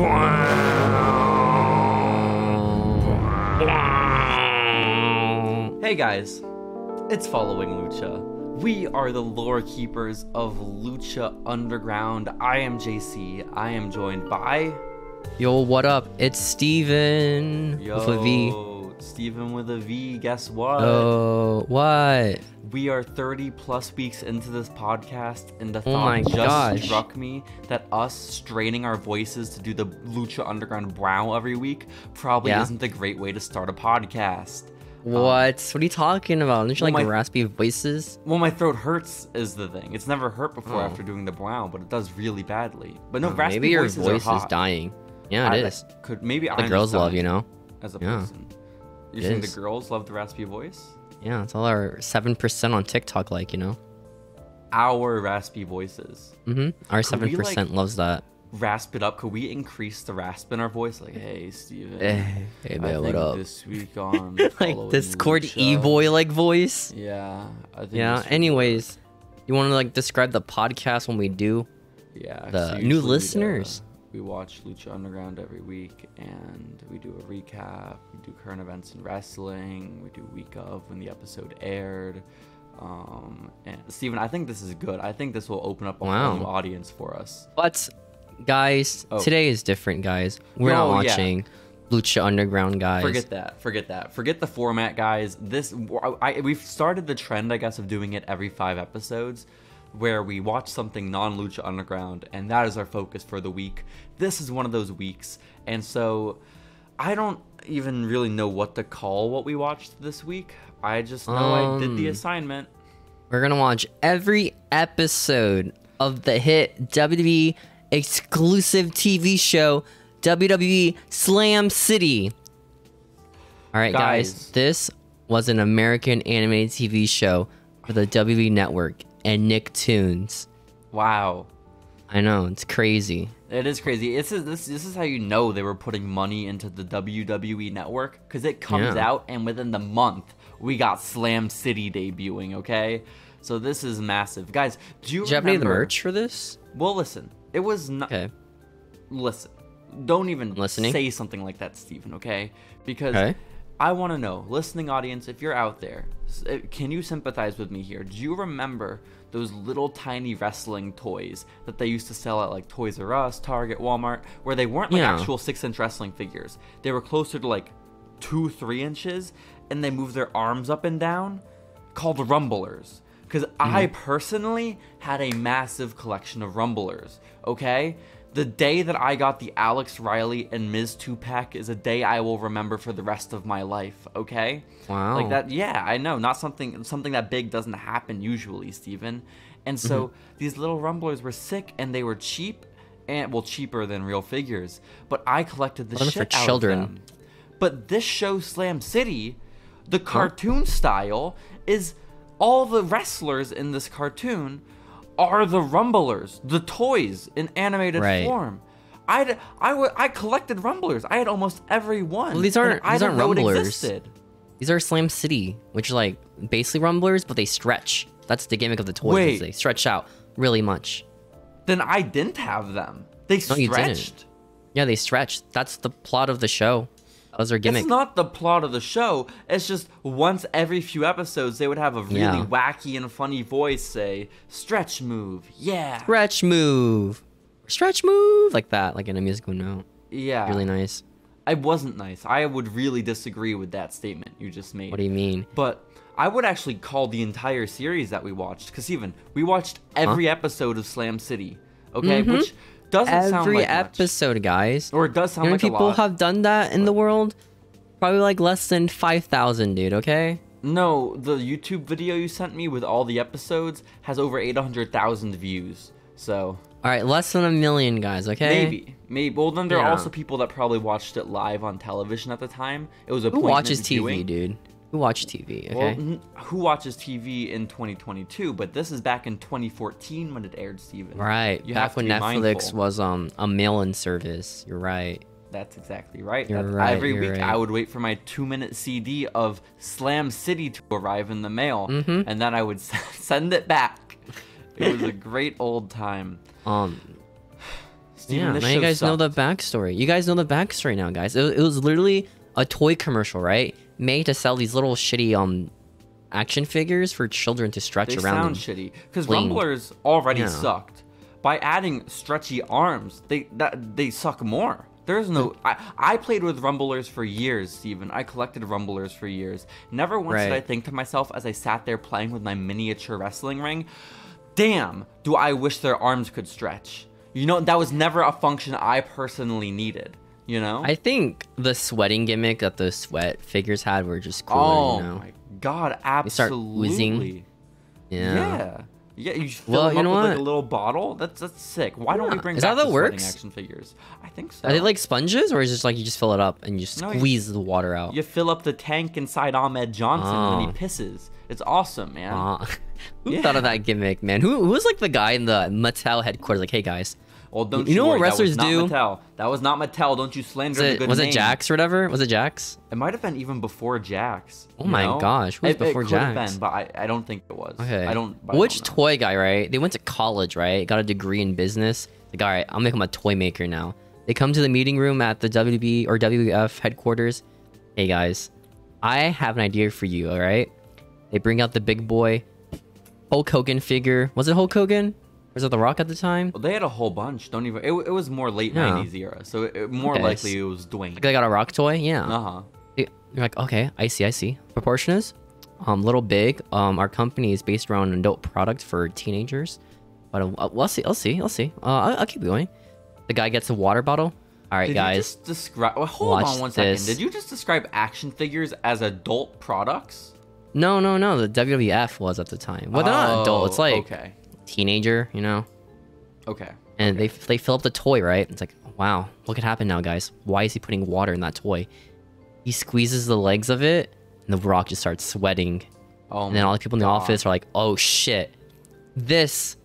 Hey guys, it's Following Lucha. We are the lore keepers of Lucha Underground. I am JC. I am joined by... Yo, what up? It's Steven with a V. Steven with a V. Guess what? Oh, what? We are 30 plus weeks into this podcast, and the thought struck me that us straining our voices to do the Lucha Underground brow every week probably isn't a great way to start a podcast. What are you talking about? Don't you like raspy voices? Well, my throat hurts is the thing. It's never hurt before after doing the brow, but it does really badly. But no, raspy maybe your voices voice are hot. is dying. Yeah, it is. Maybe the girls love, you know? As a person. You think the girls love the raspy voice? Yeah, it's all our 7% on TikTok, like, you know? Our raspy voices. Our 7% loves that. Rasp it up. Could we increase the rasp in our voice? Like, hey, Steven. Hey, man, what up? This week on like Discord e-boy like voice. Yeah. I think anyways, you want to like describe the podcast when we do? Yeah. The new listeners. We watch Lucha Underground every week, and we do a recap. We do current events in wrestling. We do week of when the episode aired. And Steven, I think this is good. I think this will open up a whole new audience for us. But guys, today is different, guys. We're not watching Lucha Underground, guys. Forget that. Forget the format, guys. We've started the trend, I guess, of doing it every 5 episodes, where we watch something non-Lucha Underground, and that is our focus for the week. This is one of those weeks, and so I don't even really know what to call what we watched this week. I just know I did the assignment. We're gonna watch every episode of the hit WWE exclusive TV show, WWE Slam City. Alright, guys, this was an American animated TV show for the WWE Network and Nicktoons. Wow. I know, it's crazy. It is crazy. This is how you know they were putting money into the WWE Network, because it comes out, and within the month, we got Slam City debuting, okay? So this is massive. Guys, do you remember... Did you have any of the merch for this? Well, listen. It was not... Okay. Listen. Don't even say something like that, Steven, okay? Because I want to know, listening audience, if you're out there, can you sympathize with me here? Do you remember those little tiny wrestling toys that they used to sell at like Toys R Us, Target, Walmart, where they weren't like actual 6-inch wrestling figures? They were closer to like 2-3 inches, and they moved their arms up and down, called Rumblers. Because I personally had a massive collection of Rumblers, okay? The day that I got the Alex Riley and Miz 2-pack is a day I will remember for the rest of my life, okay? Wow. Like that, yeah, I know. Not something that big doesn't happen usually, Steven. And so these little Rumblers were sick, and they were cheap, and well, cheaper than real figures. But I collected the shit out of them. But this show, Slam City, the cartoon style is all the wrestlers in this cartoon are the Rumblers, the toys in animated form. I collected Rumblers. I had almost every one. Well, these aren't Rumblers. These are Slam City, which are like basically Rumblers, but they stretch. That's the gimmick of the toys. Wait. They stretch out really much. Then I didn't have them. They stretched. You didn't. Yeah, they stretched. That's the plot of the show. That was their gimmick. It's not the plot of the show. It's just once every few episodes, they would have a really wacky and funny voice say, "Stretch move, yeah." Stretch move. Stretch move. Like that, like in a musical note. Yeah. Really nice. I wasn't nice. I would really disagree with that statement you just made. What do you mean? But I would actually call the entire series that we watched, because we watched every episode of Slam City, okay? Which doesn't sound like every episode, guys. Or it does sound like a lot. People have done that in the world? Probably like less than 5,000, dude, okay? No, the YouTube video you sent me with all the episodes has over 800,000 views, so... Alright, less than 1 million, guys, okay? Maybe. Well, then there are also people that probably watched it live on television at the time. It was a point. Who watches TV, dude? Who watches TV, okay? Well, who watches TV in 2022? But this is back in 2014 when it aired, Steven. Right, back when Netflix was a mail-in service. You're right. That's exactly right. Every week I would wait for my 2-minute CD of Slam City to arrive in the mail, and then I would send it back. It was a great old time. Steven, Steven, now you guys know the backstory. You guys know the backstory now, guys. It was literally a toy commercial, right? Made to sell these little shitty action figures for children to stretch around. They sound shitty because Rumblers already sucked. By adding stretchy arms, they suck more. There's no. I played with Rumblers for years, Steven. I collected Rumblers for years. Never once did I think to myself as I sat there playing with my miniature wrestling ring, damn, do I wish their arms could stretch. You know, that was never a function I personally needed. You know? I think the sweating gimmick that those sweat figures had were just cooler, you know? My God, absolutely. They start whizzing. Yeah, you fill them up with like a little bottle. That's sick. Why don't we bring back the sweating action figures? I think so. Are they like sponges, or is it just like you just fill it up and you squeeze the water out? You fill up the tank inside Ahmed Johnson when he pisses. It's awesome, man. Who thought of that gimmick, man? Who was like the guy in the Mattel headquarters? Like, hey guys, well, don't you know worry, what wrestlers do? That was not Mattel. Don't you slander the good name. Was it Jax or whatever? Was it Jax? It might have been even before Jax. Oh my gosh, who was before Jax? It could have been, but I don't think it was. Okay. Which toy guy, right? They went to college, right? Got a degree in business. Like, all right, I'll make him a toy maker now. They come to the meeting room at the WB or WWF headquarters. Hey guys, I have an idea for you, all right? They bring out the big boy Hulk Hogan figure. Was it Hulk Hogan? Or was it The Rock at the time? Well, they had a whole bunch. It was more late 90s era. So more likely it was Dwayne. Like they got a Rock toy? Yeah. Uh-huh. You're like, okay, I see. Proportion is little big. Our company is based around an adult product for teenagers. But we'll see. I'll see. I'll keep going. The guy gets a water bottle. All right, guys. Hold on 1 second. Did you just describe action figures as adult products? No. The WWF was at the time. Well, they're not adult. It's like teenager, you know? Okay. And they fill up the toy, right? It's like, wow, what could happen now, guys? Why is he putting water in that toy? He squeezes the legs of it, and the Rock just starts sweating. And then all the people in the office are like, oh, shit. This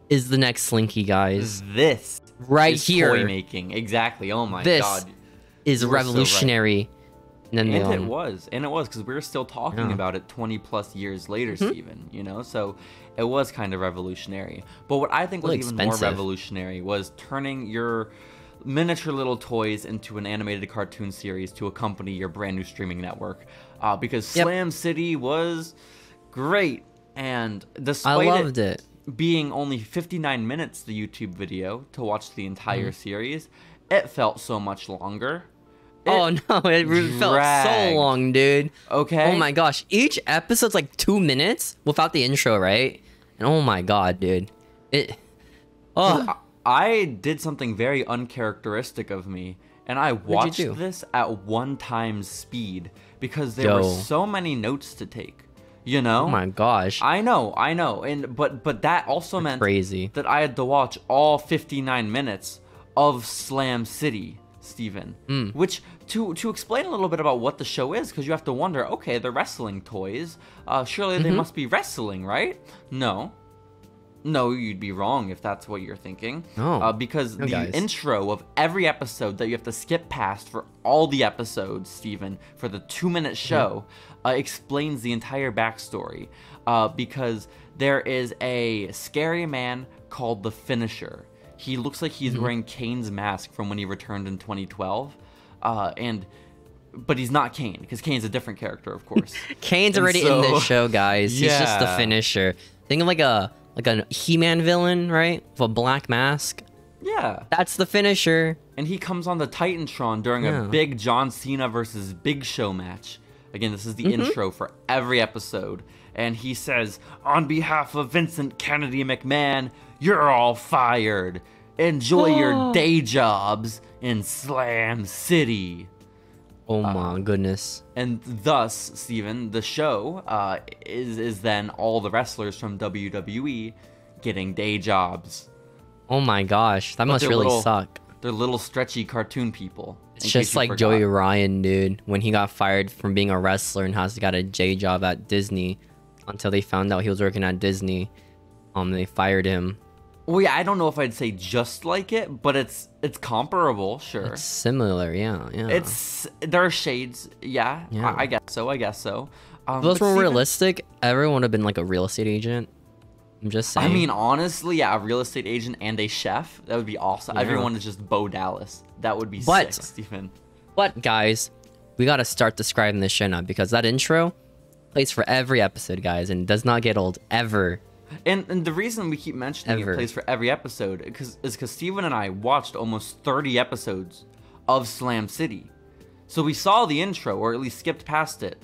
is the next Slinky, guys. This right here. Toy making. Exactly. Oh, my God. This is revolutionary. And it was because we were still talking about it 20 plus years later, Steven, you know, so it was kind of revolutionary. But what I think was even more revolutionary was turning your miniature little toys into an animated cartoon series to accompany your brand new streaming network, because Slam City was great. And despite it being only 59 minutes, the YouTube video to watch the entire series, it felt so much longer. It felt so long, dude. Okay. Oh my gosh. Each episode's like 2 minutes without the intro, right? And oh my god, dude. I did something very uncharacteristic of me, and I watched this at 1 times speed because there were so many notes to take. You know? Oh my gosh. I know. And but that also meant that I had to watch all 59 minutes of Slam City, Steven. Which, to explain a little bit about what the show is, because you have to wonder, okay, they're wrestling toys. Surely they must be wrestling, right? No, you'd be wrong if that's what you're thinking. Because the intro of every episode that you have to skip past for all the episodes, Steven, for the 2-minute show, explains the entire backstory. Because there is a scary man called the Finisher. He looks like he's wearing Kane's mask from when he returned in 2012. But he's not Kane, because Kane's a different character, of course. Kane's already in this show, guys. He's just the Finisher. Think of like a He-Man villain, right? With a black mask. Yeah. That's the Finisher. And he comes on the Titantron during a big John Cena versus Big Show match. Again, this is the intro for every episode. And he says, on behalf of Vincent Kennedy McMahon, you're all fired. Enjoy your day jobs in Slam City. Oh my goodness. And thus, Steven, the show is then all the wrestlers from WWE getting day jobs. Oh my gosh, that must really suck. They're little stretchy cartoon people. It's just like Joey Ryan, dude, when he got fired from being a wrestler and got a J job at Disney until they found out he was working at Disney. They fired him. Well, yeah, I don't know if I'd say just like it, but it's comparable, sure. It's similar, yeah. There are shades, yeah. I guess so. If those were realistic, everyone would have been like a real estate agent. I'm just saying. I mean, honestly, yeah, a real estate agent and a chef, that would be awesome. Yeah. Everyone is just Bo Dallas. That would be sick, Stephen. But, guys, we got to start describing this show now, because that intro plays for every episode, guys, and does not get old, ever. And the reason we keep mentioning it plays for every episode is because Steven and I watched almost 30 episodes of Slam City. So we saw the intro, or at least skipped past it,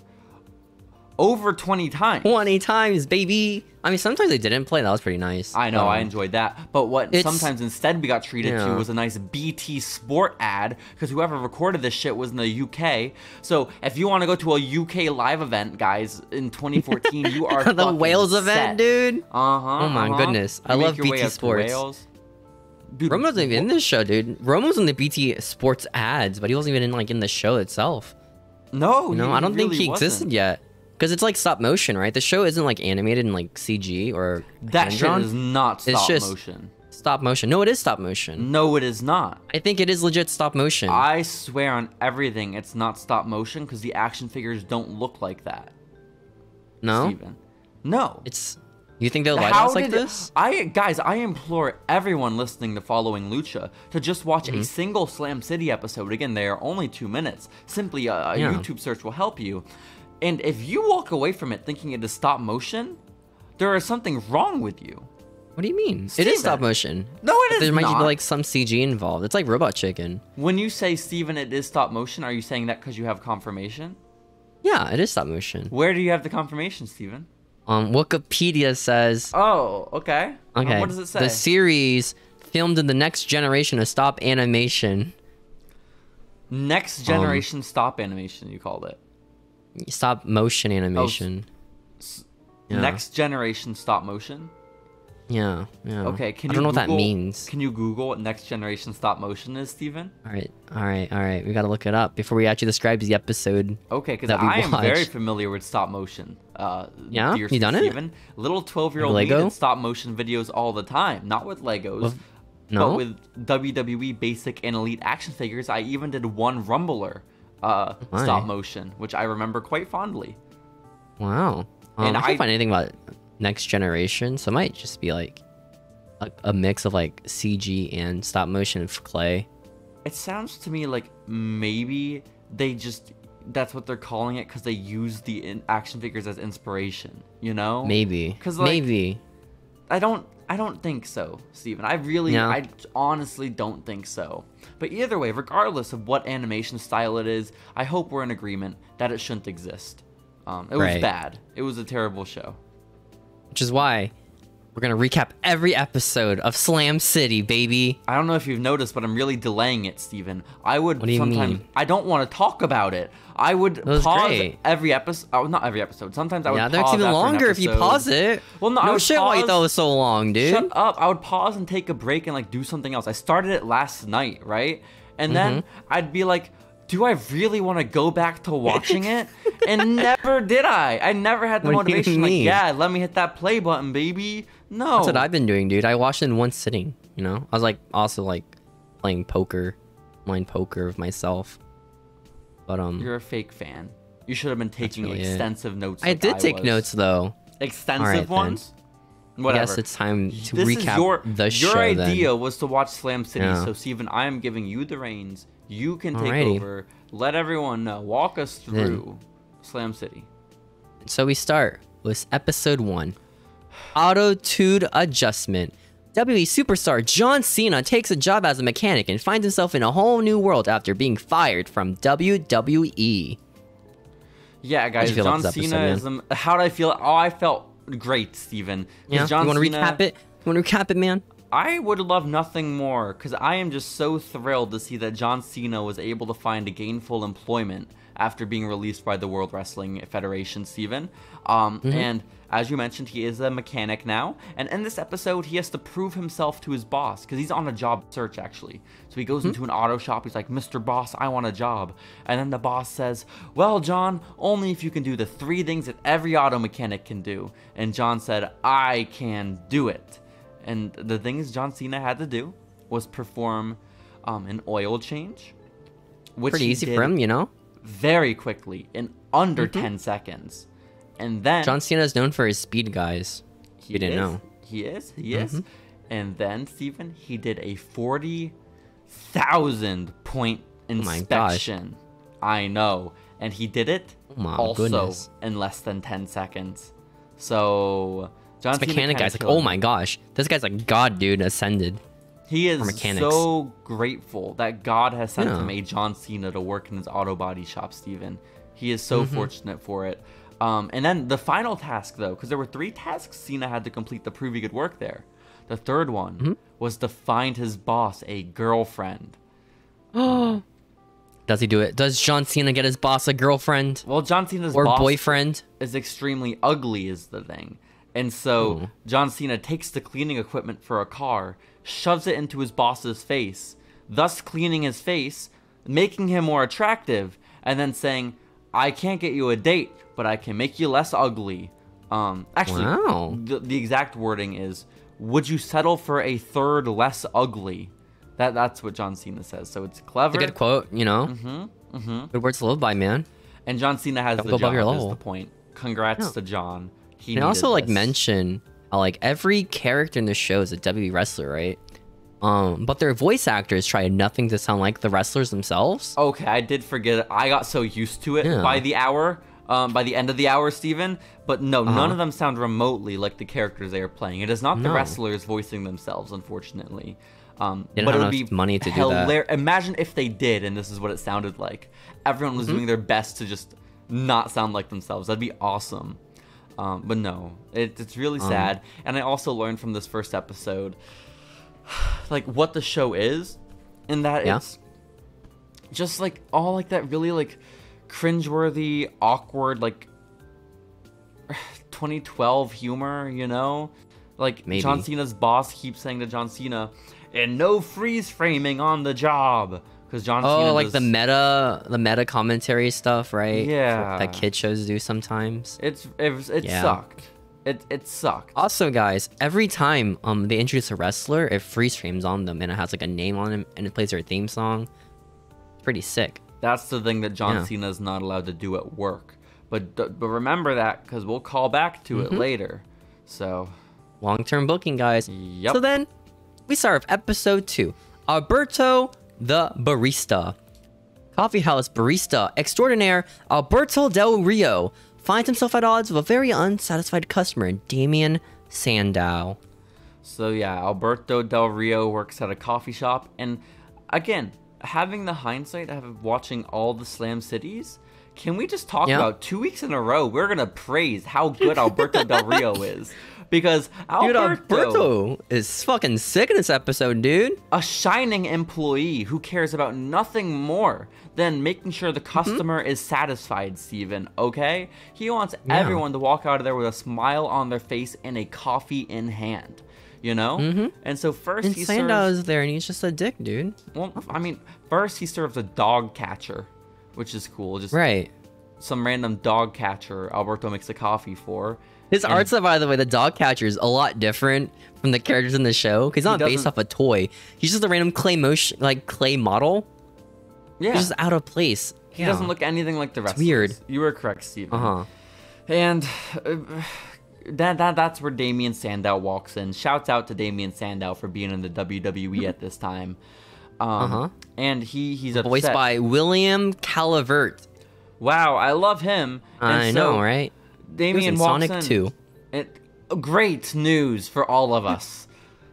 over 20 times. 20 times, baby. I mean, sometimes they didn't play. That was pretty nice. I know, I enjoyed that. But what sometimes instead we got treated to was a nice BT Sport ad, because whoever recorded this shit was in the UK. So if you want to go to a UK live event, guys, in 2014, you are the Wales set. Event, dude. Oh my goodness. I love BT Sports. Dude, Romo wasn't even in this show, dude. Romo was in the BT Sports ads, but he wasn't even in the show itself. No, I don't think he existed yet. Because it's like stop motion, right? The show isn't like animated in like CG or that shit is not stop motion. Stop motion. No, it is stop motion. No, it is not. I think it is legit stop motion. I swear on everything, it's not stop motion because the action figures don't look like that. No, Steven. No. It's. You think they'll light us like this? Guys, I implore everyone listening to Following Lucha to just watch a single Slam City episode. Again, they are only 2 minutes. Simply a YouTube search will help you. And if you walk away from it thinking it is stop motion, there is something wrong with you. What do you mean? Steven. It is stop motion. No, it is not. There might be like some CG involved. It's like Robot Chicken. When you say, Steven, it is stop motion, are you saying that because you have confirmation? Yeah, it is stop motion. Where do you have the confirmation, Steven? Wikipedia says... Oh, okay. Okay. What does it say? The series filmed in the next generation of stop animation. Next generation stop animation, you called it. Stop motion animation. Next generation stop motion? Yeah. Okay, I don't know what that means. Can you Google what next generation stop motion is, Steven? All right. We gotta look it up before we actually describe the episode. Okay, because I am very familiar with stop motion. Yeah? You done Steven. It? Little 12-year-old me did stop motion videos all the time. Not with Legos. But with WWE basic and elite action figures. I even did one Rumbler stop motion, which I remember quite fondly. Wow. And I can't find anything about next generation, so it might just be like a mix of like CG and stop motion for clay. It sounds to me like maybe that's what they're calling it because they use the action figures as inspiration, you know? Maybe. Because maybe. I don't think so, Steven. I honestly don't think so. But either way, regardless of what animation style it is, I hope we're in agreement that it shouldn't exist. It was bad. It was a terrible show. Which is why we're going to recap every episode of Slam City, baby. I don't know if you've noticed, but I'm really delaying it, Steven. What do you mean? I don't want to talk about it. I would pause every episode. Oh, not every episode. Sometimes I would pause. Yeah, that's even longer if you pause it. Well, no, why you thought it was so long, dude. Shut up. I would pause and take a break and like do something else. I started it last night, right? And then I'd be like, do I really want to go back to watching it? And never did I. I never had the motivation. Like, yeah, let me hit that play button, baby. No. That's what I've been doing, dude. I watched it in one sitting, you know? I was like also like playing poker, mind poker with myself. But you're a fake fan. You should have been taking extensive notes. I did take notes though. Extensive ones? Whatever. I guess it's time to recap the show. Your idea was to watch Slam City, so Steven, I am giving you the reins. You can take over. Let everyone know. Walk us through Slam City. So we start with episode 1. Auto-tune adjustment. WWE superstar John Cena takes a job as a mechanic and finds himself in a whole new world after being fired from WWE. Yeah, guys, John Cena is... how did I feel? Oh, I felt great, Steven. Yeah, you want to recap it? You want to recap it, man? I would love nothing more, because I am just so thrilled to see that John Cena was able to find a gainful employment after being released by the World Wrestling Federation, Steven. And as you mentioned, he is a mechanic now, and in this episode, he has to prove himself to his boss, because he's on a job search, actually. So he goes into an auto shop, he's like, Mr. Boss, I want a job. And then the boss says, well, John, only if you can do the 3 things that every auto mechanic can do. And John said, I can do it. And the things John Cena had to do was perform an oil change, which pretty easy for him, you know, very quickly in under 10 seconds. And then John Cena is known for his speed, guys. You didn't know. He is. And then, Steven, he did a 40,000 point inspection. I know. And he did it in less than 10 seconds. So, John Cena mechanic guy's like, oh my gosh. This guy's like God, dude, ascended. He is so grateful that God has sent him a John Cena to work in his auto body shop, Steven. He is so fortunate for it. And then the final task, though, because there were 3 tasks Cena had to complete to prove he could work there. The third one was to find his boss a girlfriend. Does he do it? Does John Cena get his boss a girlfriend? Well, John Cena's boss boyfriend is extremely ugly, is the thing. And so John Cena takes the cleaning equipment for a car, shoves it into his boss's face, thus cleaning his face, making him more attractive, and then saying, I can't get you a date, but I can make you less ugly. The exact wording is, would you settle for a third less ugly? That's what John Cena says. So it's clever. It's a good quote, you know? Good words to live by, man. And John Cena has the job, is the point. Congrats to John. And also, like, mention how, like, every character in the show is a WWE wrestler, right? But their voice actors try nothing to sound like the wrestlers themselves. Okay, I did forget it. I got so used to it by the hour, by the end of the hour, Steven. But no, none of them sound remotely like the characters they are playing. It is not the wrestlers voicing themselves, unfortunately. But it would be money to do that. Imagine if they did, and this is what it sounded like. Everyone was doing their best to just not sound like themselves. That'd be awesome. But no, it's really sad. And I also learned from this first episode, like, what the show is, and that it's just like all like that really like cringeworthy, awkward, like 2012 humor, you know? Like John Cena's boss keeps saying to John Cena, and no freeze framing on the job. Because John Cena like the meta commentary stuff, right? Yeah. That kid shows do sometimes. It sucked. It sucked. Also, guys, every time they introduce a wrestler, it freeze frames on them and it has like a name on him and it plays their theme song. Pretty sick. That's the thing that John Cena is not allowed to do at work. But remember that, because we'll call back to it later. So long-term booking, guys. Yep. So then we start with episode 2. Alberto the Barista. Coffee house barista extraordinaire Alberto Del Rio finds himself at odds with a very unsatisfied customer, Damian Sandow. So yeah, Alberto Del Rio works at a coffee shop, and again, having the hindsight of watching all the Slam Cities, can we just talk about 2 weeks in a row, we're going to praise how good Alberto Del Rio is. Because Alberto is fucking sick in this episode, dude. A shining employee who cares about nothing more than making sure the customer is satisfied, Steven, okay? He wants everyone to walk out of there with a smile on their face and a coffee in hand, you know? And so first he Sandow's there and he's just a dick, dude. Well, I mean, first he serves a dog catcher, which is cool. Just some random dog catcher Alberto makes a coffee for. His art style, by the way, the dog catcher is a lot different from the characters in the show. He's not based off a toy. He's just a random clay model. Yeah. He's just out of place. He doesn't look anything like the rest. It's weird. You were correct, Steven. And that's where Damian Sandow walks in. Shouts out to Damian Sandow for being in the WWE at this time. And he's upset. Voiced by William Calvert. Wow, I love him. I know, right? Damian walks Sonic 2. Great news for all of us.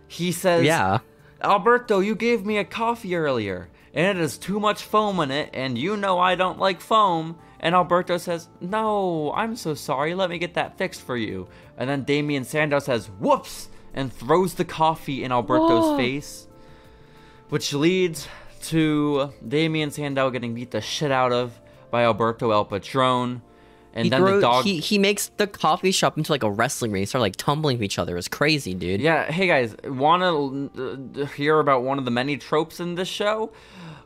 He says, Alberto, you gave me a coffee earlier, and it has too much foam in it, and you know I don't like foam. And Alberto says, no, I'm so sorry, let me get that fixed for you. And then Damian Sandow says, whoops, and throws the coffee in Alberto's face, which leads to Damian Sandow getting beat the shit out of by Alberto El Patron. And the dog... He makes the coffee shop into like a wrestling ring. They start like tumbling each other. It was crazy, dude. Yeah, hey guys, want to hear about one of the many tropes in this show?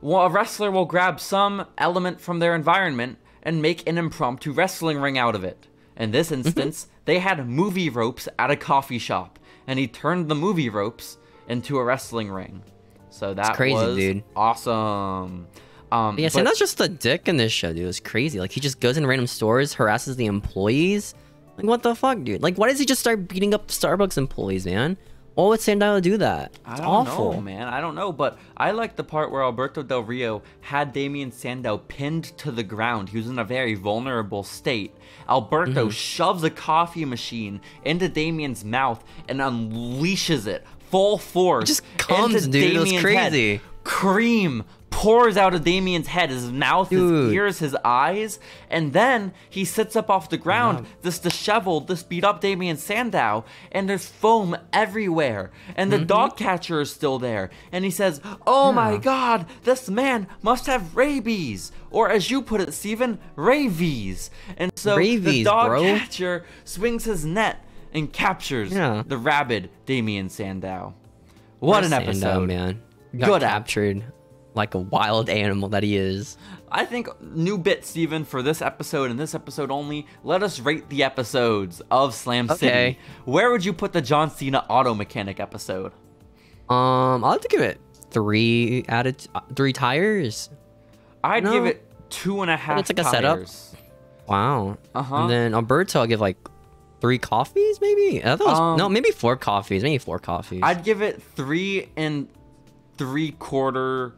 Well, a wrestler will grab some element from their environment and make an impromptu wrestling ring out of it. In this instance, they had movie ropes at a coffee shop, and he turned the movie ropes into a wrestling ring. So that was dude. Awesome. Sandow's just a dick in this show, dude. It was crazy. Like, he just goes in random stores, harasses the employees. Like, what the fuck, dude? Like, why does he just start beating up Starbucks employees, man? Why would Sandow do that? It's awful. Know, man. I don't know, but I like the part where Alberto Del Rio had Damien Sandow pinned to the ground. He was in a very vulnerable state. Alberto shoves a coffee machine into Damien's mouth and unleashes it full force. It just comes, into dude. Damien's It was crazy. Head. Cream pours out of Damien's head, his mouth, his ears, his eyes, and then he sits up off the ground, this disheveled, this beat up Damien Sandow, and there's foam everywhere, and the dog catcher is still there, and he says, oh my god, this man must have rabies, or as you put it, Steven, ravies. And so the dog catcher swings his net and captures the rabid Damien Sandow. What an episode, Sandow, man. Got captured. Like a wild animal that he is. I think new bit, Steven, for this episode and this episode only. Let us rate the episodes of Slam City. Where would you put the John Cena auto mechanic episode? I'll have to give it 3 out of 3 tires. I'd give it 2.5. It's like a setup. Wow. And then Alberto, I'll give like 3 coffees, maybe. I thought it was, no, maybe 4 coffees. Maybe 4 coffees. I'd give it 3 3/4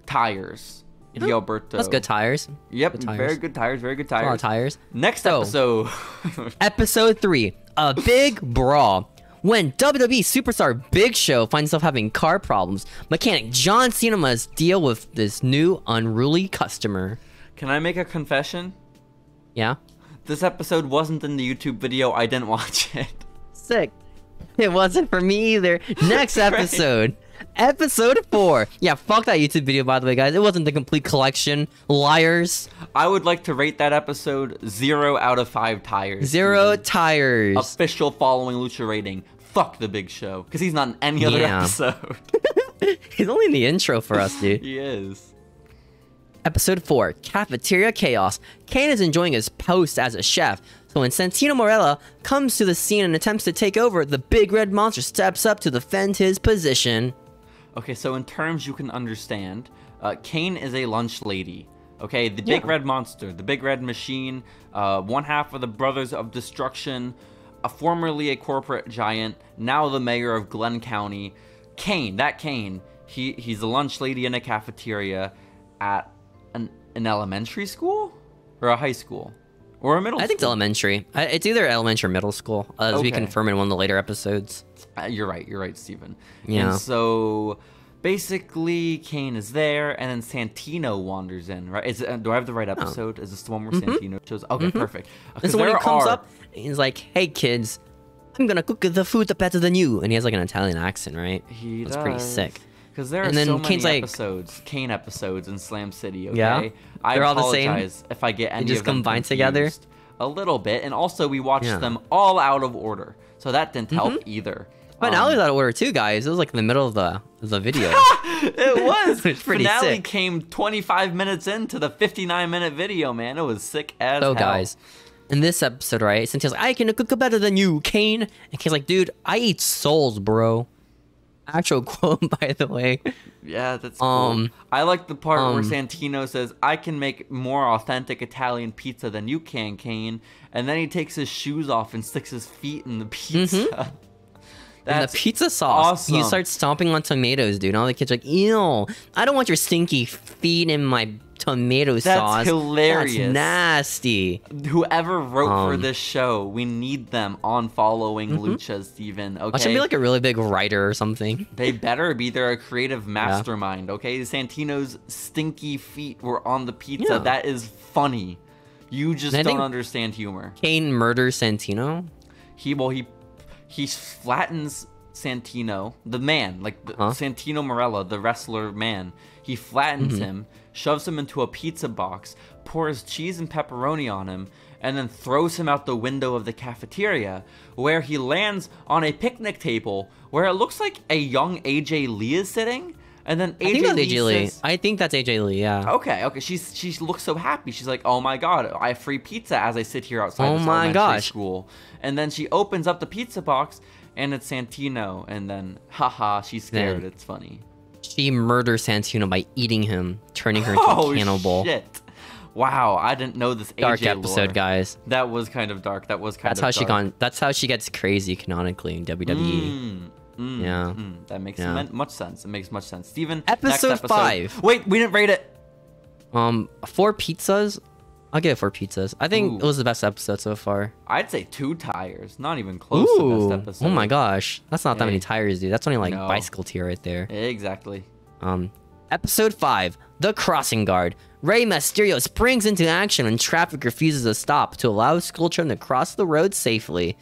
tires. The Alberto. That's good tires. Yep, good tires. Very good tires. Very good tires. A lot of tires. Next episode. Episode 3, a big brawl. When WWE superstar Big Show finds himself having car problems, mechanic John Cena must deal with this new unruly customer. Can I make a confession? Yeah. This episode wasn't in the YouTube video. I didn't watch it. Sick. It wasn't for me either. Next episode. Episode 4. Yeah, fuck that YouTube video, by the way, guys. It wasn't the complete collection. Liars. I would like to rate that episode 0 out of 5 tires. 0 tires. Official Following Lucha rating. Fuck the Big Show. Because he's not in any other episode. He's only in the intro for us, dude. He is. Episode 4. Cafeteria Chaos. Kane is enjoying his post as a chef. So when Santino Marella comes to the scene and attempts to take over, the big red monster steps up to defend his position. Okay, so in terms you can understand, Kane is a lunch lady. Okay, the big red monster, the big red machine, one half of the Brothers of Destruction, formerly a corporate giant, now the mayor of Glenn County. Kane, he's a lunch lady in a cafeteria at an elementary school? Or a high school? Or a middle school? I think it's elementary. It's either elementary or middle school, as we confirm in one of the later episodes. You're right, Steven. Yeah. And so, basically, Kane is there, and then Santino wanders in, right? Do I have the right episode? Is this the one where Santino shows? Okay, perfect. And so when he comes up, he's like, hey, kids, I'm gonna cook the food better than you. And he has like an Italian accent, right? That's pretty sick. Because there are so many episodes, Kane episodes in Slam City, okay? Yeah? They're all the same? If I get any just of them combined confused. Together? A little bit, and also we watched them all out of order. So that didn't help either. But now it was out of order too, guys. It was like in the middle of the video. It was. It was pretty Finale sick. Came 25 minutes into the 59-minute video, man. It was sick as hell. So, guys, in this episode, right, Santino's like, I can cook better than you, Kane. And Kane's like, dude, I eat souls, bro. Actual quote, by the way. Yeah, that's cool. I like the part where Santino says, I can make more authentic Italian pizza than you can, Kane. And then he takes his shoes off and sticks his feet in the pizza. That's and the pizza sauce. Awesome. He starts stomping on tomatoes, dude. And all the kids are like, ew, I don't want your stinky feet in my tomato sauce. That's hilarious. That's nasty. Whoever wrote for this show, we need them on Following Lucha, Steven, okay? I should be like a really big writer or something. They better be. They're a creative mastermind, okay? Santino's stinky feet were on the pizza. That is funny. You just don't understand humor. Kane murders Santino? He flattens Santino, the man, like Santino Marella, the wrestler man. He flattens him, shoves him into a pizza box, pours cheese and pepperoni on him, and then throws him out the window of the cafeteria, where he lands on a picnic table where it looks like a young AJ Lee is sitting. And then I think that's AJ Lee, yeah. Okay. She looks so happy. She's like, oh my god, I have free pizza as I sit here outside this elementary school. And then she opens up the pizza box, and it's Santino. And then, haha, she's scared. It's funny. She murders Santino by eating him, turning her into a cannibal. Shit. Wow, I didn't know this AJ Dark episode, lore. guys. That was kind of dark. That was kind of dark. That's how she gets crazy canonically in WWE. That makes much sense. It makes much sense. Steven, episode 5. Wait, we didn't rate it. 4 pizzas. I'll give it 4 pizzas. I think it was the best episode so far. I'd say 2 tires. Not even close to the best episode. Oh my gosh. That's not that many tires, dude. That's only like bicycle tier right there. Exactly. Episode 5, The Crossing Guard. Rey Mysterio springs into action when traffic refuses to stop to allow school children to cross the road safely.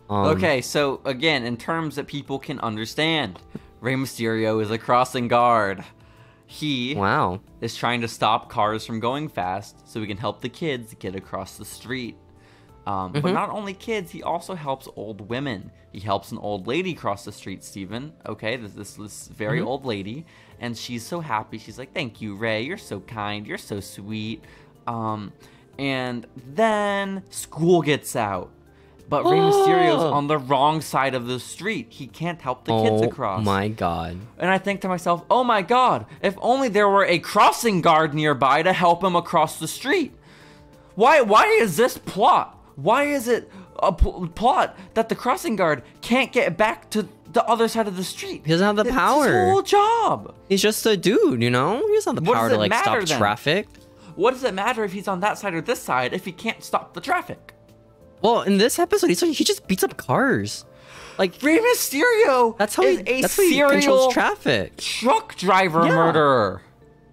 Okay, so again, in terms that people can understand, Rey Mysterio is a crossing guard. He is trying to stop cars from going fast so he can help the kids get across the street. But not only kids, he also helps old women. He helps an old lady cross the street, Steven. Okay, this very old lady. And she's so happy. She's like, thank you, Rey. You're so kind. You're so sweet. And then school gets out. But Rey Mysterio's on the wrong side of the street. He can't help the kids across. Oh my god. And I think to myself, oh my god, if only there were a crossing guard nearby to help him across the street. Why is this plot? Why is it a plot that the crossing guard can't get back to the other side of the street? He doesn't have the power. It's his whole job. He's just a dude, you know? He doesn't have the power to like stop traffic. What does it matter if he's on that side or this side if he can't stop the traffic? Well, in this episode, he just beats up cars. Like Rey Mysterio that's how he controls traffic. Truck driver murderer.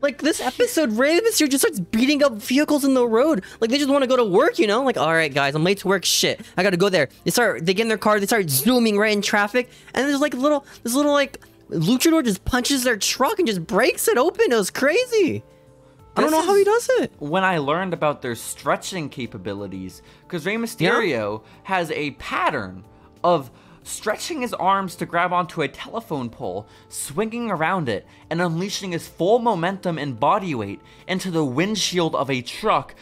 Like this episode, Rey Mysterio just starts beating up vehicles in the road. Like they just want to go to work, you know? Like, all right, guys, I'm late to work. Shit, I gotta go there. They get in their car, they start zooming right in traffic, and there's like this little like luchador just punches their truck and just breaks it open. It was crazy. I don't know how he does it. When I learned about their stretching capabilities, because Rey Mysterio has a pattern of stretching his arms to grab onto a telephone pole, swinging around it, and unleashing his full momentum and body weight into the windshield of a truck,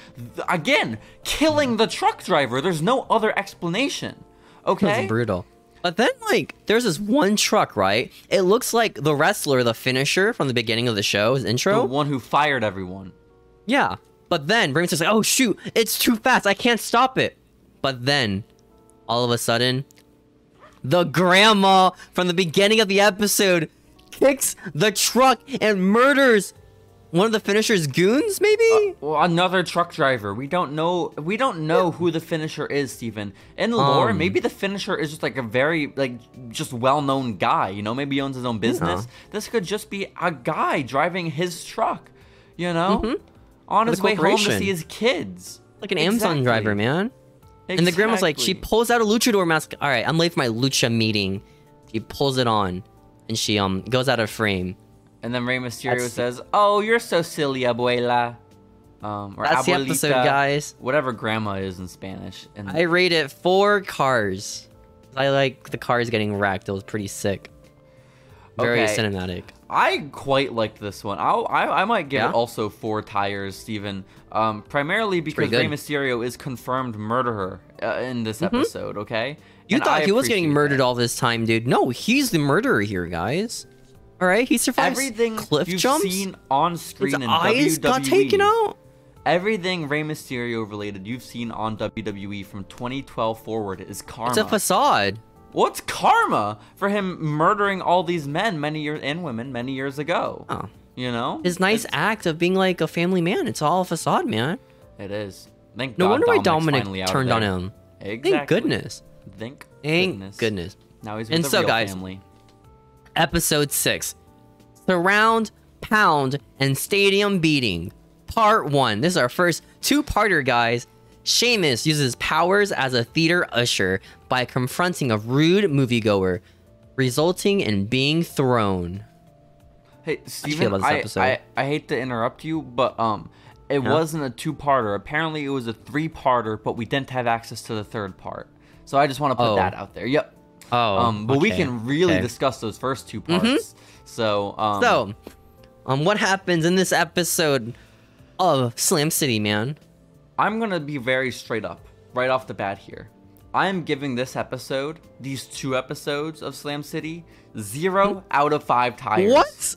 again, killing the truck driver. There's no other explanation. Okay? That's brutal. But then, like, there's this one truck, right? It looks like the wrestler, the finisher from the beginning of the show, his intro. The one who fired everyone. Yeah. But then, Rey Mysterio's like, oh, shoot, it's too fast. I can't stop it. But then, all of a sudden, the grandma from the beginning of the episode kicks the truck and murders one of the finisher's goons, maybe? Well, another truck driver. We don't know who the finisher is, Steven. In lore, maybe the finisher is just like a very just well-known guy, you know? Maybe he owns his own business. This could just be a guy driving his truck, you know? On his way home to see his kids. Like an Amazon driver, man. Exactly. And the grandma's like, she pulls out a luchador mask. All right, I'm late for my lucha meeting. She pulls it on, and she goes out of frame. And then Rey Mysterio says, "Oh, you're so silly, abuela." Or that's abuelita, the episode, guys. Whatever grandma is in Spanish. And I rate it 4 cars. I like the cars getting wrecked. It was pretty sick. Very cinematic. I quite liked this one. I might give it also 4 tires, Steven. Primarily because Rey Mysterio is confirmed murderer in this episode, okay? You thought he was getting murdered all this time, dude. No, he's the murderer here, guys. All right, he survives cliff jumps. Everything you've seen on screen in eyes WWE got taken out. Everything Rey Mysterio related you've seen on WWE from 2012 forward is karma. It's a facade. What's karma for him murdering all these men and women many years ago? Oh. You know? His nice act of being like a family man. It's all a facade, man. It is. Thank no God wonder why Dominic turned on him. Exactly. Thank goodness. Thank goodness. Now he's with the real family. Episode 6. Surround, Pound, and Stadium Beating. Part 1. This is our first 2-parter, guys. Sheamus uses powers as a theater usher by confronting a rude moviegoer, resulting in being thrown. Hey, Steven, I hate to interrupt you, but it wasn't a 2-parter. Apparently, it was a 3-parter, but we didn't have access to the 3rd part. So I just want to put that out there. Yep. But we can really discuss those first 2 parts. So, what happens in this episode of Slam City, man? I'm gonna be very straight up, right off the bat here. I am giving this episode, these 2 episodes of Slam City, 0 out of 5 tires. What?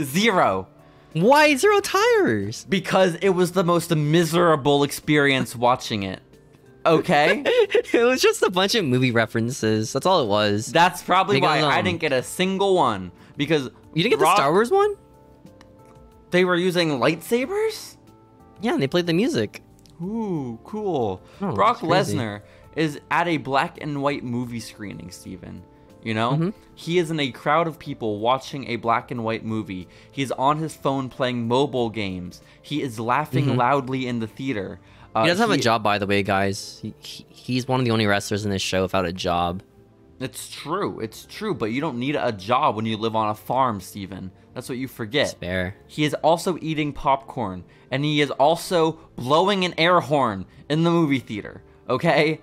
0. Why 0 tires? Because it was the most miserable experience watching it. Okay? It was just a bunch of movie references. That's all it was. That's probably why I didn't get a single one. Because you didn't get the Star Wars one? They were using lightsabers? Yeah, and they played the music. Ooh, cool. Oh, Brock Lesnar is at a black and white movie screening, Steven. You know? He is in a crowd of people watching a black and white movie. He is on his phone playing mobile games. He is laughing loudly in the theater. He doesn't have a job, by the way, guys. He's one of the only wrestlers in this show without a job. It's true. It's true. But you don't need a job when you live on a farm, Steven. That's what you forget. That's fair. He is also eating popcorn. And he is also blowing an air horn in the movie theater. Okay?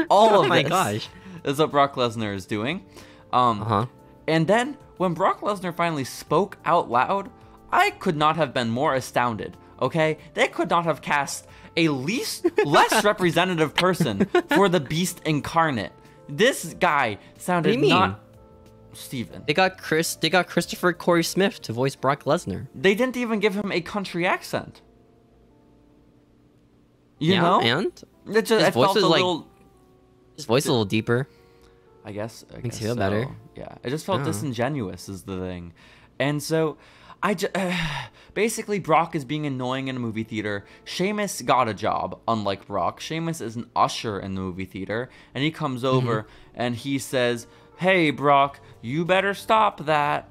All of my this gosh. is what Brock Lesnar is doing. And then, when Brock Lesnar finally spoke out loud, I could not have been more astounded. Okay? They could not have cast a less representative person for the Beast Incarnate. This guy sounded not... Steven. They got Christopher Corey Smith to voice Brock Lesnar. They didn't even give him a country accent. You know? And? It just, his voice is a little... His voice is a little deeper. I guess Makes you feel better. Yeah, it just felt disingenuous is the thing. And so, basically Brock is being annoying in a movie theater. Sheamus got a job, unlike Brock. Sheamus is an usher in the movie theater, and he comes over and he says, "Hey Brock, you better stop that."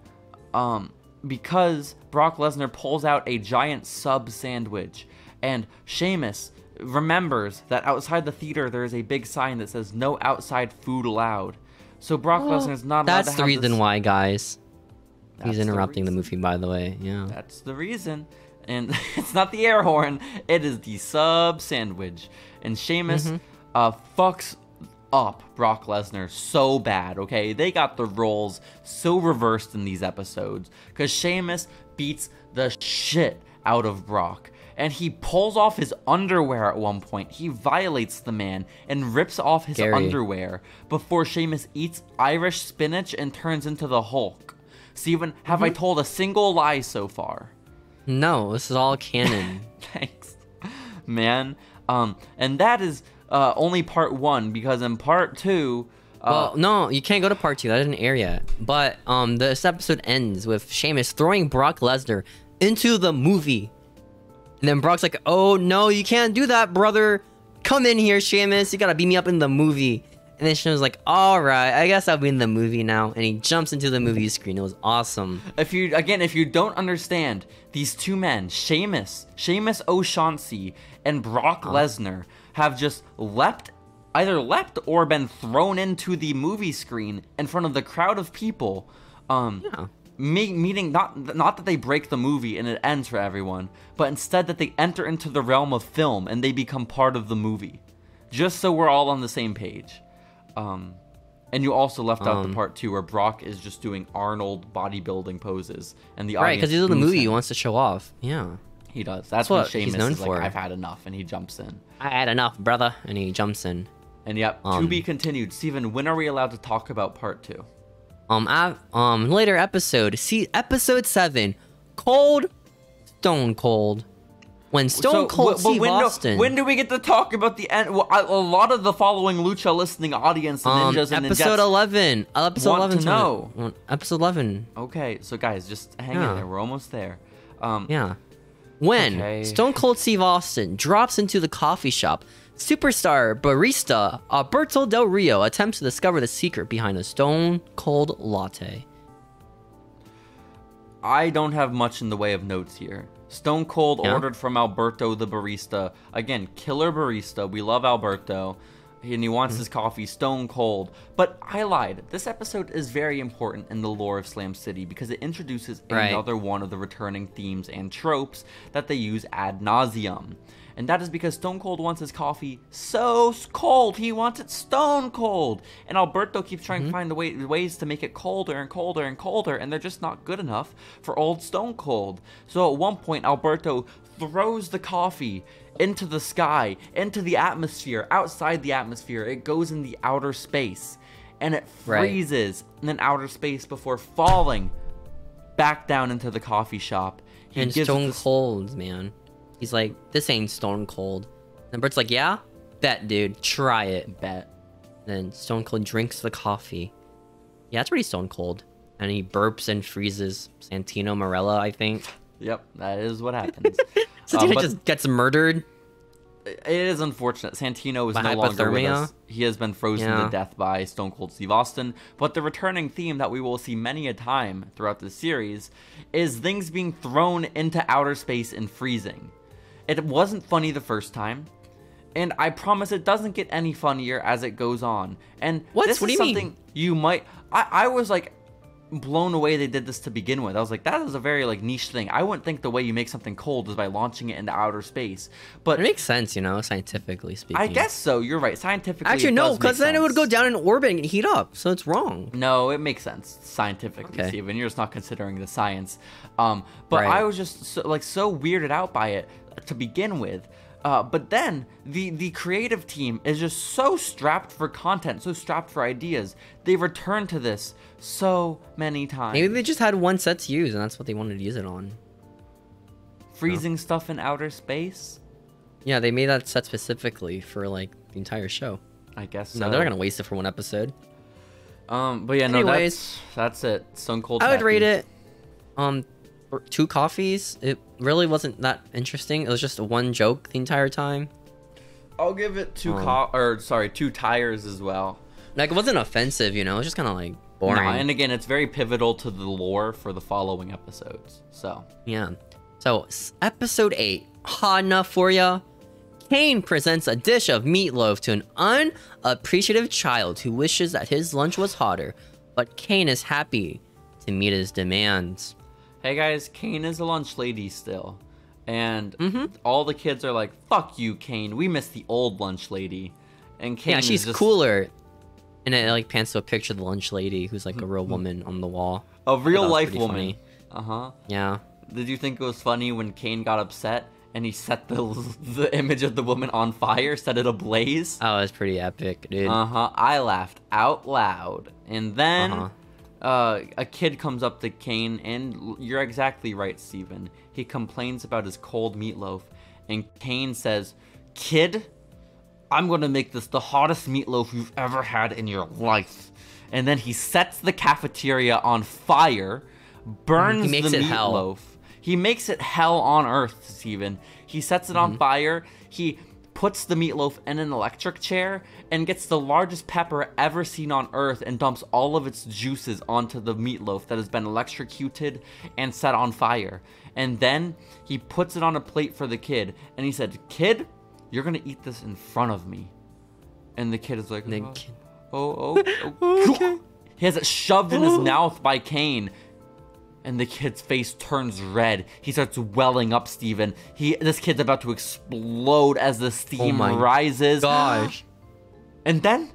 Because Brock Lesnar pulls out a giant sub sandwich, and Sheamus remembers that outside the theater there is a big sign that says "No outside food allowed." So Brock Lesnar's not allowed to have That's the reason why, guys. He's interrupting the reason. Movie, by the way. Yeah. That's the reason. And it's not the air horn. It is the sub sandwich. And Sheamus fucks up Brock Lesnar so bad, okay? They got the roles so reversed in these episodes. Because Sheamus beats the shit out of Brock. And he pulls off his underwear at one point. He violates the man and rips off his underwear before Sheamus eats Irish spinach and turns into the Hulk. Steven, have I told a single lie so far? No, this is all canon. Thanks, man. And that is only part 1, because in part 2... well, no, you can't go to part 2. That didn't air yet. But this episode ends with Sheamus throwing Brock Lesnar into the movie. And then Brock's like, "Oh, no, you can't do that, brother. Come in here, Sheamus. You gotta beat me up in the movie." And then Sheamus was like, "All right, I guess I'll be in the movie now." And he jumps into the movie screen. It was awesome. If you don't understand, these two men, Sheamus O'Shaughnessy, and Brock Lesnar, have just either leapt or been thrown into the movie screen in front of the crowd of people. Meaning not that they break the movie and it ends for everyone, but instead that they enter into the realm of film and they become part of the movie. Just so we're all on the same page. And you also left out the part 2 where Brock is just doing Arnold bodybuilding poses, and the audience because he's in the movie, he wants to show off. Yeah, he does. That's what Sheamus he's known is for. like, "I've had enough," and he jumps in. "I had enough, brother," and he jumps in. And yep, to be continued. Steven, when are we allowed to talk about part 2? Later episode. See, episode 7, Stone Cold. When Stone Cold Steve Austin. When do we get to talk about the end? Well, a lot of the Following Lucha listening audience, the ninjas and episode 11. Episode 11. To know. Episode 11. Okay, so guys, just hang in there. We're almost there. When Stone Cold Steve Austin drops into the coffee shop, superstar barista Alberto Del Rio attempts to discover the secret behind a Stone Cold latte. I don't have much in the way of notes here. Stone Cold ordered from Alberto the barista. Again, killer barista. We love Alberto. And he wants his coffee stone cold. But I lied. This episode is very important in the lore of Slam City because it introduces another one of the returning themes and tropes that they use ad nauseum. And that is because Stone Cold wants his coffee so cold. He wants it stone cold. And Alberto keeps trying to find the ways to make it colder and colder and colder. And they're just not good enough for old Stone Cold. So at one point, Alberto throws the coffee into the sky, into the atmosphere, outside the atmosphere. It goes in the outer space. And it freezes in an outer space before falling back down into the coffee shop. And Stone Cold, man. He's like, this ain't Stone Cold. And Bert's like, yeah? Bet, dude. Try it. Bet. Then Stone Cold drinks the coffee. Yeah, that's pretty Stone Cold. And he burps and freezes Santino Marella, I think. Yep, that is what happens. Santino just gets murdered. It is unfortunate. Santino is no longer with us. He has been frozen to death by Stone Cold Steve Austin. But the returning theme that we will see many a time throughout the series is things being thrown into outer space and freezing. It wasn't funny the first time. And I promise it doesn't get any funnier as it goes on. And this is something you might... I was like... blown away they did this to begin with. I was like, that is a very like niche thing. I wouldn't think the way you make something cold is by launching it into outer space. But it makes sense, you know, scientifically speaking. I guess so. You're right. Scientifically, actually, no, because then it would go down in orbit and heat up. So it's wrong. No, it makes sense scientifically, Steven. You're just not considering the science. But I was just so weirded out by it to begin with. But then the creative team is just so strapped for content, so strapped for ideas. They return to this so many times. Maybe they just had one set to use, and that's what they wanted to use it on. Freezing stuff in outer space? Yeah, they made that set specifically for like the entire show. I guess so. No, they're not gonna waste it for one episode. But yeah, anyways, that's it. Stone Cold. I would rate it 2 coffees. It really wasn't that interesting. It was just one joke the entire time. I'll give it 2 tires as well. Like, it wasn't offensive, you know. It was just kind of like boring. No, and again, it's very pivotal to the lore for the following episodes. So yeah. So episode 8, hot enough for ya? Kane presents a dish of meatloaf to an unappreciative child who wishes that his lunch was hotter, but Kane is happy to meet his demands. Hey guys, Kane is a lunch lady still. And all the kids are like, fuck you, Kane. We miss the old lunch lady. And Kane she's cooler. And it like pans to a picture of the lunch lady who's like a real woman on the wall. A real life woman. Funny. Uh-huh. Yeah. Did you think it was funny when Kane got upset and he set the image of the woman on fire, set it ablaze? Oh, it's pretty epic, dude. Uh-huh. I laughed out loud. And then... a kid comes up to Kane, and you're exactly right, Steven. He complains about his cold meatloaf, and Kane says, "Kid, I'm gonna make this the hottest meatloaf you've ever had in your life." And then he sets the cafeteria on fire, burns the meatloaf. Hell. He makes it hell on earth, Steven. He sets it on fire. He puts the meatloaf in an electric chair and gets the largest pepper ever seen on earth and dumps all of its juices onto the meatloaf that has been electrocuted and set on fire. And then he puts it on a plate for the kid and he said, "Kid, you're gonna eat this in front of me." And the kid is like, okay. He has it shoved in his mouth by Kane. And the kid's face turns red. He starts welling up, Steven. This kid's about to explode as the steam rises. Gosh. And then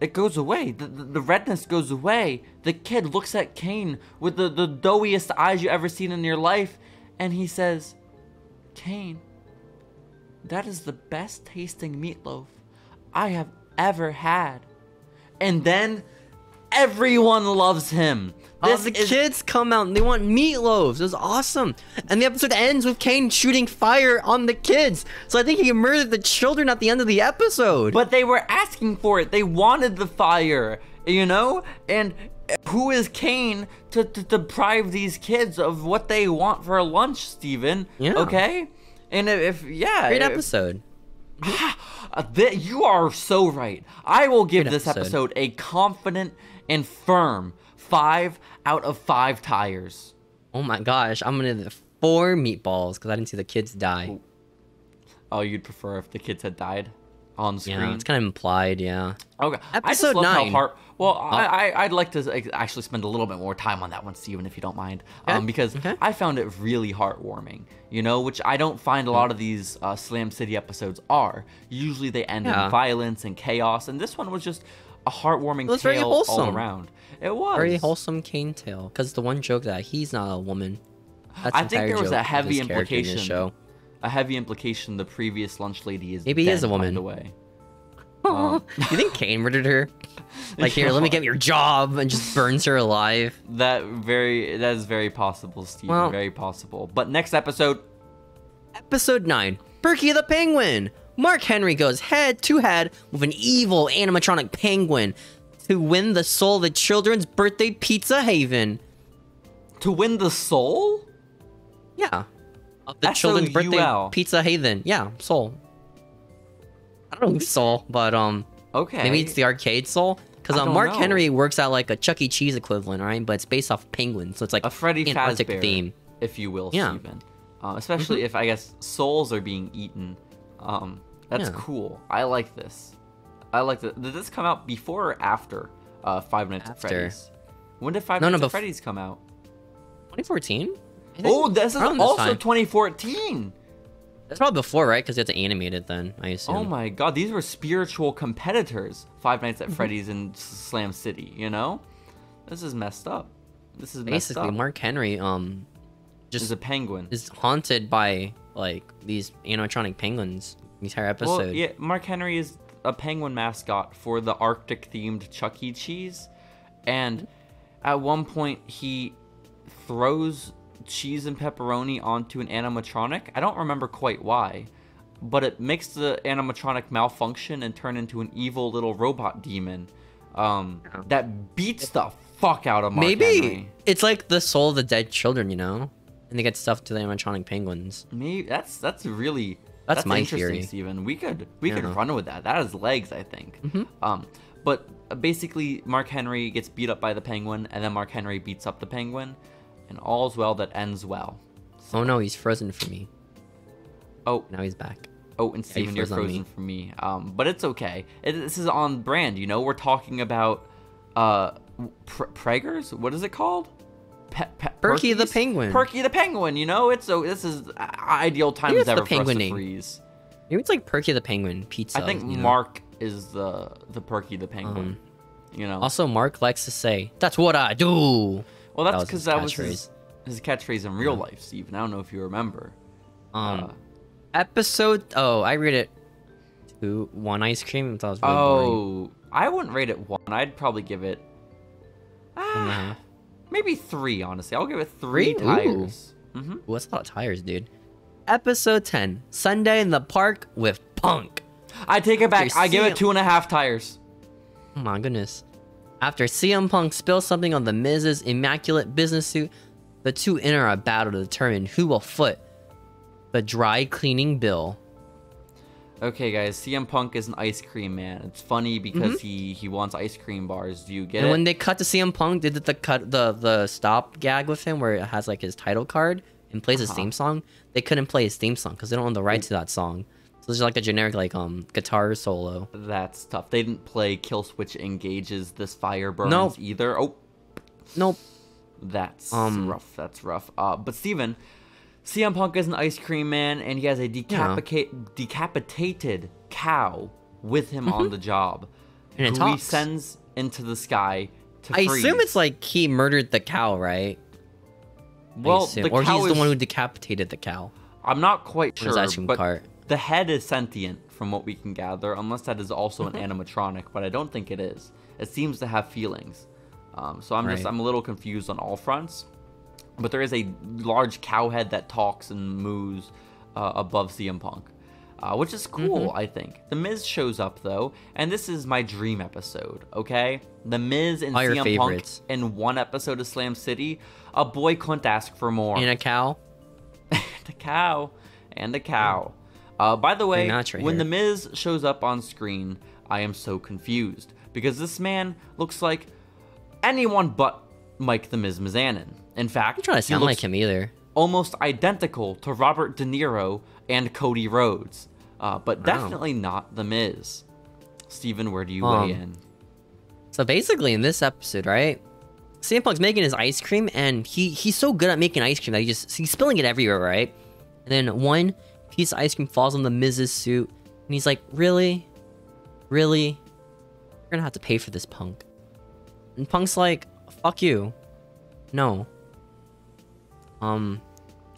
it goes away. The redness goes away. The kid looks at Kane with the doughiest eyes you ever seen in your life. And he says, "Kane, that is the best tasting meatloaf I have ever had." And then everyone loves him. Kids come out and they want meatloaves. It was awesome. And the episode ends with Kane shooting fire on the kids. So I think he murdered the children at the end of the episode. But they were asking for it. They wanted the fire, you know? And who is Kane to deprive these kids of what they want for lunch, Steven? Yeah. Okay? And Great episode. You are so right. I will give this episode a confident and firm 5 out of 5 tires. Oh my gosh, I'm gonna give it 4 meatballs because I didn't see the kids die. Oh, you'd prefer if the kids had died on screen? Yeah, it's kind of implied, yeah. Okay. Episode 9. I'd like to actually spend a little bit more time on that one, Steven, if you don't mind. Because I found it really heartwarming, you know, which I don't find a lot of these Slam City episodes are. Usually they end in violence and chaos, and this one was just a heartwarming tale all around. It was very wholesome Kane tale, because the one joke that he's not a woman. I think there was a heavy implication. A heavy implication. The previous lunch lady is maybe he is a woman. By the way, You think Kane murdered her? Like, here, let me get your job, and just burns her alive. That is very possible, Steve. Well, very possible. But next episode. Episode 9. Perky the Penguin. Mark Henry goes head-to-head with an evil animatronic penguin to win the soul of the children's birthday pizza haven. To win the soul? Yeah. Of the children's birthday pizza haven. Yeah, soul. I don't know soul, but okay. Maybe it's the arcade soul. Because Mark Henry works at like a Chuck E. Cheese equivalent, right? But it's based off penguins, so it's like a Freddy Fazbear theme, if you will, Steven. Especially if I guess souls are being eaten. That's cool. I like this. I like that. Did this come out before or after Five Nights at Freddy's? When did Five Nights at Freddy's come out? 2014. Oh, this is also 2014. That's probably before, right? Because you have to animate it then, I assume. Oh my god, these were spiritual competitors. Five Nights at Freddy's and Slam City, you know? This is messed up. This is messed up. Basically, Mark Henry, just is a penguin. Is haunted by, like, these animatronic penguins the entire episode. Well, yeah, Mark Henry is a penguin mascot for the Arctic-themed Chuck E. Cheese. And at one point, he throws cheese and pepperoni onto an animatronic. I don't remember quite why, but it makes the animatronic malfunction and turn into an evil little robot demon that beats the fuck out of Mark Henry. It's like the soul of the dead children, you know, and they get stuffed to the animatronic penguins. Maybe that's really that's my interesting, theory. Steven. We could run with that. That has legs, I think. But basically, Mark Henry gets beat up by the penguin, and then Mark Henry beats up the penguin. And all's well that ends well. So, oh no, he's frozen for me. Oh. Now he's back. Oh, and Steven, you're frozen for me. But it's okay. This is on brand, you know? We're talking about Prager's? What is it called? Perky the Penguin. Perky the Penguin, you know? This is ideal time as ever for us to freeze. Maybe it's like Perky the Penguin pizza. I think Mark is the Perky the Penguin. You know? Also, Mark likes to say, "That's what I do." Well, that's because that was his catchphrase in real life, Steve. And I don't know if you remember. Episode... Oh, I rate it 1 ice cream. That was really boring. I wouldn't rate it 1. I'd probably give it... maybe 3, honestly. I'll give it 3 tires. Ooh, that's a lot of tires, dude. Episode 10. Sunday in the Park with Punk. I take it back. I give it 2.5 tires. Oh my goodness. After CM Punk spills something on The Miz's immaculate business suit, the two enter a battle to determine who will foot the dry cleaning bill. Okay, guys, CM Punk is an ice cream man. It's funny because he wants ice cream bars. Do you get it? And when they cut to CM Punk, they did the stop gag with him where it has like his title card and plays his theme song. They couldn't play his theme song because they don't own the rights to that song. So it's like a generic like guitar solo. That's tough. They didn't play Kill Switch Engages This Fire Burns either. Oh. Nope. That's rough. That's rough. But Steven, CM Punk is an ice cream man, and he has a decapitated cow with him on the job, and who he sends into the sky to freeze. I assume it's like he murdered the cow, right? Well, or he's the one who decapitated the cow. I'm not quite sure, but cart. The head is sentient, from what we can gather, unless that is also an animatronic, but I don't think it is. It seems to have feelings. So I'm a little confused on all fronts. But there is a large cow head that talks and moves above CM Punk, which is cool, I think. The Miz shows up, though, and this is my dream episode, okay? The Miz and CM Punk in one episode of Slam City. A boy couldn't ask for more. And a cow? And a cow. By the way, when The Miz shows up on screen, I am so confused. Because this man looks like anyone but Mike the Miz Mizanin. In fact, I'm trying to sound like him either. Almost identical to Robert De Niro and Cody Rhodes. But definitely not The Miz. Steven, where do you weigh in? So basically in this episode, right? CM Punk's making his ice cream, and he's so good at making ice cream that he's spilling it everywhere, right? And then one piece of ice cream falls on the Miz's suit, and he's like, really? Really? You're gonna have to pay for this, Punk. And Punk's like, fuck you. No. Well,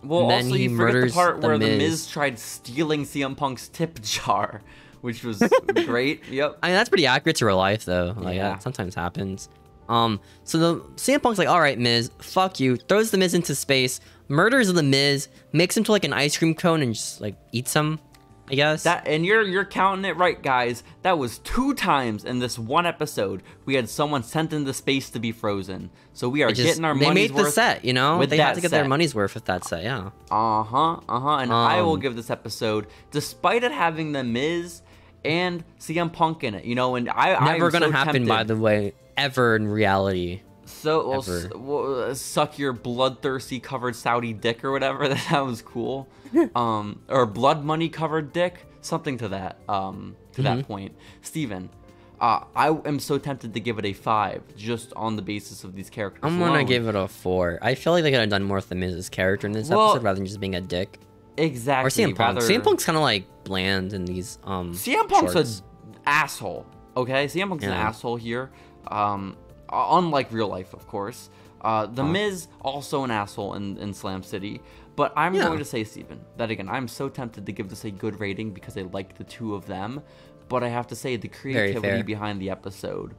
also you forget the part where the Miz tried stealing CM Punk's tip jar, which was great. Yep. I mean, that's pretty accurate to real life, though. Like, that sometimes happens. So the CM Punk's like, all right, Miz, fuck you. Throws the Miz into space, murders the Miz, makes him to like an ice cream cone and just like eats him, I guess. And you're counting it right, guys. That was 2 times in this one episode we had someone sent into space to be frozen. So we are getting our money's worth. They made the set, you know? They had to get their money's worth with that set, yeah. And I will give this episode, despite it having the Miz and CM Punk in it, you know, and never gonna happen, by the way, ever in reality. So suck your bloodthirsty covered Saudi dick or whatever. That was cool. Or blood money covered dick, something to that that point. Steven, I am so tempted to give it a 5 just on the basis of these characters. I'm gonna give it a 4. I feel like they could have done more with the Miz's character in this episode rather than just being a dick. Exactly. Or CM Punk. CM Punk's kind of like bland in these CM Punk's an asshole. Okay, CM Punk's an asshole here. Unlike real life, of course. The Miz, also an asshole in Slam City. But I'm going to say, Steven, that again, I'm so tempted to give this a good rating because I like the 2 of them. But I have to say, the creativity behind the episode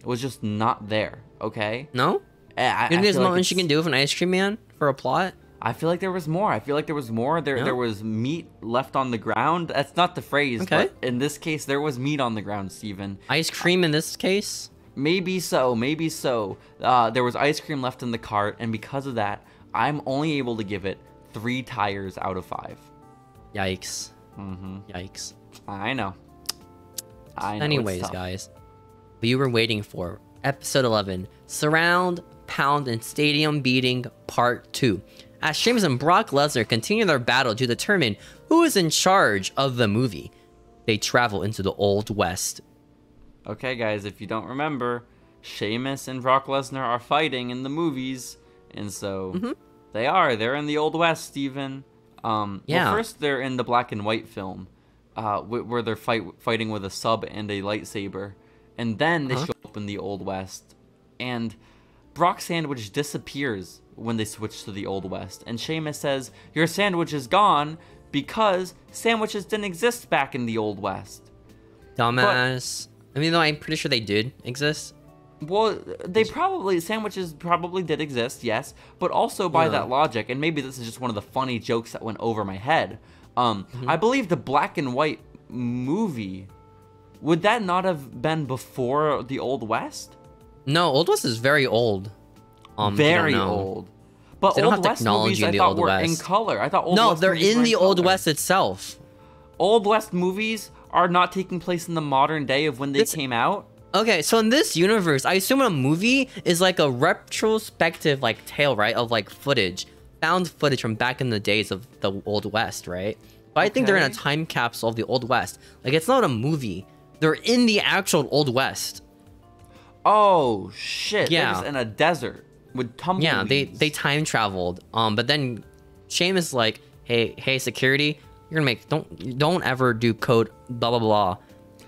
was just not there, okay? No? You think there's nothing she can do with an ice cream man for a plot? I feel like there was more. There was meat left on the ground. That's not the phrase, but in this case, there was meat on the ground, Steven. Ice cream in this case? Maybe so. There was ice cream left in the cart, and because of that, I'm only able to give it 3 tires out of 5. Yikes. Yikes. I know. Anyways, guys, we were waiting for episode 11, Surround, Pound, and Stadium Beating Part 2. As Sheamus and Brock Lesnar continue their battle to determine who is in charge of the movie, they travel into the Old West. Okay, guys, if you don't remember, Sheamus and Brock Lesnar are fighting in the movies, and so they're in the Old West, Steven. Well, first they're in the black and white film, where they're fighting with a sub and a lightsaber, and then they show up in the Old West, and Brock's sandwich disappears when they switch to the Old West, and Sheamus says, "Your sandwich is gone because sandwiches didn't exist back in the Old West." Dumbass. I mean, though, I'm pretty sure they did exist. Well, sandwiches probably did exist, yes, but also by that logic, and maybe this is just one of the funny jokes that went over my head, I believe the black and white movie, would that not have been before the Old West? No, Old West is very old. Very old. But they don't Old have West technology movies, in the I thought, Old were West. in color. I thought Old No, West they're movies in were the Old West itself. Old West movies are not taking place in the modern day of when they came out. Okay, so in this universe, I assume a movie is like a retrospective like tale, right? Of like found footage from back in the days of the Old West, right? But I think they're in a time capsule of the Old West. Like, it's not a movie. They're in the actual Old West. Oh, shit. Yeah. They're just in a desert with tumbleweeds. Yeah, they time traveled. But then Sheamus is like, hey, security, you're gonna make don't ever do code blah blah blah.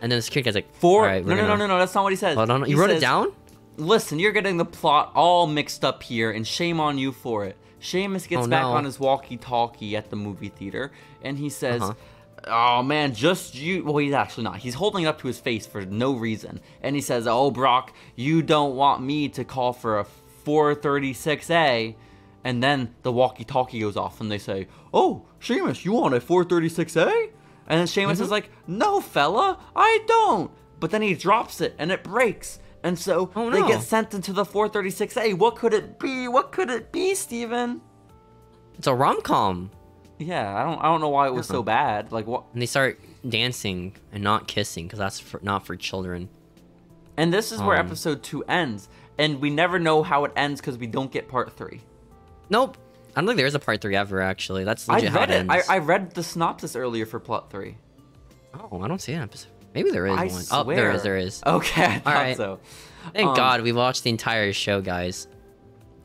And then the security guy's like, all right, no, that's not what he says. Hold on, you wrote it down? Listen, you're getting the plot all mixed up here, and shame on you for it. Sheamus gets back on his walkie-talkie at the movie theater, and he says, oh man, just you. Well, he's actually not. He's holding it up to his face for no reason. And he says, oh, Brock, you don't want me to call for a 436A. And then the walkie-talkie goes off, and they say, oh, Sheamus, you want a 436A? And then Sheamus is like, no, fella, I don't. But then he drops it, and it breaks. And so they get sent into the 436A. What could it be? What could it be, Steven? It's a rom-com. Yeah, I don't know why it was so bad. Like what? And they start dancing and not kissing because that's not for children. And this is where episode 2 ends, and we never know how it ends because we don't get part 3. Nope. I don't think there is a part 3 ever. Actually, that's legit how it ends. I read the synopsis earlier for plot 3. Oh, I don't see an episode. Maybe there is one. Swear. Oh, there is. Okay, I thought so. Thank God we watched the entire show, guys.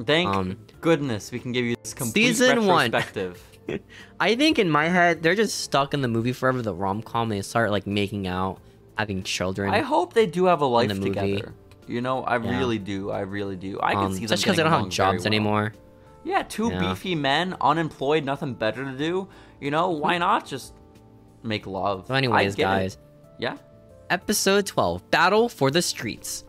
Thank goodness we can give you this complete season retrospective. 1. I think in my head, they're just stuck in the movie forever, the rom-com. They start like making out, having children. I hope they do have a life together. You know, I really do. I really do. I can see them just because they don't have jobs anymore. Yeah, two beefy men, unemployed, nothing better to do. You know, why not just make love? So anyways, guys, Yeah. Episode 12, Battle for the Streets.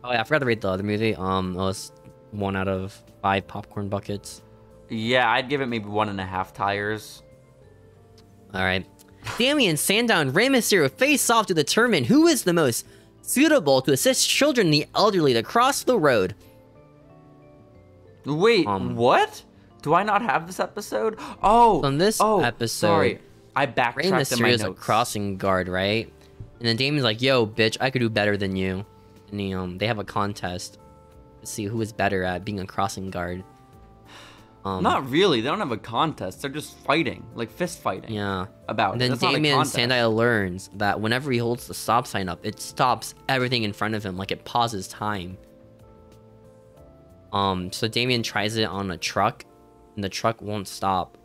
Oh yeah, I forgot to rate the other movie. It was 1 out of 5 popcorn buckets. Yeah, I'd give it maybe 1.5 tires. All right. Damian Sandow and Rey Mysterio face off to determine who is the most suitable to assist children and the elderly to cross the road. Wait, what? Do I not have this episode? Oh, on this episode, sorry, I backtracked in my notes. Rey Mysterio's a crossing guard, right? And then Damian's like, "Yo, bitch, I could do better than you." And they have a contest to see who is better at being a crossing guard. Not really. They don't have a contest. They're just fighting, like fist fighting. Yeah. About and it. then Damian Sandow learns that whenever he holds the stop sign up, it stops everything in front of him, like it pauses time. So Damian tries it on a truck, and the truck won't stop.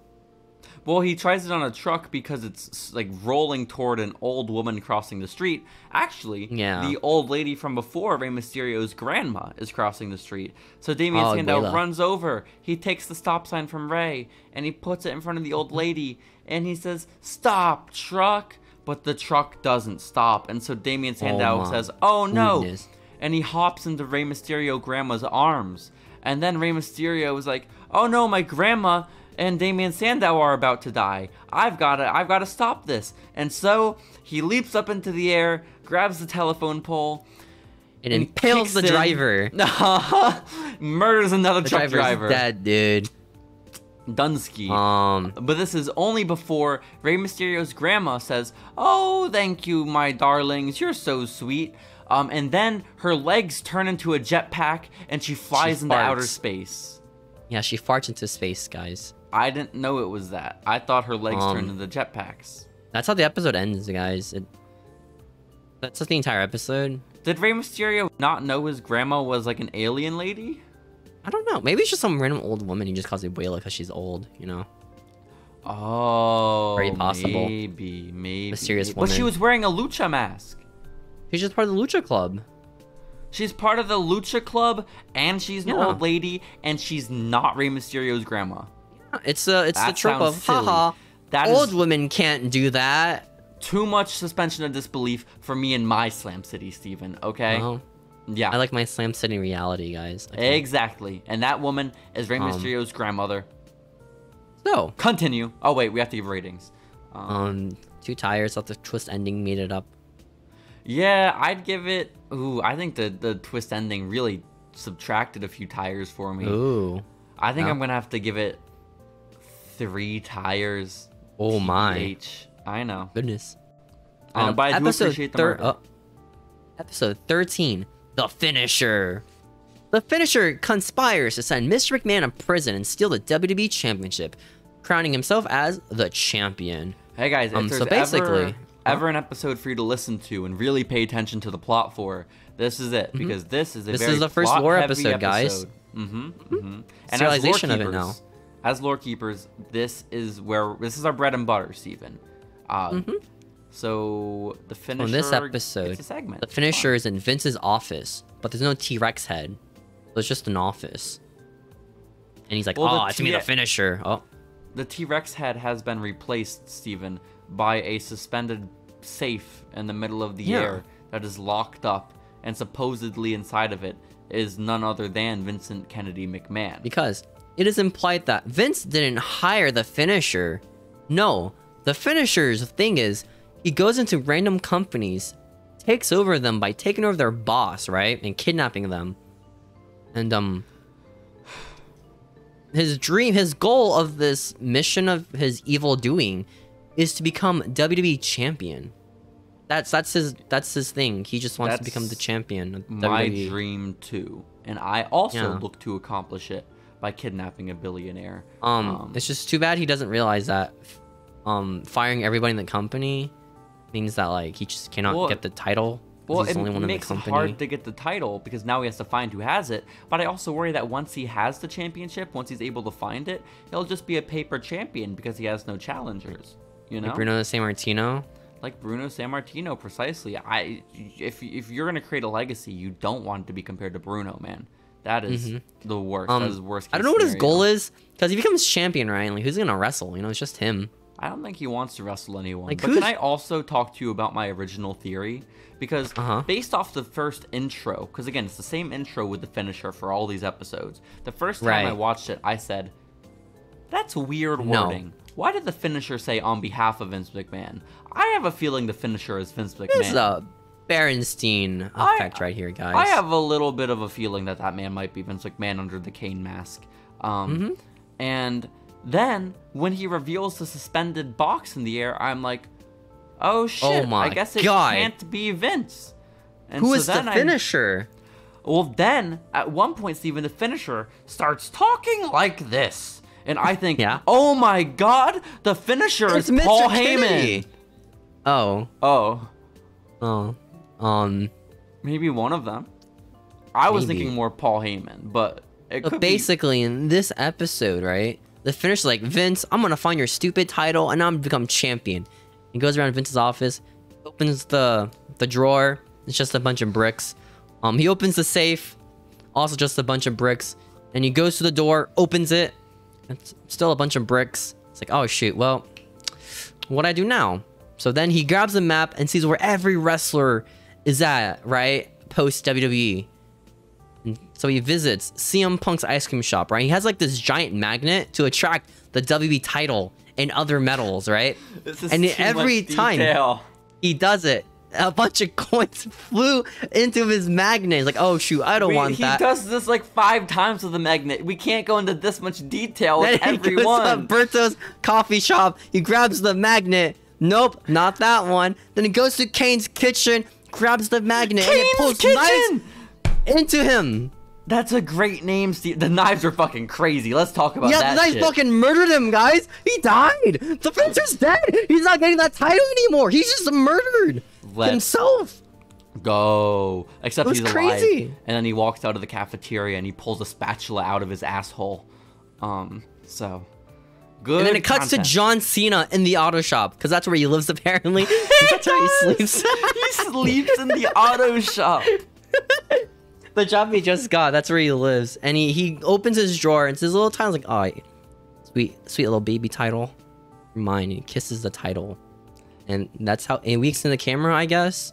Well, he tries it on a truck because it's like rolling toward an old woman crossing the street. Actually, the old lady from before, Rey Mysterio's grandma, is crossing the street. So Damian Sandow runs over. He takes the stop sign from Rey, and he puts it in front of the old lady, and he says, "Stop, truck!" But the truck doesn't stop, and so Damian Sandow says, "Oh no!" And he hops into Rey Mysterio grandma's arms. And then Rey Mysterio is like, "Oh no, my grandma and Damian Sandow are about to die. I've gotta stop this." And so he leaps up into the air, grabs the telephone pole, and impales the driver. Murders another truck driver. Dead, dude. Dunsky. But this is only before Rey Mysterio's grandma says, "Oh, thank you, my darlings. You're so sweet." And then her legs turn into a jetpack, and she flies into outer space. Yeah, she farts into space, guys. I didn't know it was that. I thought her legs turned into jetpacks. That's how the episode ends, guys. That's the entire episode. Did Rey Mysterio not know his grandma was like an alien lady? I don't know. Maybe it's just some random old woman he just calls Abuela because she's old, you know? Oh, very possible. Maybe. Mysterious woman. But she was wearing a lucha mask. She's just part of the Lucha Club. She's part of the Lucha Club, and she's an old lady, and she's not Rey Mysterio's grandma. Yeah, it's the trope of, haha, old women can't do that. Too much suspension of disbelief for me in my Slam City, Steven, okay? Oh. Yeah. I like my Slam City reality, guys. Exactly. And that woman is Rey Mysterio's grandmother. So. Continue. Oh, wait, we have to give ratings. 2 tires, thought the twist ending made it up. Yeah, I'd give it... Ooh, I think the twist ending really subtracted a few tires for me. Ooh. I think I'm going to have to give it 3 tires. Oh, my. I know. Goodness. But I do appreciate the murder. Episode 13, The Finisher. The Finisher conspires to send Mr. McMahon to prison and steal the WWE Championship, crowning himself as the champion. Hey, guys, if there's so basically... ever an episode for you to listen to and really pay attention to the plot for, this is it, because this is the first lore episode, guys. And serialization of it now. As lore keepers, this is our bread and butter, Steven. So the Finisher, on this episode, it's a segment. The Finisher is in Vince's office, but there's no T-Rex head, so it's just an office. And he's like, it's me, the Finisher. The T-Rex head has been replaced, Steven, by a suspended safe in the middle of the air that is locked up, and supposedly inside of it is none other than Vincent Kennedy McMahon. Because it is implied that Vince didn't hire the Finisher. No, the Finisher's thing is he goes into random companies, takes over them by taking over their boss, right, and kidnapping them. And his goal of this mission of his evil doing is to become WWE champion. That's his thing. He just wants to become the champion of my WWE. Dream too, and I also look to accomplish it by kidnapping a billionaire. It's just too bad he doesn't realize that firing everybody in the company means that like he just cannot get the title. Well, he's the only one makes in the it company. hard to get the title because now he has to find who has it. But I also worry that once he has the championship, once he's able to find it, he'll just be a paper champion because he has no challengers. You know, like Bruno Sammartino. Like Bruno Sammartino, precisely. If you're gonna create a legacy, you don't want it to be compared to Bruno, man. That is the worst. That is the worst. I don't know what his goal is because he becomes champion, right? Like who's gonna wrestle? You know, it's just him. I don't think he wants to wrestle anyone. Like, but can I also talk to you about my original theory? Because based off the first intro, because again, it's the same intro with the finisher for all these episodes. The first time I watched it, I said, that's weird wording. Why did the finisher say on behalf of Vince McMahon? I have a feeling the finisher is Vince McMahon. This is a Berenstein effect right here, guys. I have a little bit of a feeling that man might be Vince McMahon under the Kane mask. And then, when he reveals the suspended box in the air, I'm like, oh shit, I guess it can't be Vince. And who is the finisher? Well, then, at one point, Steven, the finisher starts talking like this. And I think, oh my god, the finisher is Paul Heyman. Maybe one of them. I was thinking more Paul Heyman, but it could basically, in this episode, right? The finisher's like, Vince, I'm gonna find your stupid title and I'm gonna become champion. He goes around Vince's office, opens the drawer. It's just a bunch of bricks. He opens the safe, also just a bunch of bricks. And he goes to the door, opens it. It's still a bunch of bricks. It's like, oh shoot, well, what do I do now? So then he grabs a map and sees where every wrestler is at, right? Post WWE. So he visits CM Punk's ice cream shop, right? He has like this giant magnet to attract the WWE title and other medals, right? And every time he does it, a bunch of coins flew into his magnet. He's like, oh shoot, I don't want that. He does this like 5 times with the magnet. We can't go into this much detail with everyone. He goes to Berto's coffee shop. He grabs the magnet. Nope, not that one. Then he goes to Kane's kitchen, grabs the magnet, and it pulls knives into him. That's a great name, Steve. The knives are fucking crazy. Let's talk about that. Yeah, the knives fucking murdered him, guys. He died. The finisher's dead. He's not getting that title anymore. He's just murdered himself. Go. Except he's alive. And then he walks out of the cafeteria and he pulls a spatula out of his asshole. So good. And then it cuts to John Cena in the auto shop because that's where he lives apparently. That's where he sleeps. He sleeps in the auto shop. The job he just got, that's where he lives. And he opens his drawer and says little title's like, oh, sweet little baby title. Mine. He kisses the title. And that's how, in weeks in the camera, I guess.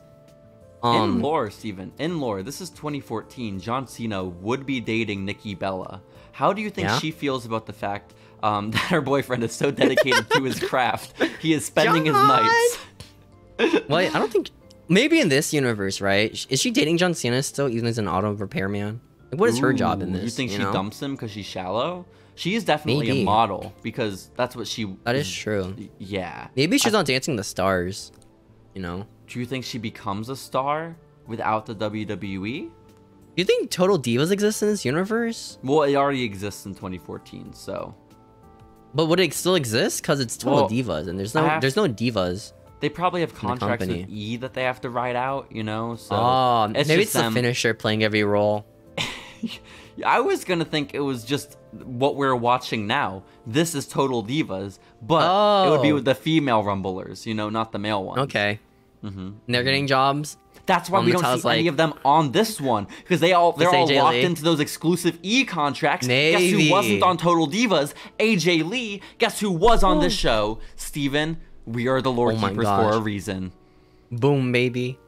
In lore, Steven, in lore, this is 2014. John Cena would be dating Nikki Bella. How do you think she feels about the fact that her boyfriend is so dedicated to his craft? He is spending his nights. Well, I don't think... Maybe in this universe, right? Is she dating John Cena still, even as an auto repairman? Like, what is her job in this? You think she dumps him because she's shallow? She is definitely a model because that's what she... That is true. Yeah. Maybe she's on Dancing with the Stars, you know? Do you think she becomes a star without the WWE? Do you think Total Divas exists in this universe? Well, it already exists in 2014, so... But would it still exist? Because it's Total Divas, and there's no divas. They probably have contracts with E that they have to write out, you know? So maybe it's the finisher playing every role. I was going to think it was just what we're watching now. This is Total Divas, but it would be with the female rumblers, you know, not the male ones. Okay. They're getting jobs. That's why we don't see any of them on this one, because they're all locked into those exclusive E contracts. Guess who wasn't on Total Divas? AJ Lee. Guess who was on this show? Steven. We are the lore keepers for a reason. Boom, baby.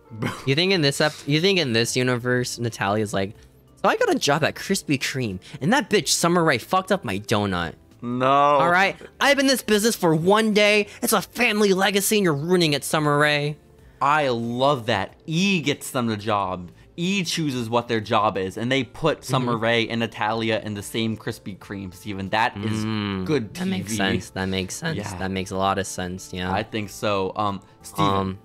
You think in this universe, Natalia's like, so I got a job at Krispy Kreme, and that bitch Summer Rae fucked up my donut. No. All right, I've been in this business for one day. It's a family legacy, and you're ruining it, Summer Rae. I love that. E gets them the job. E chooses what their job is, and they put Summer Rae and Natalia in the same Krispy Kreme, Steven. That is good TV. That makes sense. That makes sense. Yeah. That makes a lot of sense, yeah. I think so. Steven,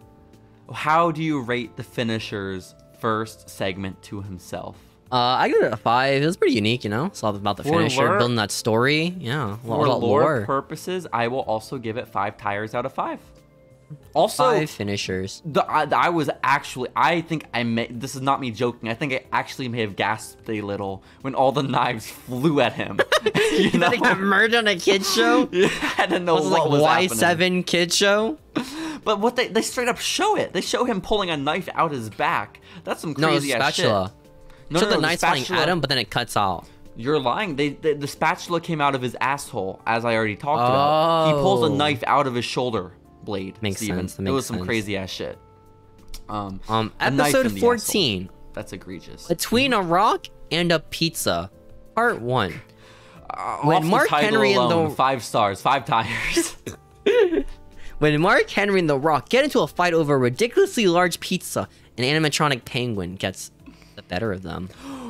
how do you rate the finisher's first segment to himself? I give it a 5. It was pretty unique, you know? It's all about the finisher, building that story. Yeah. For lore purposes, I will also give it 5 tires out of 5. Also, 5 finishers. I think I may, this is not me joking, I think I actually may have gasped a little when all the knives flew at him. You know? They got murdered on a kid's show? Yeah, I didn't know what was Y7 happening. Kid show? But what they straight up show it. They show him pulling a knife out his back. That's some crazy ass shit. No, the knife's flying at him, but then it cuts out. You're lying. The spatula came out of his asshole, as I already talked about. He pulls a knife out of his shoulder blade. Makes sense. It was some crazy ass shit. Episode 14. That's egregious. Between a rock and a pizza, part 1. When Mark Henry alone, and the 5 stars, 5 tires. When Mark Henry and The Rock get into a fight over a ridiculously large pizza, an animatronic penguin gets the better of them.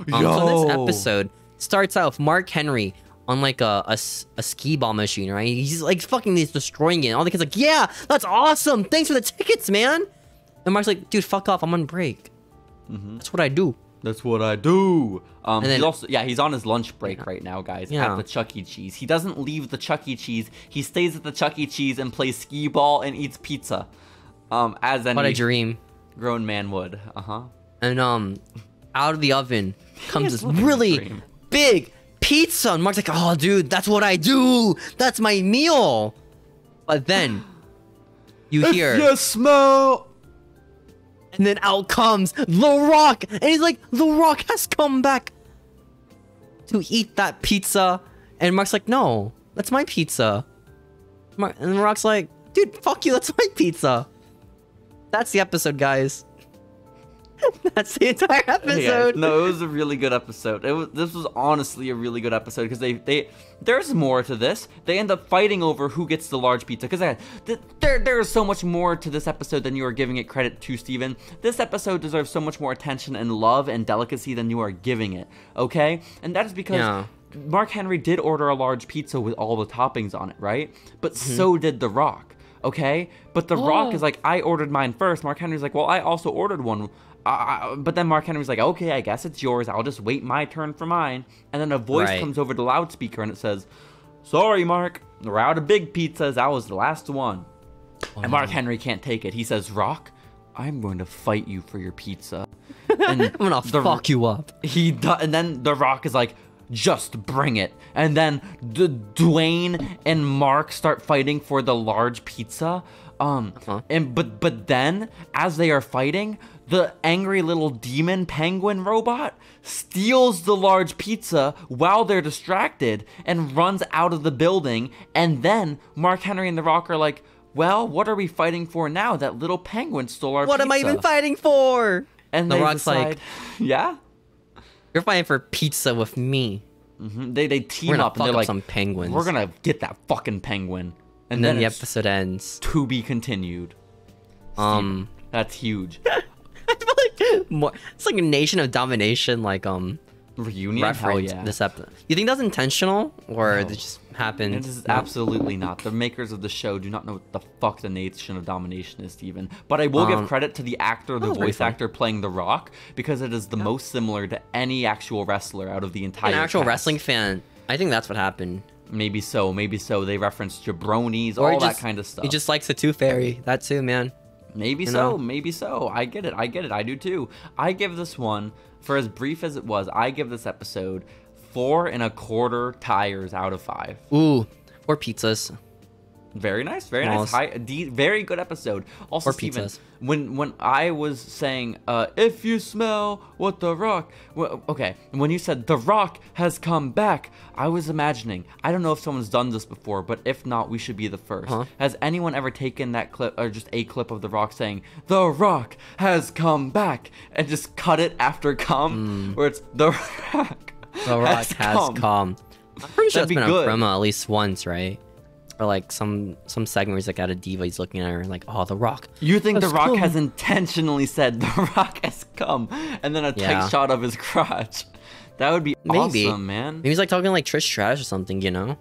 So this episode starts out with Mark Henry on like a skee ball machine, right? He's like fucking destroying it. And all the kids like, yeah, that's awesome. Thanks for the tickets, man. And Mark's like, dude, fuck off. I'm on break. That's what I do. That's what I do. And then, he's on his lunch break right now, guys, at the Chuck E. Cheese. He doesn't leave the Chuck E. Cheese. He stays at the Chuck E. Cheese and plays skee ball and eats pizza. As any what a dream. Grown man would. And out of the oven comes this really big pizza. And Mark's like, oh, dude, that's what I do. That's my meal. But then you hear... If you smell... And then out comes The Rock. And he's like, The Rock has come back to eat that pizza. And Mark's like, no, that's my pizza. And The Rock's like, dude, fuck you, that's my pizza. That's the episode, guys. That's the entire episode. Yeah, no, it was a really good episode. This was honestly a really good episode because there's more to this. They end up fighting over who gets the large pizza because there is so much more to this episode than you are giving it credit to, Steven. This episode deserves so much more attention and love and delicacy than you are giving it, okay? And that is because Mark Henry did order a large pizza with all the toppings on it, right? But so did The Rock, okay? But The Rock is like, I ordered mine first. Mark Henry's like, well, I also ordered one. But then Mark Henry's like, okay, I guess it's yours. I'll just wait my turn for mine. And then a voice comes over the loudspeaker and it says, sorry, Mark, we're out of big pizzas. That was the last one. And Mark Henry can't take it. He says, Rock, I'm going to fight you for your pizza. And I'm going to fuck you up. And then The Rock is like, just bring it. And then Dwayne and Mark start fighting for the large pizza. But then, as they are fighting, the angry little demon penguin robot steals the large pizza while they're distracted and runs out of the building. And then Mark Henry and The Rock are like, well, what are we fighting for now? That little penguin stole our pizza. What am I even fighting for? And The Rock's like, yeah? You're fighting for pizza with me. They team up and they're like, some penguins. We're going to get that fucking penguin. And then the episode ends. To be continued. That's huge. I feel like it's like a Nation of Domination, like reunion reference. This episode. You think that's intentional, or it just happened? It is absolutely not. The makers of the show do not know what the fuck the Nation of Domination is, Steven. But I will give credit to the actor, the voice actor playing The Rock, because it is the most similar to any actual wrestler out of the entire An actual cast. Wrestling fan. I think that's what happened. Maybe so. Maybe so. They referenced jabronis, all that kind of stuff. He just likes the Tooth Fairy. That too, man. Maybe so. Maybe so. I get it. I do too. I give this one, for as brief as it was, I give this episode 4.25 tires out of 5. Ooh, 4 pizzas. Very nice. Very nice. Very good episode. Also, Steven, when I was saying, if you smell what The Rock... Well, okay, when you said The Rock has come back, I was imagining, I don't know if someone's done this before, but if not, we should be the first. Has anyone ever taken that clip, or just a clip of The Rock saying, The Rock has come back, and just cut it after come, where it's The Rock has come. I'm pretty sure that's been a promo at least once, right? Or like some segment where he's like at a diva, he's looking at her and like, oh, The Rock. You think The Rock has intentionally said The Rock has come, and then a tight shot of his crotch? That would be awesome, man. Maybe he's like talking like Trish Stratus or something, you know?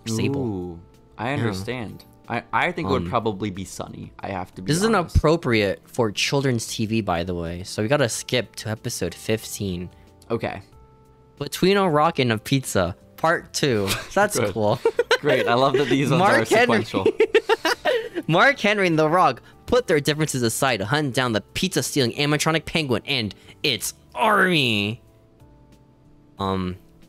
Sable. Ooh, I understand. I think it would probably be Sunny. I have to be This honest. isn't appropriate for children's TV, by the way. So we gotta skip to episode 15. Okay. Between a Rock and a Pizza, part 2. That's cool. Great. I love that these ones are sequential. Mark Henry and The Rock put their differences aside to hunt down the pizza-stealing animatronic penguin and its army.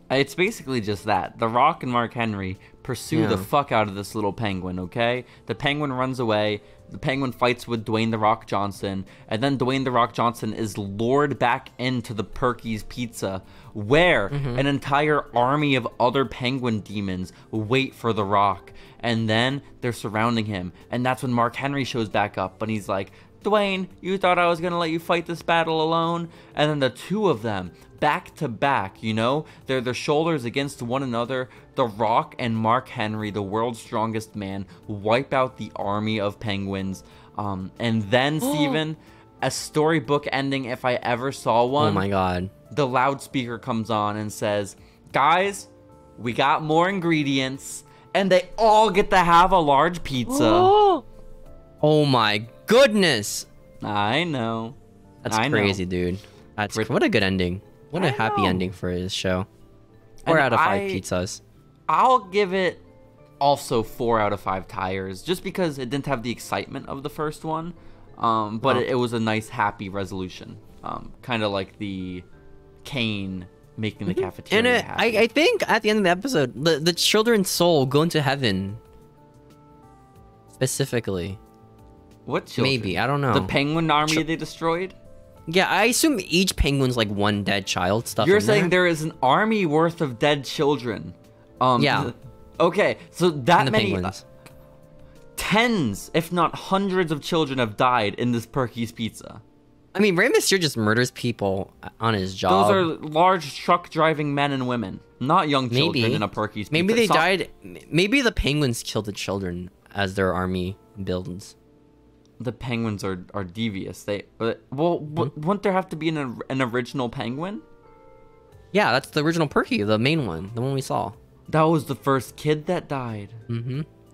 It's basically just that. The Rock and Mark Henry pursue the fuck out of this little penguin, okay? The penguin runs away. The penguin fights with Dwayne "The Rock" Johnson. And then Dwayne "The Rock" Johnson is lured back into the Perky's Pizza, where an entire army of other penguin demons wait for The Rock. And then they're surrounding him. And that's when Mark Henry shows back up. And he's like, Dwayne, you thought I was going to let you fight this battle alone? And then the two of them, back to back, you know, their shoulders against one another. The Rock and Mark Henry, the world's strongest man, wipe out the army of penguins. And then, Steven, a storybook ending if I ever saw one. Oh my God. The loudspeaker comes on and says, guys, we got more ingredients. And they all get to have a large pizza. Oh my goodness. I know. That's crazy, dude. What a good ending. What a happy ending for his show. 4 out of 5 pizzas. I'll give it also 4 out of 5 tires, just because it didn't have the excitement of the first one. But it was a nice, happy resolution. Kind of like the Kane making the cafeteria and happy. I think at the end of the episode, the children's soul go into heaven. Specifically. What children? Maybe, I don't know. The penguin army they destroyed? Yeah, I assume each penguin's like one dead child stuff. You're saying there is an army worth of dead children. Yeah. Okay, so that many penguins. Tens, if not hundreds of children have died in this Perky's Pizza. I mean, Rey Mysterio just murders people on his job. Those are large truck-driving men and women, not young children in a Perky's Pizza. Maybe they died. Maybe the penguins killed the children as their army builds. The penguins are devious. Wouldn't there have to be an original penguin? Yeah, that's the original Perky, the main one, the one we saw. That was the first kid that died.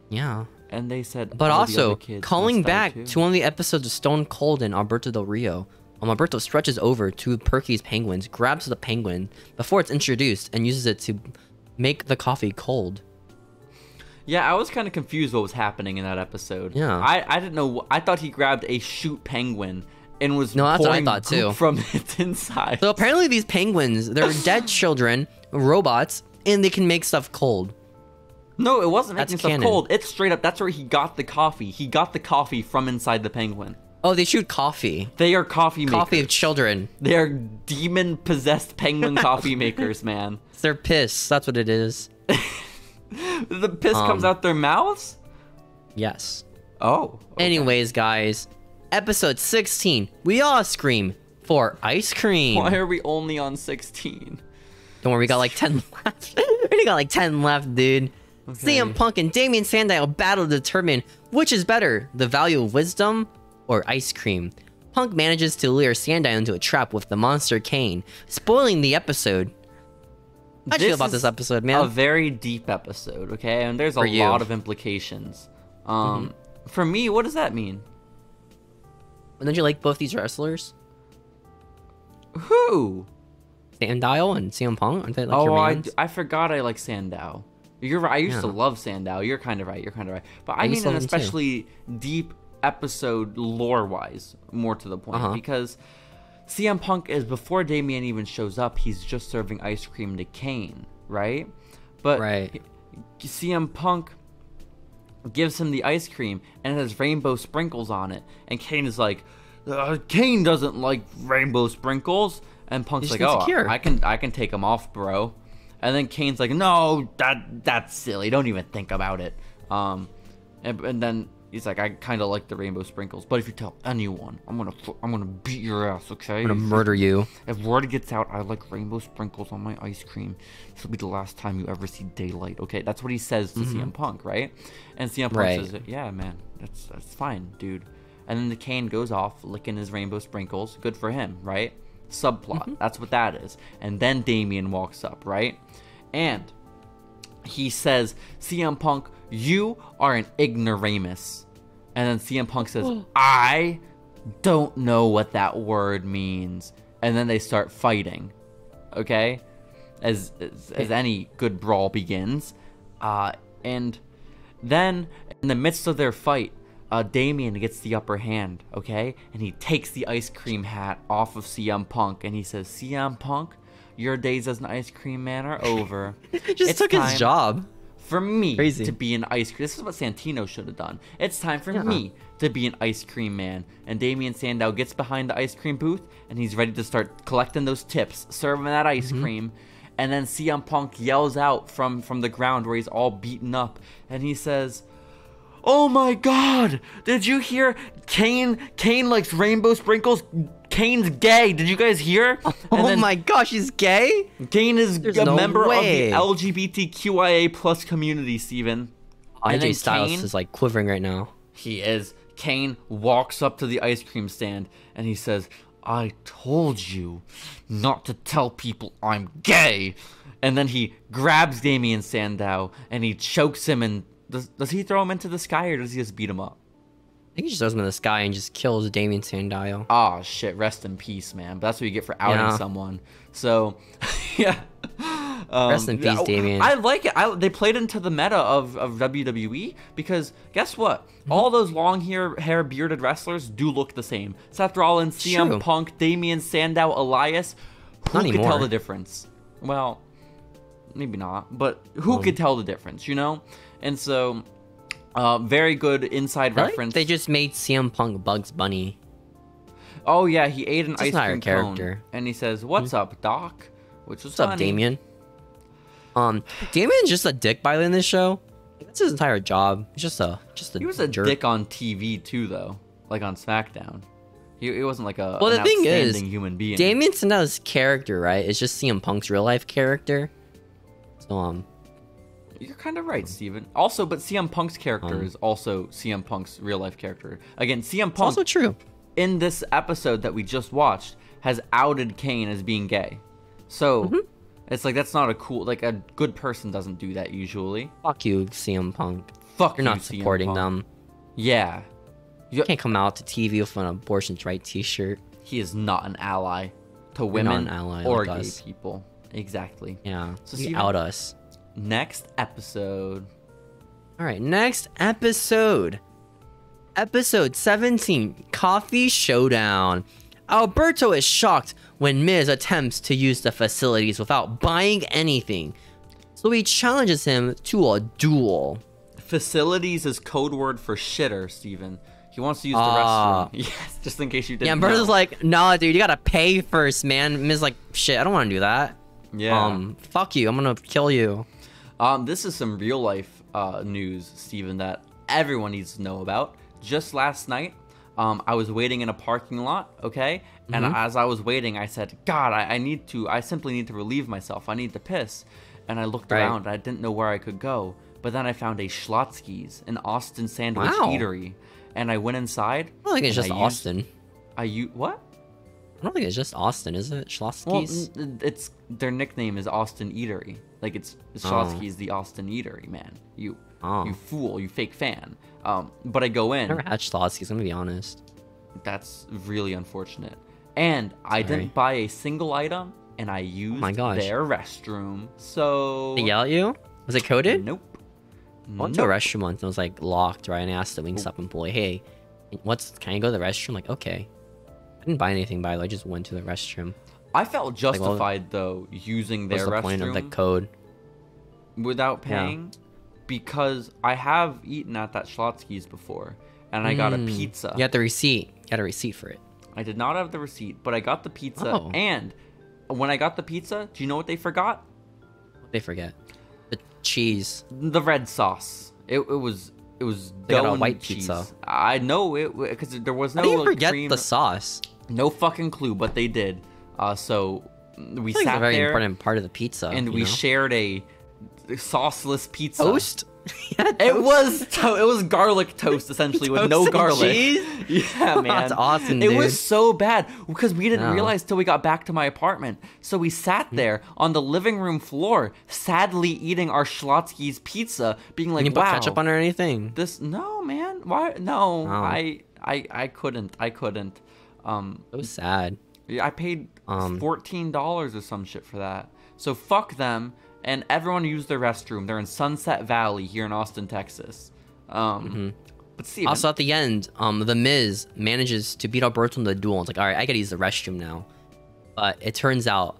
Yeah. And they said, but also, calling back to one of the episodes of Stone Cold and Alberto Del Rio, Alberto stretches over to Perky's penguins, grabs the penguin before it's introduced, and uses it to make the coffee cold. Yeah, I was kind of confused what was happening in that episode. Yeah. I didn't know. I thought he grabbed a shoot penguin and was that's what I pouring thought too from its inside. So apparently these penguins, they're dead children, robots, and they can make stuff cold. No, it wasn't making stuff cold. It's straight up. That's where he got the coffee. He got the coffee from inside the penguin. Oh, they shoot coffee. They are coffee makers. Coffee of children. They are demon-possessed penguin coffee makers, man. It's their piss. That's what it is. The piss comes out their mouths? Yes. Oh. Okay. Anyways, guys. Episode 16. We all scream for ice cream. Why are we only on 16? Don't worry, we got like 10 left. We only got like 10 left, dude. Okay. CM Punk and Damien Sandow battle to determine which is better, the value of wisdom or ice cream. Punk manages to lure Sandow into a trap with the monster Kane, spoiling the episode. How'd you feel about this episode, man? A very deep episode, okay? And there's a lot of implications. For me, what does that mean? Don't you like both these wrestlers? Who? Sandow and CM Punk? Aren't they like your mans? I forgot I like Sandow. You're right. I used to love Sandow. You're kind of right. But I mean an especially deep episode lore-wise, more to the point. Because CM Punk is, before Damien even shows up, he's just serving ice cream to Kane, right? But CM Punk gives him the ice cream, and it has rainbow sprinkles on it. And Kane is like, Kane doesn't like rainbow sprinkles. And Punk's like, I can take them off, bro. And then Kane's like, no, that's silly. Don't even think about it. And then he's like, I kind of like the rainbow sprinkles, but if you tell anyone, I'm gonna beat your ass, okay? I'm gonna murder you. If word gets out, I like rainbow sprinkles on my ice cream. This will be the last time you ever see daylight, okay? That's what he says to CM Punk, right? And CM Punk says, yeah, man, that's fine, dude. And then the Kane goes off licking his rainbow sprinkles. Good for him, right? Subplot. That's what that is. And then Damien walks up, right? And he says, CM Punk, you are an ignoramus. And then CM Punk says, I don't know what that word means. And then they start fighting. Okay? As any good brawl begins. And then in the midst of their fight, Damien gets the upper hand, okay? And he takes the ice cream hat off of CM Punk, and he says, CM Punk, your days as an ice cream man are over. Just took his job. for me to be an ice cream. This is what Santino should have done. It's time for me to be an ice cream man. And Damien Sandow gets behind the ice cream booth, and he's ready to start collecting those tips, serving that ice cream. And then CM Punk yells out from the ground where he's all beaten up, and he says, "Oh my God! Did you hear? Kane likes rainbow sprinkles. Kane's gay. Did you guys hear?" Oh my gosh, he's gay? Kane is a member of the LGBTQIA plus community, Steven. AJ Styles is like quivering right now. He is. Kane walks up to the ice cream stand and he says, "I told you not to tell people I'm gay." And then he grabs Damien Sandow and he chokes him, and does he throw him into the sky, or does he just beat him up? I think he just throws him in the sky and just kills Damien Sandow. Oh shit, rest in peace, man. But that's what you get for outing someone. So yeah. Rest in peace, Damien. I like it. They played into the meta of WWE, because guess what? All those long hair bearded wrestlers do look the same. Seth Rollins, CM Punk, Damien Sandow, Elias. Who could tell the difference? Well, maybe not, but who could tell the difference, you know? And so, very good inside reference. They just made CM Punk Bugs Bunny. Oh yeah, he ate an ice cream character cone, and he says, "What's up, Doc?" Which was What's up, Damien? Damien's just a dick by in this show. That's his entire job. He's just a He was a dick on TV too, though, like on SmackDown. He wasn't like a the thing is, human being. Damien Sandow's character, right, is just CM Punk's real life character. So you're kind of right, Steven. Also, but CM Punk's character is also CM Punk's real life character. Again, CM Punk, also true. In this episode that we just watched, has outed Kane as being gay. So it's like, that's not a cool, like, a good person doesn't do that usually. Fuck you, CM Punk. Fuck You're not supporting them. Yeah. You can't come out to TV with an abortion's right t-shirt. He is not an ally to women or like gay people. Exactly. Yeah. So you out us. Next episode. All right, next episode. Episode 17, Coffee Showdown. Alberto is shocked when Miz attempts to use the facilities without buying anything, so he challenges him to a duel. Facilities is code word for shitter, Steven. He wants to use the restroom. Yes, just in case you didn't know. Alberto's like, nah, dude, you gotta pay first, man. Miz like, shit, I don't want to do that. Yeah. Fuck you, I'm gonna kill you. This is some real life news, Steven, that everyone needs to know about. Just last night, I was waiting in a parking lot, okay? And as I was waiting, I said, God, I simply need to relieve myself. I need to piss. And I looked around, I didn't know where I could go. But then I found a Schlotzsky's, an Austin sandwich eatery. And I went inside. I don't think it's just Austin. What? I don't think it's just Austin, is it? Schlotzsky's? Well, their nickname is Austin Eatery. Like, it's Schlotzsky's the Austin Eatery, man. You fool, you fake fan. But I go in. I never had Schlotzsky's, I'm gonna be honest. That's really unfortunate. And I didn't buy a single item, and I used their restroom. So they yell at you? Was it coded? Nope. I went to a restroom once and it was like locked, right? And I asked the Wingstop employee, hey, can I go to the restroom? Like, okay. I didn't buy anything, by the way, I just went to the restroom. I felt justified, though, using their restroom. What's the point of the code? Without paying? Yeah. Because I have eaten at that Schlotzsky's before, and I got a pizza. You got the receipt. You got a receipt for it. I did not have the receipt, but I got the pizza. And when I got the pizza, do you know what they forgot? What they forget? The cheese. The red sauce. It was they got a white cheese. Pizza. I know it, because there was no. How do you forget cream. The sauce? No fucking clue, but they did. So we sat there. It's a very there, important part of the pizza, and we shared a sauceless pizza. Toast? It was garlic toast, essentially, with no garlic. Cheese? Yeah, man. That's awesome, dude. It was so bad because we didn't realize till we got back to my apartment. So we sat there on the living room floor, sadly eating our Schlotzsky's pizza, being like, "Can you put ketchup on or anything?" No, man. Why? No, I couldn't. It was sad. I paid $14 or some shit for that. So fuck them. And everyone used their restroom. They're in Sunset Valley here in Austin, Texas. But Steven, also at the end, the Miz manages to beat Alberto in the duel. It's like, all right, I gotta use the restroom now. But it turns out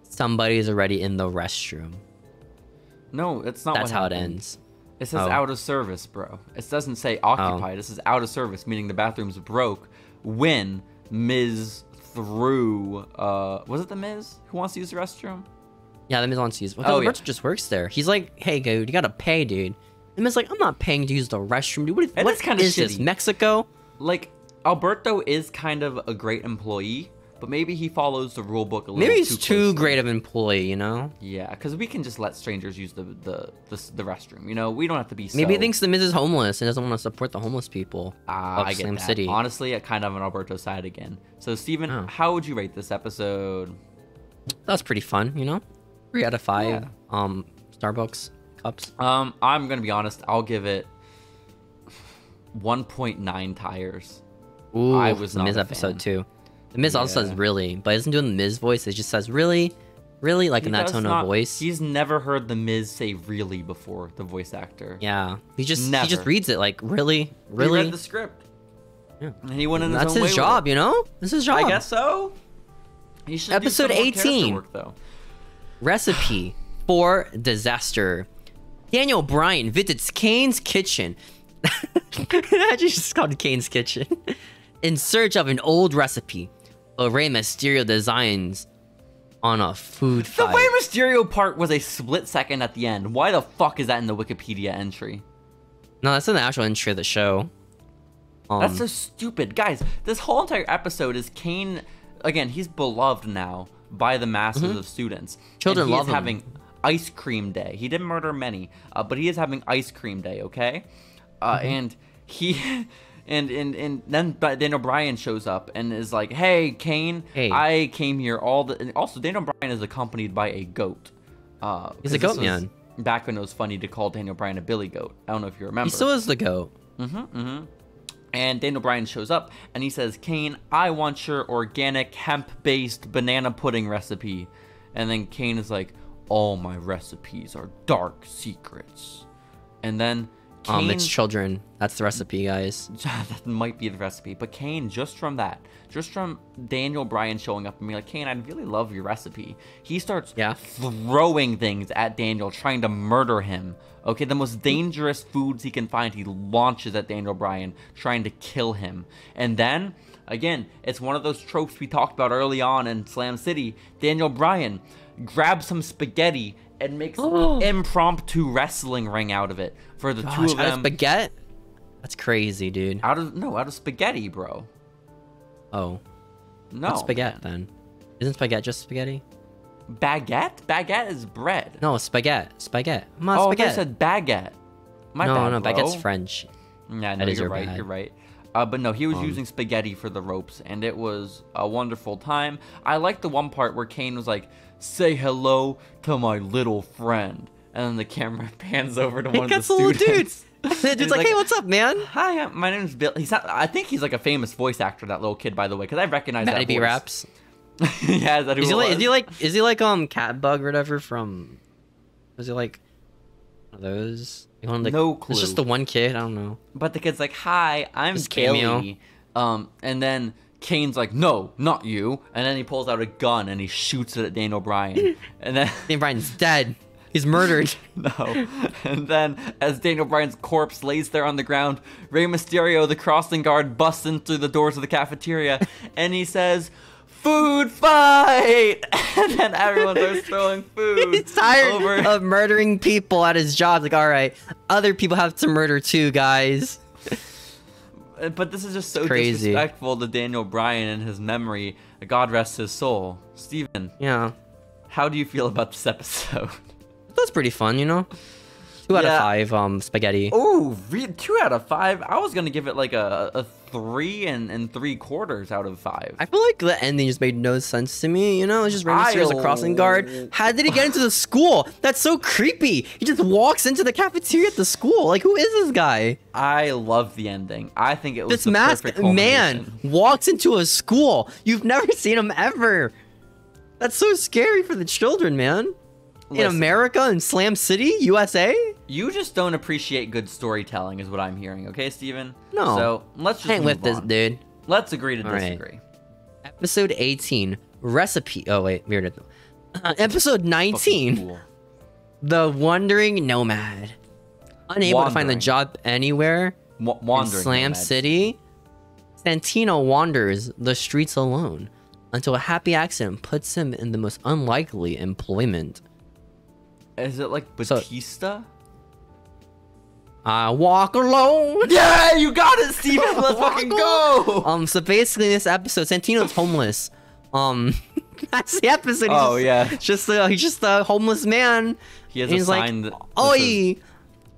somebody's already in the restroom. No, it's not. That's how it ends. It says out of service, bro. It doesn't say occupied. It says out of service, meaning the bathroom's broke when Miz threw. Was it the Miz who wants to use the restroom? Yeah, the Miz wants to use. Well, Alberto just works there. He's like, hey, dude, you gotta pay, dude. And Miz like, I'm not paying to use the restroom, dude. What is this, Mexico? Like, Alberto is kind of a great employee, but maybe he follows the rule book a little. Maybe he's too great of an employee, you know? Yeah, because we can just let strangers use the restroom. You know, we don't have to be. Maybe he thinks the Miz is homeless and doesn't want to support the homeless people of I get Slam that. City. Honestly, I kind of on Alberto's side again. So, Steven, how would you rate this episode? That's pretty fun, you know? 3 out of 5. Yeah. Starbucks cups. I'm gonna be honest. I'll give it 1.9 tires. Ooh, I was the Miz episode too. The Miz also says really, but isn't doing the Miz voice. It just says really, really, like in that tone of voice. He's never heard the Miz say really before, the voice actor. Yeah, he just reads it like really. He read the script. Yeah, and he went in his own way. That's his job, you know. That's his job. I guess so. He should episode do some more 18. Work, though. Recipe for disaster. Daniel Bryan visits Kane's kitchen. I just called Kane's kitchen. In search of an old recipe. Rey Mysterio designs on a food fight. The Rey Mysterio part was a split second at the end. Why the fuck is that in the Wikipedia entry? No, that's in the actual entry of the show. That's so stupid. Guys, this whole entire episode is Kane... Again, he's beloved now by the masses of students. Children love him. He's having ice cream day. He didn't murder many, but he is having ice cream day, okay? And he... And then Daniel Bryan shows up and is like, "Hey, Kane, I came here and also, Daniel Bryan is accompanied by a goat. He's a goat man. Back when it was funny to call Daniel Bryan a Billy Goat. I don't know if you remember. He still is the goat. And Daniel Bryan shows up and he says, "Kane, I want your organic hemp-based banana pudding recipe." And then Kane is like, "All my recipes are dark secrets." And then Kane, it's children. That's the recipe, guys. That might be the recipe. But Kane, just from Daniel Bryan showing up and being like, "Kane, I'd really love your recipe," he starts throwing things at Daniel, trying to murder him. Okay, the most dangerous foods he can find, he launches at Daniel Bryan, trying to kill him. And then, again, it's one of those tropes we talked about early on in Slam City. Daniel Bryan grabs some spaghetti and makes an impromptu wrestling ring out of it for the two of them. Out of spaghetti? That's crazy, dude. Out of spaghetti, bro. Oh. No. What's spaghetti then? Isn't spaghetti just spaghetti? Baguette? Baguette is bread. No, spaghetti. Spaghetti. Spaghetti. I said baguette. My bad, no, bro. Baguette's French. Yeah, no, you're right. You're right. But no, he was using spaghetti for the ropes, and it was a wonderful time. I like the one part where Kane was like, "Say hello to my little friend," and then the camera pans over to one of the students. Dudes. The dude's like, "Hey, what's up, man?" "Hi, my name's Bill." I think he's like a famous voice actor, that little kid, by the way, because I recognize that voice. Raps. Yeah, is that who is he like Catbug or whatever from? Was he like one of those? No clue. It's just the one kid. I don't know. But the kid's like, "Hi, I'm Billy." And then Kane's like, "No, not you." And then he pulls out a gun and he shoots it at Daniel Bryan. And then Daniel Bryan's dead. He's murdered. No. And then as Daniel Bryan's corpse lays there on the ground, Rey Mysterio, the crossing guard, busts in through the doors of the cafeteria and he says, "Food fight!" And then everyone starts throwing food. He's tired of murdering people at his job. Like, all right, other people have to murder too, guys. But this is just so disrespectful to Daniel Bryan and his memory. God rest his soul. Steven. Yeah. How do you feel about this episode? That's pretty fun, you know? 2 out of 5 spaghetti. Ooh, 2 out of 5? I was gonna give it like a 3 and 3/4 out of 5. I feel like the ending just made no sense to me, you know? It's just Rey Mysterio's a crossing guard. How did he get into the school? That's so creepy. He just walks into the cafeteria at the school. Like, who is this guy? I love the ending. I think it was this masked man walks into a school. You've never seen him ever. That's so scary for the children, man. Listen, in America, in Slam City, USA? You just don't appreciate good storytelling is what I'm hearing, okay, Steven? No. So, let's just hang with this, dude. Let's agree to disagree. Right. Episode 18, Recipe... Oh, wait, weird. Episode 19, The wandering nomad. Unable to find a job anywhere in Slam City, Santino wanders the streets alone until a happy accident puts him in the most unlikely employment. Is it like Batista? I walk alone. Yeah, you got it, Steven. Let's fucking go. So basically, in this episode, Santino's homeless. That's the episode. He's just a homeless man. He has a sign like, "Oi,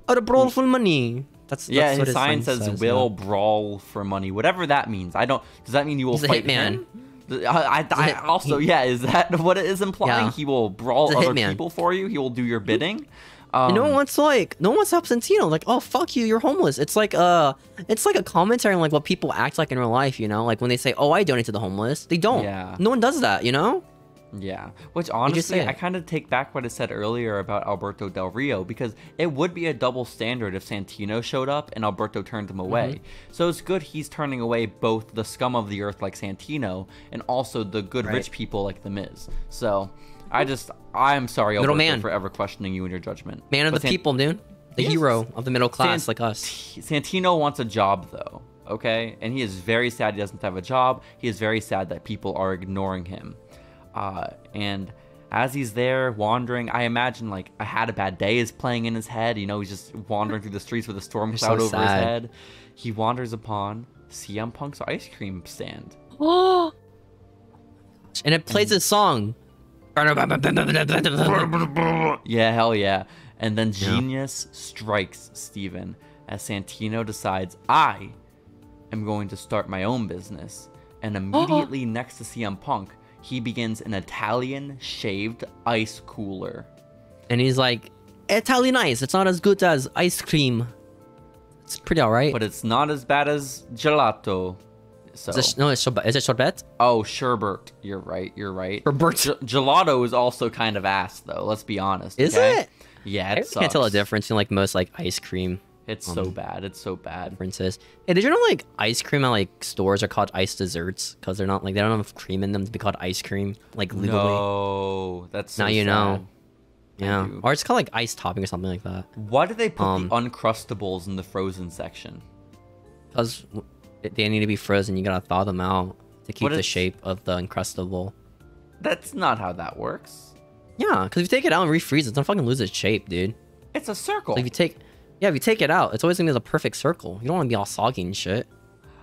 I'll brawl for money." That's his sign says "Will brawl for money," whatever that means. I don't. Does that mean you will fight him? I also, is that what it is implying? Yeah. He will brawl other people for you. He will do your bidding. No one wants to help Santino. Like, oh fuck you, you're homeless. It's like a commentary on like what people act like in real life. You know, like when they say, "Oh, I donate to the homeless," they don't. Yeah. No one does that. You know. Yeah, which honestly, I kind of take back what I said earlier about Alberto Del Rio, because it would be a double standard if Santino showed up and Alberto turned him away. So it's good he's turning away both the scum of the earth like Santino and also the good rich people like The Miz. So I'm sorry, Alberto, for ever questioning you and your judgment. Man of the people, dude. The hero of the middle class like us. Santino wants a job though, okay? And he is very sad he doesn't have a job. He is very sad that people are ignoring him. And as he's there wandering, I imagine like I Had a Bad Day is playing in his head. You know, he's just wandering through the streets with a storm cloud over his head. He wanders upon CM Punk's ice cream stand. And it plays a song. Yeah, hell yeah. And then genius strikes Steven as Santino decides, I am going to start my own business. And immediately next to CM Punk, he begins an Italian shaved ice cooler. And he's like, Italian ice, it's not as good as ice cream. It's pretty alright. But it's not as bad as gelato. So. Is it sherbet? Oh, sherbet. You're right. Sherbet. Gelato is also kind of ass, though. Let's be honest. Is it? Yeah, it sucks. I can't tell the difference between like most like ice cream. It's so bad. It's so bad. Differences. Hey, did you know like ice cream at like stores are called ice desserts because they're not like they don't have cream in them to be called ice cream like legally? No, that's so now you sad. know. Yeah, or it's called like ice topping or something like that. Why do they put the Uncrustables in the frozen section? Because they need to be frozen. You gotta thaw them out to keep the shape of the Uncrustable. That's not how that works. Yeah, because if you take it out and refreeze it, it's gonna fucking lose its shape, dude. It's a circle. So if you take it out, it's always gonna be a perfect circle. You don't want to be all soggy and shit.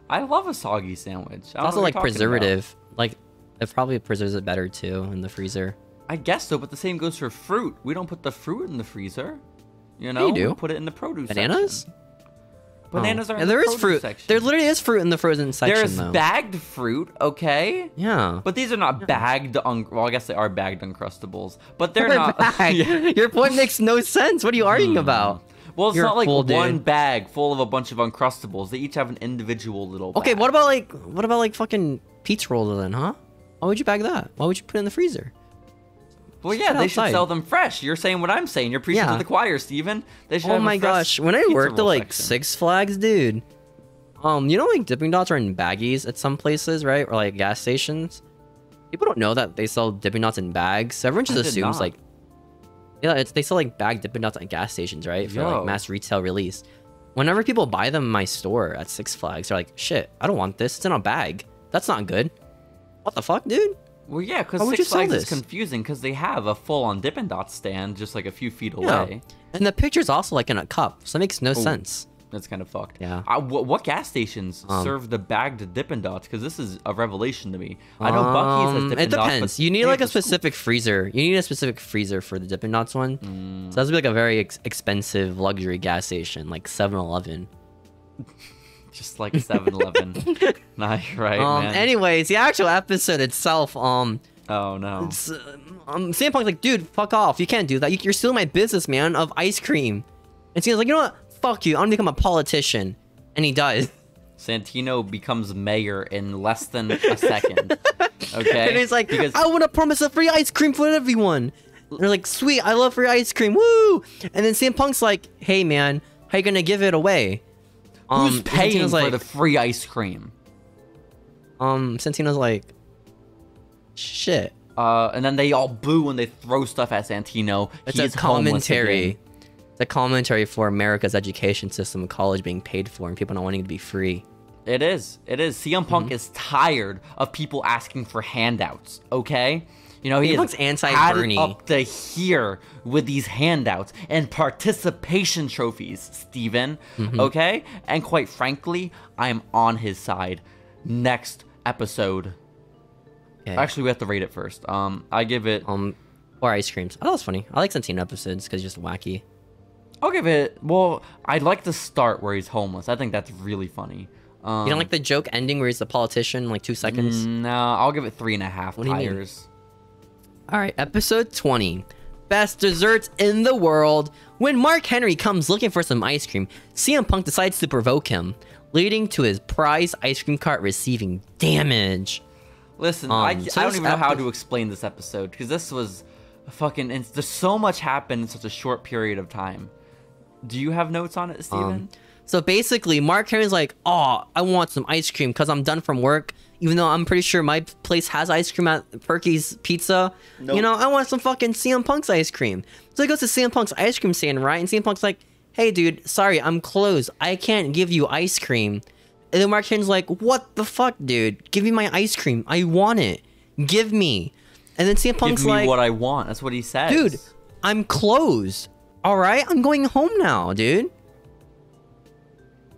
I love a soggy sandwich. It's also like preservative. Like it probably preserves it better too in the freezer. I guess so, but the same goes for fruit. We don't put the fruit in the freezer. You know, you do. We put it in the produce Bananas? section. Bananas are in there the is produce fruit. section. There literally is fruit in the frozen section. There's bagged fruit, okay? Yeah. But these are not bagged. Well, I guess they are bagged Uncrustables, but they're not. Your point makes no sense. What are you arguing about? Well, it's not like one bag full of a bunch of Uncrustables. They each have an individual little bag. Okay, what about like fucking pizza rolls then, huh? Why would you bag that? Why would you put it in the freezer? Well, yeah, they should sell them fresh. You're saying what I'm saying. You're preaching to the choir, Steven. They should. Oh my gosh, when I worked at like Six Flags, dude. You know, like Dipping Dots are in baggies at some places, right? Or like gas stations. People don't know that they sell Dipping Dots in bags. So everyone just assumes like, yeah, they sell like bagged Dippin' Dots at gas stations, right? For like mass retail release. Whenever people buy them in my store at Six Flags, they're like, shit, I don't want this. It's in a bag. That's not good. What the fuck, dude? Well, yeah, because Six Flags is confusing because they have a full-on Dippin' Dots stand just like a few feet away. And the picture's also like in a cup, so it makes no sense. That's kind of fucked. Yeah. What gas stations serve the bagged Dippin' Dots? Because this is a revelation to me. I know Buc-ee's has Dippin' Dots. It depends. You need like a specific freezer. You need a specific freezer for the Dippin' Dots one. So that's like a very expensive luxury gas station, like 7-Eleven. Just like 7-Eleven. Nah, you're right, man. Anyways, the actual episode itself, oh no. CM Punk's like, dude, fuck off. You can't do that. You're stealing my business, man, of ice cream. And Cena's like, you know what? Fuck you. I'm gonna become a politician. And he does. Santino becomes mayor in less than a second. Okay? And he's like, I want to promise a free ice cream for everyone. And they're like, sweet, I love free ice cream. Woo! And then CM Punk's like, hey, man, how you gonna give it away? Who's paying for the free ice cream? Santino's like, shit. And then they all boo and they throw stuff at Santino. It's a commentary. It's a commentary for America's education system of college being paid for and people not wanting to be free. It is. CM Punk is tired of people asking for handouts, okay? You know, he looks is anti-Bernie up to here with these handouts and participation trophies, Steven, okay? And quite frankly, I am on his side. Next episode. Okay. Actually, we have to rate it first. I give it... Or ice creams. Oh, that was funny. I like Santino episodes because he's just wacky. I'll give it... Well, I like the start where he's homeless. I think that's really funny. You don't like the joke ending where he's the politician in like 2 seconds? No, I'll give it 3.5 tires. All right, episode 20. Best desserts in the world. When Mark Henry comes looking for some ice cream, CM Punk decides to provoke him, leading to his prize ice cream cart receiving damage. Listen, I don't even know how to explain this episode, because this was fucking... There's so much happened in such a short period of time. Do you have notes on it, Steven? So basically, Mark Henry's like, oh, I want some ice cream because I'm done from work. Even though I'm pretty sure my place has ice cream at Perky's Pizza. Nope. You know, I want some fucking CM Punk's ice cream. So he goes to CM Punk's ice cream stand, right? And CM Punk's like, hey, dude, sorry, I'm closed. I can't give you ice cream. And then Mark Henry's like, what the fuck, dude? Give me my ice cream. I want it. Give me. And then CM Punk's like... Give me what I want. That's what he says. Dude, I'm closed. All right? I'm going home now, dude.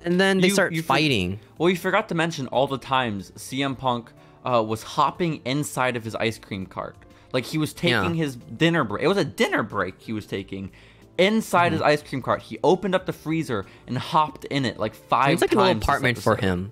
And then they start fighting. Well, you forgot to mention all the times CM Punk was hopping inside of his ice cream cart. Like, he was taking his dinner break. It was a dinner break he was taking inside his ice cream cart. He opened up the freezer and hopped in it like 5 times. It's like a little apartment for him.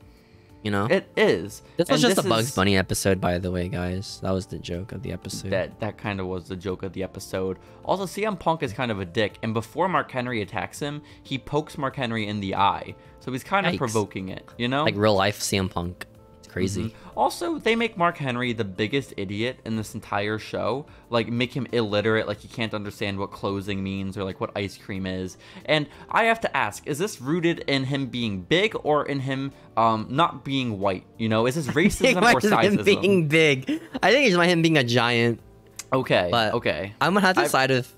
You know? It is. This was just a Bugs Bunny episode, by the way, guys. That was the joke of the episode. That kind of was the joke of the episode. Also, CM Punk is kind of a dick. And before Mark Henry attacks him, he pokes Mark Henry in the eye. So he's kind of provoking it, you know? Like real life CM Punk. It's crazy. Also, they make Mark Henry the biggest idiot in this entire show. Like, make him illiterate, like he can't understand what closing means or like what ice cream is. And I have to ask, is this rooted in him being big or in him not being white? You know, is this racism or sizeism? Him being big. I think it's him being a giant. Okay, but okay. I'm gonna have to side of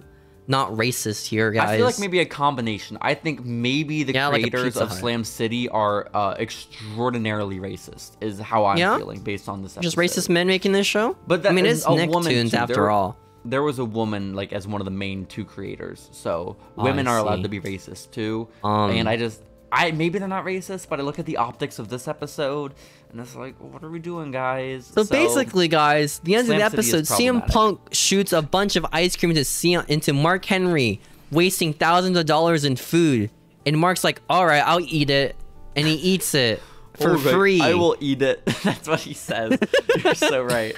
not racist here, guys. I feel like maybe a combination. I think maybe the creators of Slam City are extraordinarily racist, is how I'm feeling based on this episode. Just racist men making this show? But I mean, it's Nicktoons after all. There was a woman like as one of the main 2 creators, so women are allowed to be racist too. And maybe they're not racist, but I look at the optics of this episode, and it's like, what are we doing, guys? So basically, guys, the end of the episode, CM Punk shoots a bunch of ice cream into Mark Henry, wasting thousands of dollars in food. And Mark's like, all right, I'll eat it. And he eats it for free. I will eat it. That's what he says. You're so right.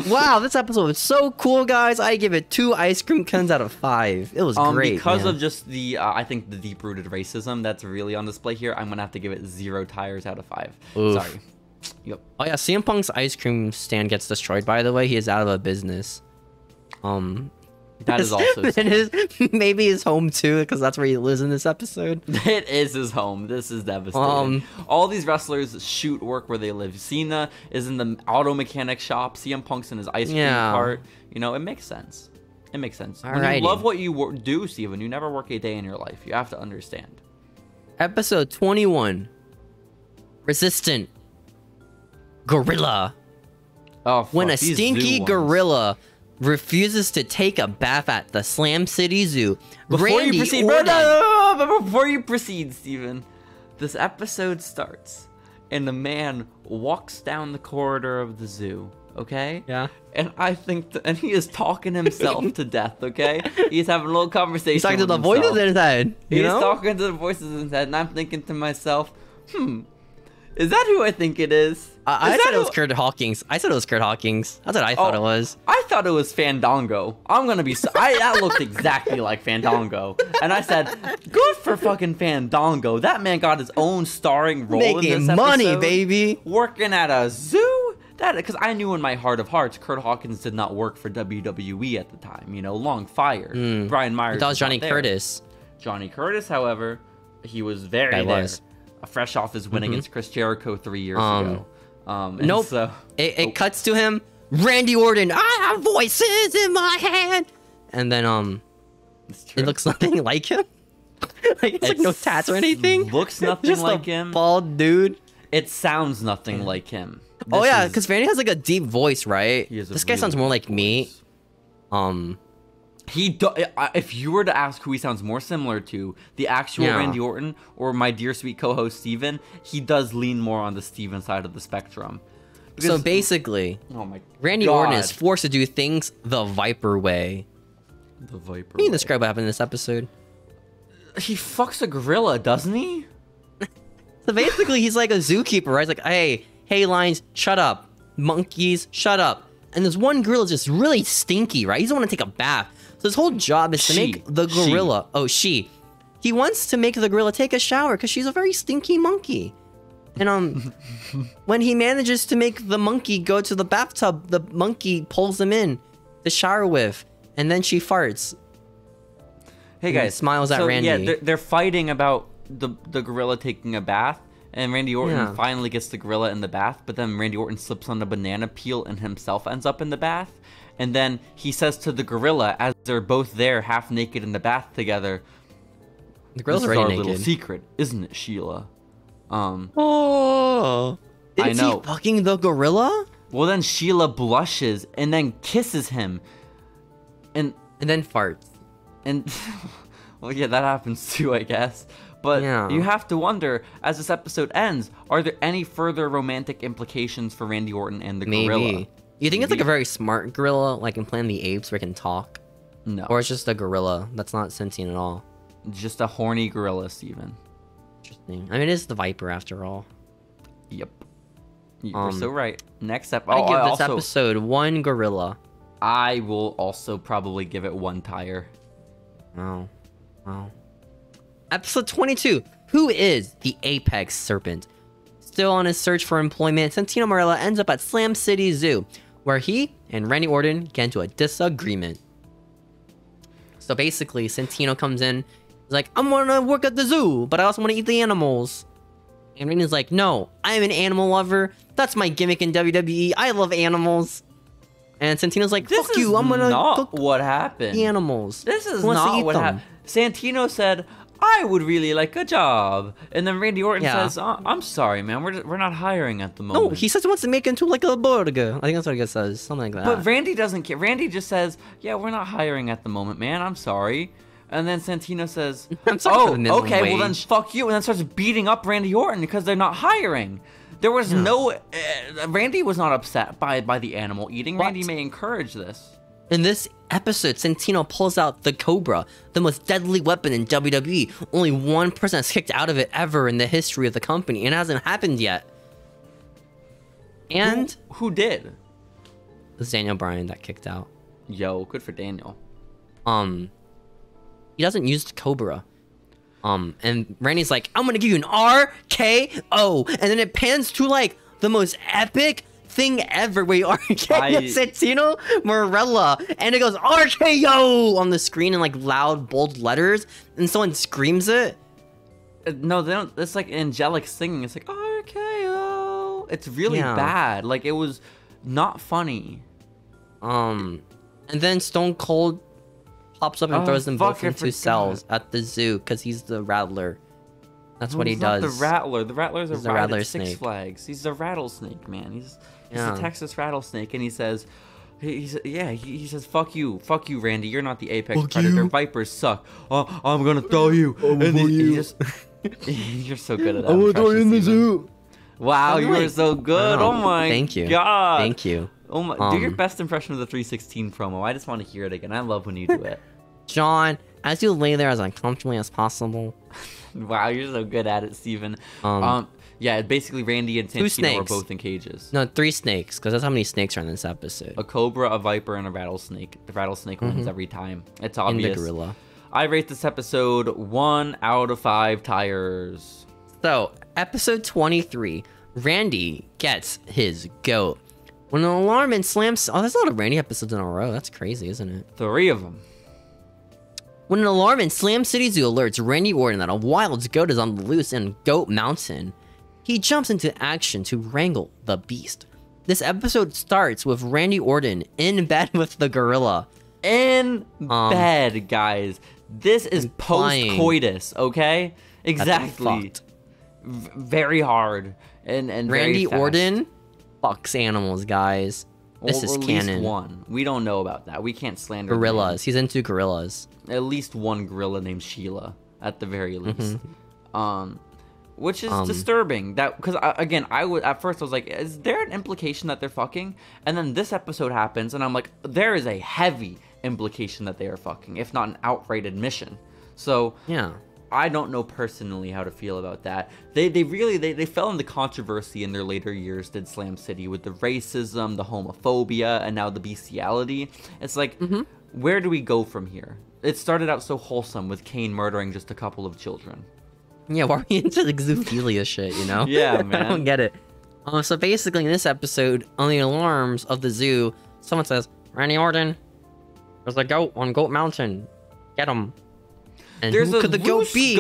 Wow, this episode was so cool, guys. I give it 2 ice cream cones out of 5. It was great, because of just the, I think, the deep-rooted racism that's really on display here. I'm gonna have to give it 0 tires out of 5. Oof. Sorry. Yep. Oh yeah, CM Punk's ice cream stand gets destroyed. By the way, he is out of a business. That is also maybe his home too, because that's where he lives in this episode. It is his home. This is devastating. All these wrestlers work where they live. Cena is in the auto mechanic shop. CM Punk's in his ice cream cart. You know, it makes sense. It makes sense. When you love what you do, Steven, you never work a day in your life. You have to understand. Episode 21. Resistant Gorilla. Oh, when a stinky gorilla refuses to take a bath at the Slam City Zoo. Before you proceed, Steven, this episode starts, and the man walks down the corridor of the zoo, okay? Yeah. And I think, and he is talking himself to death, okay? He's having a little conversation. He's talking to the voices in his head. He's talking to the voices in his head, and I'm thinking to myself, is that who I think it is? I said it was Kurt Hawkins. That's what I thought it was. I thought it was Fandango. I'm gonna be. That looked exactly like Fandango, and I said, "Good for fucking Fandango. That man got his own starring role in this episode. Making money, baby. Working at a zoo. Because I knew in my heart of hearts, Kurt Hawkins did not work for WWE at the time. You know, long fired. Brian Myers. That was Johnny Curtis. Johnny Curtis, however, he was very there. Fresh off his win against Chris Jericho 3 years ago. Nope. So it cuts to him Randy Orton, I have voices in my head. And then, it looks nothing like him. Like, it's like no tats or anything. Looks nothing just like a him. Bald dude. It sounds nothing like him. Oh yeah, because Randy has like a deep voice, right? This guy really sounds more like me. If you were to ask who he sounds more similar to, the actual Randy Orton or my dear sweet co-host Steven, he does lean more on the Steven side of the spectrum. Because, so basically, Randy Orton is forced to do things the Viper way. The Viper Can you describe what happened in this episode? He fucks a gorilla, doesn't he? So basically, he's like a zookeeper, right? He's like, hey, lions, shut up. Monkeys, shut up. And this one gorilla is just really stinky, right? He doesn't want to take a bath. So his whole job is to make the gorilla... He wants to make the gorilla take a shower because she's a very stinky monkey. And when he manages to make the monkey go to the bathtub, the monkey pulls him in to shower with. And then she farts. Hey guys, smiles at Randy. Yeah, they're fighting about the gorilla taking a bath, and Randy Orton finally gets the gorilla in the bath, but then Randy Orton slips on a banana peel and himself ends up in the bath. And then he says to the gorilla, as they're both there, half naked in the bath together, the gorilla's already naked. Little secret, isn't it, Sheila? Is he fucking the gorilla? Well, then Sheila blushes and then kisses him, and then farts. And well, yeah, that happens too, I guess. But you have to wonder, as this episode ends, are there any further romantic implications for Randy Orton and the gorilla? You think it's like a very smart gorilla, like in Planet of the Apes, where it can talk? No. Or it's just a gorilla that's not sentient at all? Just a horny gorilla, Steven. Interesting. I mean, it is the Viper after all. Yep. You're so right. Next up, I give this episode 1 gorilla. I will also probably give it 1 tire. Oh. Episode 22. Who is the Apex Serpent? Still on his search for employment, Santino Marella ends up at Slam City Zoo, where he and Randy Orton get into a disagreement. So basically, Santino comes in. He's like, I'm gonna work at the zoo, but I also want to eat the animals. And Randy's like, no, I'm an animal lover. That's my gimmick in WWE. I love animals. And Santino's like, fuck you, I'm gonna cook what happened. The animals. This is not what happened. Santino said, I would really like a job. And then Randy Orton says, I'm sorry, man, we're not hiring at the moment. No, he says he wants to make it into like a burger. I think that's what he says, something like that. But Randy doesn't care. Randy just says, yeah, we're not hiring at the moment, man, I'm sorry. And then Santino says, I'm sorry okay, well then fuck you. And then starts beating up Randy Orton because they're not hiring. There was Randy was not upset by the animal eating. Randy may encourage this. In this episode, Santino pulls out the Cobra, the most deadly weapon in WWE. Only one person has kicked out of it ever in the history of the company, and it hasn't happened yet. And who did? It was Daniel Bryan that kicked out. Yo, good for Daniel. He doesn't use the Cobra. And Randy's like, I'm gonna give you an RKO, and then it pans to like the most epic thing ever where you RKO Santino Marella, and it goes RKO on the screen in like loud bold letters, and someone screams it. No, they don't. It's like angelic singing. It's like RKO. It's really bad. Like it was not funny. And then Stone Cold pops up and throws them both into cells at the zoo because he's the Rattler. That's what he does. The Rattler. The Rattler's a Rattler at snake. Six Flags. He's a rattlesnake, man. He's a Texas rattlesnake, and he says, he says, fuck you, Randy. You're not the apex predator. Vipers suck. I'm gonna throw you. You're so good at that. I'm gonna throw you in the zoo. Wow, you are so good. Wow. Oh my god. Thank you. Oh my, do your best impression of the 316 promo. I just want to hear it again. I love when you do it. John, as you lay there as uncomfortably as possible. Wow, you're so good at it, Steven. Yeah, basically Randy and Santino are both in cages. No, 3 snakes, because that's how many snakes are in this episode. A cobra, a viper, and a rattlesnake. The rattlesnake wins every time. It's obvious. And the gorilla. I rate this episode 1 out of 5 tires. So, episode 23. Randy gets his goat. When an alarm and slams... Oh, there's a lot of Randy episodes in a row. That's crazy, isn't it? 3 of them. When an alarm in Slam City Zoo alerts Randy Orton that a wild goat is on the loose in Goat Mountain, he jumps into action to wrangle the beast. this episode starts with Randy Orton in bed with the gorilla. In bed, guys. This is post-coitus, okay? Exactly. Very hard and Randy very fast. Orton fucks animals, guys. This is canon. At least one. We don't know about that. We can't slander gorillas. He's into gorillas. At least one gorilla named Sheila, at the very least. Which is disturbing. That because at first I was like, is there an implication that they're fucking? And then this episode happens, and I'm like, there is a heavy implication that they are fucking, if not an outright admission. So yeah. I don't know personally how to feel about that. They really fell into controversy in their later years, did Slam City, with the racism, the homophobia, and now the bestiality. It's like, where do we go from here? It started out so wholesome with Kane murdering just a couple of children. Yeah, why are we into the zoophilia shit, you know? Yeah, man. I don't get it. So basically in this episode, on the alarms of the zoo, someone says, Randy Orton, there's a goat on Goat Mountain. Get him. And there's who could the goat be?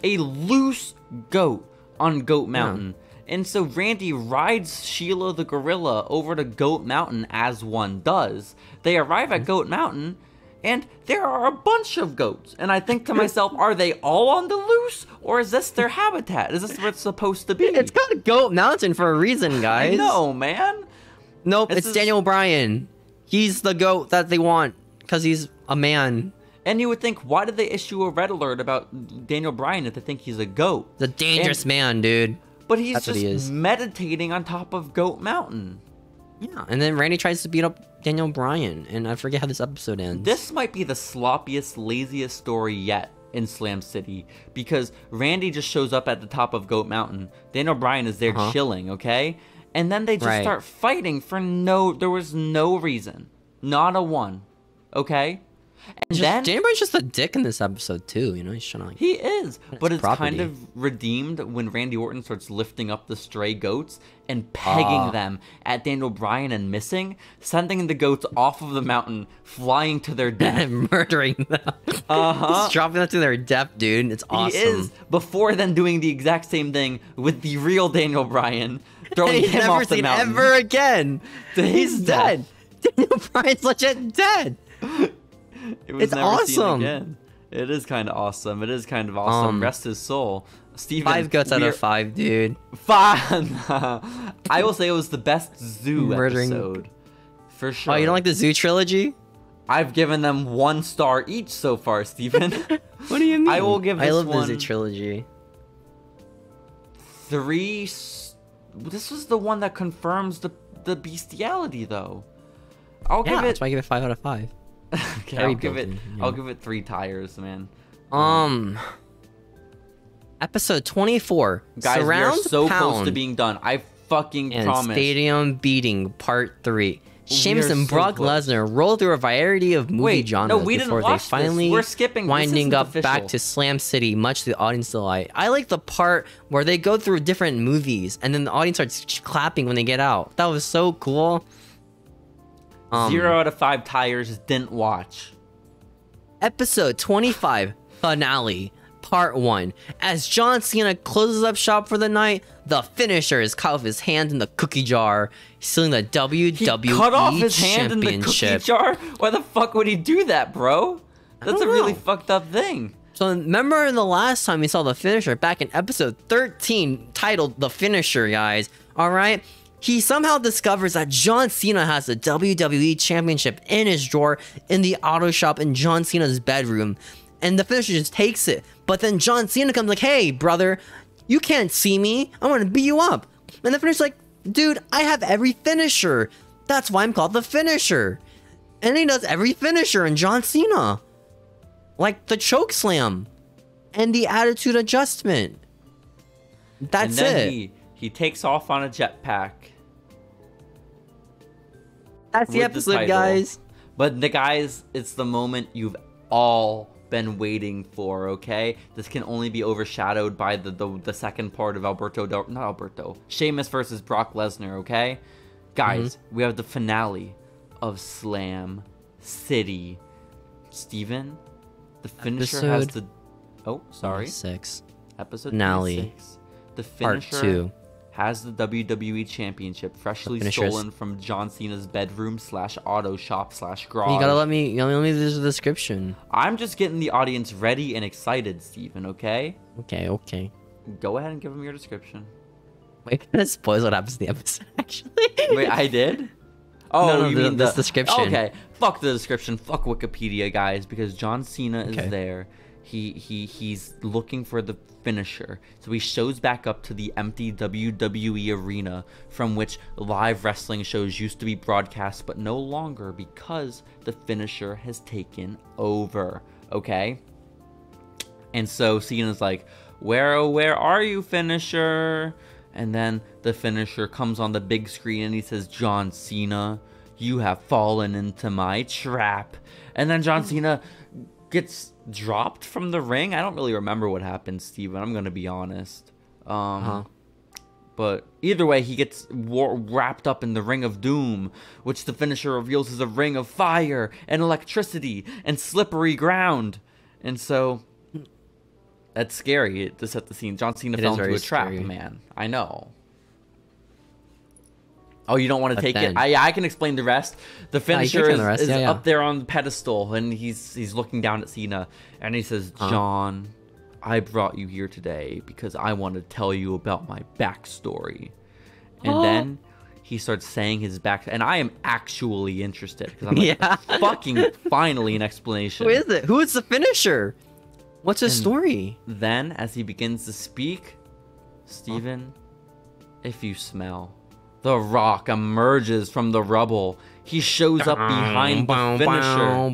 A loose goat on Goat Mountain. Yeah. And so Randy rides Sheila the gorilla over to Goat Mountain as one does. They arrive at Goat Mountain, and there are a bunch of goats. And I think to myself, are they all on the loose? Or is this their habitat? Is this what it's supposed to be? It's called Goat Mountain for a reason, guys. I know, man. Nope, it's Daniel Bryan. He's the goat that they want, because he's a man. And you would think, why did they issue a red alert about Daniel Bryan if they think he's a goat? The dangerous man, dude. But he's just meditating on top of Goat Mountain. Yeah, and then Randy tries to beat up Daniel Bryan, and I forget how this episode ends. This might be the sloppiest, laziest story yet in Slam City, because Randy just shows up at the top of Goat Mountain. Daniel Bryan is there chilling, okay? And then they just start fighting for there was no reason. Not a one. Okay? And then Daniel Bryan's just a dick in this episode too, you know, he's trying to he is, but it's kind of redeemed when Randy Orton starts lifting up the stray goats and pegging them at Daniel Bryan and sending the goats off of the mountain, flying to their death. And murdering them. He's dropping them to their death, dude. It's awesome. He is, before then doing the exact same thing with the real Daniel Bryan, throwing him off the mountain. Ever again. He's dead. Daniel Bryan's legit dead. It's awesome. Seen again. It is kind of awesome. It is kind of awesome. Rest his soul. Steven, 5 goats out of 5, dude. 5. I will say it was the best zoo episode. For sure. Oh, you don't like the zoo trilogy? I've given them 1 star each so far, Steven. What do you mean? I will give this one... I love the zoo trilogy. 3... This was the one that confirms the bestiality, though. I'll give it... that's why I give it 5 out of 5. Okay, I'll give it 3 tires, man. Episode 24. Guys, Surround we are so Pound close to being done. I fucking and promise. Stadium Beating Part 3. Sheamus and Brock Lesnar roll through a variety of movie genres before they finally We're skipping. winding up back to Slam City, much to the audience delight. I like the part where they go through different movies and then the audience starts clapping when they get out. That was so cool. 0 out of 5 tires, didn't watch. Episode 25, Finale, Part 1. As John Cena closes up shop for the night, the finisher is caught with his hand in the cookie jar, sealing the WWE He cut off his Championship. hand in the cookie jar? Why the fuck would he do that, bro? That's a really fucked up thing. So remember the last time we saw the finisher back in episode 13, titled The Finisher, guys, alright? He somehow discovers that John Cena has the WWE Championship in his drawer in the auto shop in John Cena's bedroom. And the finisher just takes it. But then John Cena comes like, hey, brother, you can't see me. I want to beat you up. And the finisher's like, dude, I have every finisher. That's why I'm called the Finisher. And he does every finisher in John Cena. Like the choke slam. And the attitude adjustment. That's and then he takes off on a jetpack. That's the episode, guys. But guys, it's the moment you've all been waiting for, okay? This can only be overshadowed by the second part of Sheamus versus Brock Lesnar, okay? Guys, we have the finale of Slam City. Steven, the finisher has the... Oh, sorry. 6. Episode finale. 6. The Part finisher 2. has the WWE Championship freshly stolen from John Cena's bedroom / auto shop / garage. You gotta let me do the description. I'm just getting the audience ready and excited, Steven, okay? Okay. Go ahead and give them your description. Wait, that spoils what happens in the episode, actually. Wait, I did? Oh, no, you mean the description. Okay, fuck the description. Fuck Wikipedia, guys, because John Cena is there. He's looking for the finisher. So he shows back up to the empty WWE arena from which live wrestling shows used to be broadcast, but no longer because the finisher has taken over. Okay? And so Cena's like, where are you, finisher? And then the finisher comes on the big screen and he says, John Cena, you have fallen into my trap. And then John Cena gets dropped from the ring. I don't really remember what happened, Steven. I'm going to be honest. But either way, he gets wrapped up in the Ring of Doom, which the finisher reveals is a ring of fire and electricity and slippery ground. And so that's scary to set the scene. John Cena fell into a trap, man. I know. Oh, you don't want to take it? I can explain the rest. The finisher is up there on the pedestal, and he's looking down at Cena, and he says, John, I brought you here today because I want to tell you about my backstory. And then he starts saying his back, and I am actually interested because I'm like, fucking finally an explanation. Who is it? Who is the finisher? What's his story? Then, as he begins to speak, Steven, if you smell, The Rock emerges from the rubble. He shows up behind the finisher.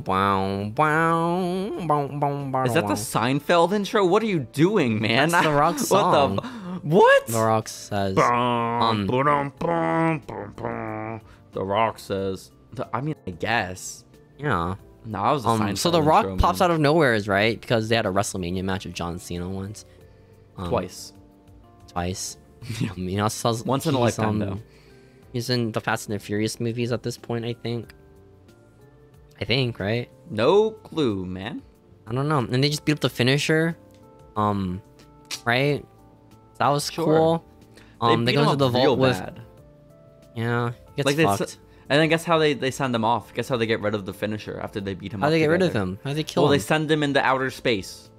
Is that the Seinfeld intro? What are you doing, man? That's The Rock's song. What? The Rock says. The Rock says. I mean, I guess. Yeah. No, I was a Seinfeld so The Rock intro, pops out of nowhere, right? Because they had a WrestleMania match with John Cena once. Twice. You know, once in a lifetime, though. He's in the Fast and the Furious movies at this point, I think. Right? No clue, man. I don't know. And they just beat up the finisher. Right? That was cool. They go into the vault with... Yeah, he gets fucked. And then guess how they send him off? Guess how they get rid of the finisher after they beat him up? How do they get rid of him? How do they kill him? Well, they send him into outer space.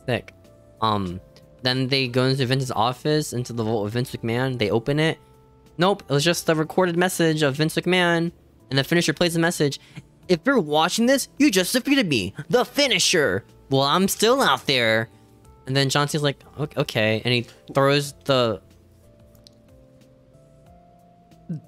Sick. Then they go into Vince's office, into the vault with Vince McMahon. They open it. Nope, it was just a recorded message of Vince McMahon, and the finisher plays the message. If you're watching this, you just defeated me, the finisher. Well, I'm still out there. And then John Cena's like, okay, and he throws the... You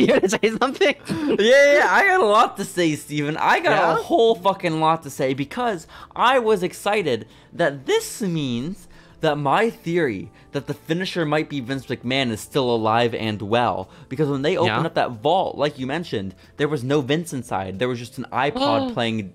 gonna say something? Yeah, I got a lot to say, Steven. I got a whole fucking lot to say because I was excited that this means that my theory that the finisher might be Vince McMahon is still alive and well. Because when they opened up that vault, like you mentioned, there was no Vince inside. There was just an iPod playing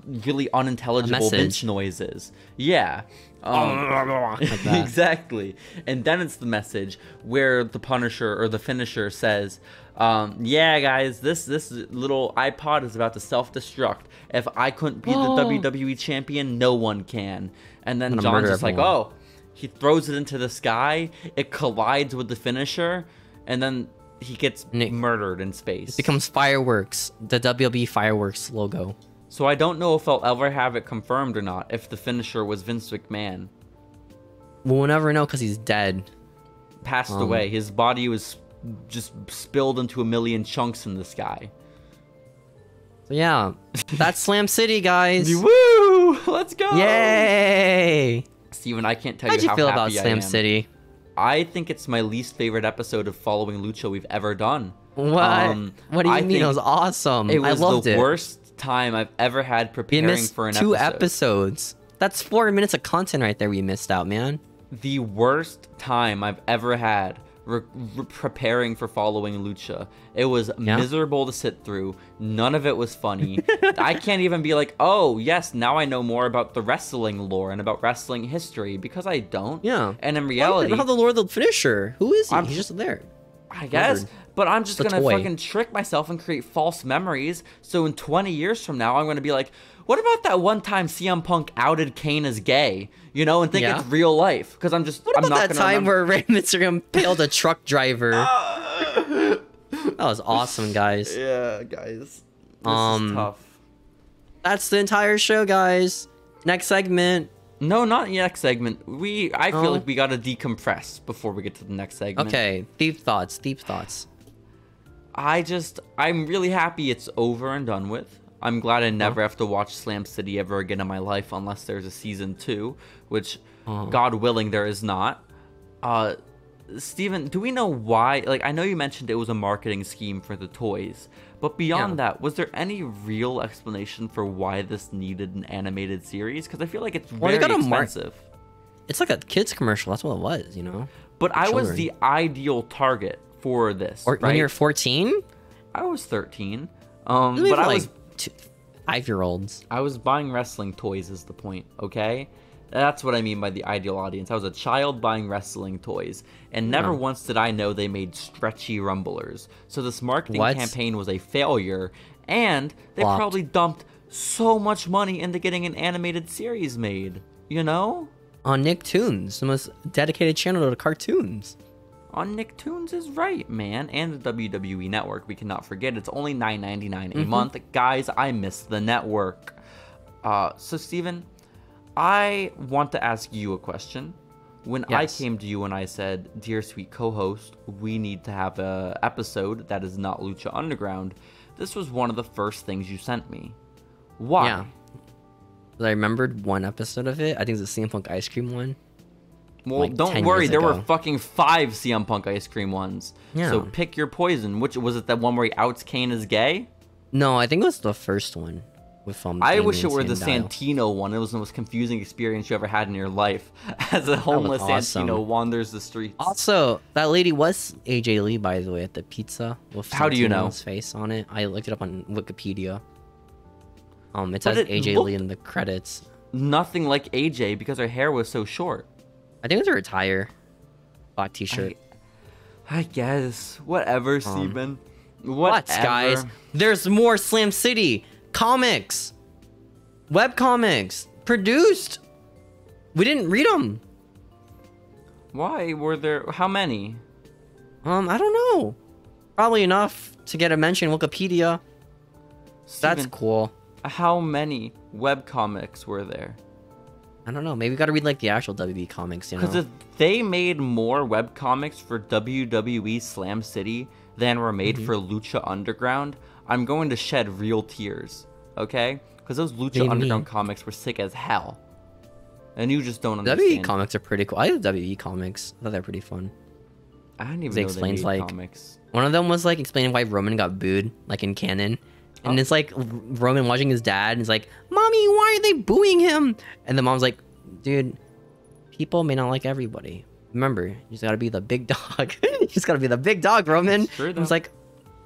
really unintelligible Vince noises. Yeah. Like exactly. And then it's the message where the Punisher or the finisher says, yeah, guys, this little iPod is about to self-destruct. If I couldn't be the WWE champion, no one can. And then John's just like, oh, he throws it into the sky. It collides with the finisher, and then he gets murdered in space. It becomes fireworks, the WWE fireworks logo. So I don't know if I'll ever have it confirmed or not, if the finisher was Vince McMahon. We'll never know because he's dead. Passed away. His body was just spilled into a million chunks in the sky. So yeah, that's Slam City, guys. Woo! Let's go! Yay! Steven, I can't tell you how happy I am. How'd you feel about Slam City? I think it's my least favorite episode of Following Lucha we've ever done. What? What do you mean? It was awesome. I loved it. It was the worst time I've ever had preparing for an episode. 2 episodes. That's 4 minutes of content right there we missed out, man. The worst time I've ever had preparing for Following Lucha. It was miserable to sit through. None of it was funny. I can't even be like, oh, yes, now I know more about the wrestling lore and about wrestling history, because I don't. Yeah. And in reality... I don't know the lore of the finisher. Who is he? He's just there. I guess. But I'm just going to fucking trick myself and create false memories. So in 20 years from now, I'm going to be like, what about that one time CM Punk outed Kane as gay? you know, and think it's real life. Because I'm about not that time where Rey Mysterio impaled a truck driver? That was awesome, guys. Yeah, guys. This is tough. That's the entire show, guys. Next segment. No, not the next segment. I feel like we gotta decompress before we get to the next segment. Okay, deep thoughts. I'm really happy it's over and done with. I'm glad I never have to watch Slam City ever again in my life unless there's a season 2, which, God willing, there is not. Steven, do we know why? Like, I know you mentioned it was a marketing scheme for the toys, but beyond that, was there any real explanation for why this needed an animated series? Because I feel like it's very expensive. It's like a kid's commercial. That's what it was, you know? But I was the ideal target for this, right? When you're 14? I was 13. But I was 5-year-olds. I was buying wrestling toys is the point, okay? That's what I mean by the ideal audience. I was a child buying wrestling toys, and never once did I know they made stretchy rumblers. So this marketing campaign was a failure, and they probably dumped so much money into getting an animated series made, you know? On Nicktoons, the most dedicated channel to cartoons. On Nicktoons is right, man. And the WWE Network, we cannot forget. It's only $9.99 a month. Guys, I miss the network. So, Steven, I want to ask you a question. When I came to you and I said, dear sweet co-host, we need to have an episode that is not Lucha Underground, this was one of the first things you sent me. Why? Yeah. I remembered one episode of it. I think it's the CM Punk ice cream one. Well, like don't worry. There were fucking 5 CM Punk ice cream ones. Yeah. So pick your poison. Which was it? That one where he outs Kane as gay? No, I think it was the first one. With I wish it were the Santino one. It was the most confusing experience you ever had in your life. As a homeless Santino wanders the streets. Also, that lady was AJ Lee, by the way, at the pizza with How do you know? Santino's face on it. I looked it up on Wikipedia. It says AJ Lee in the credits. Nothing like AJ because her hair was so short. I think it was her attire. Black t-shirt. I guess. Whatever, Steven. What, guys? There's more Slam City comics. Web comics. Produced. We didn't read them. Why were there... How many? I don't know. Probably enough to get a mention in Wikipedia. Steven, that's cool. How many web comics were there? I don't know. Maybe we gotta read like the actual WWE comics, you know? Because if they made more web comics for WWE Slam City than were made for Lucha Underground, I'm going to shed real tears. Okay? Because those Lucha Underground comics were sick as hell. And you just don't understand. WWE comics are pretty cool. I like WWE comics. I thought they were pretty fun. I didn't even know they made comics. One of them was like explaining why Roman got booed, like in canon. And it's like Roman watching his dad, and he's like, "Mommy, why are they booing him?" And the mom's like, "Dude, people may not like everybody. Remember, you just gotta be the big dog. You just gotta be the big dog, Roman." And it's like,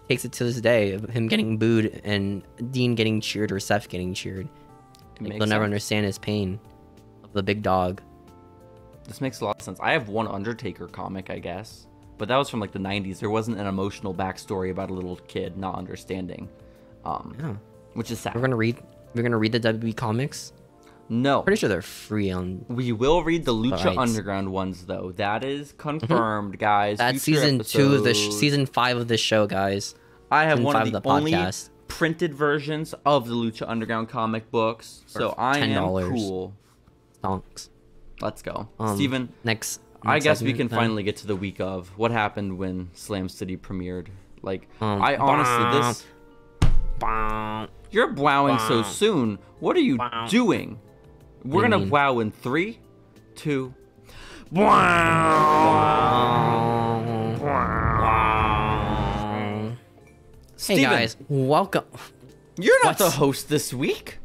takes it to this day of him getting booed and Dean getting cheered or Seth getting cheered. Like, they'll never understand his pain of the big dog. This makes a lot of sense. I have one Undertaker comic, I guess, but that was from like the 90s. There wasn't an emotional backstory about a little kid not understanding. Which is sad. We're gonna read the WWE comics. No, pretty sure they're free on. We will read the Lucha Underground ones though. That is confirmed, guys. That's season 2 of the season 5 of this show, guys. I have one of the only printed versions of the Lucha Underground comic books, so I am cool. Stonks. Let's go, Steven. Next I guess we can finally get to the week of what happened when Slam City premiered. Like, I honestly You're wowing so soon. What are you doing? We're gonna wow in 3, 2. Hey guys, welcome. You're not the host this week.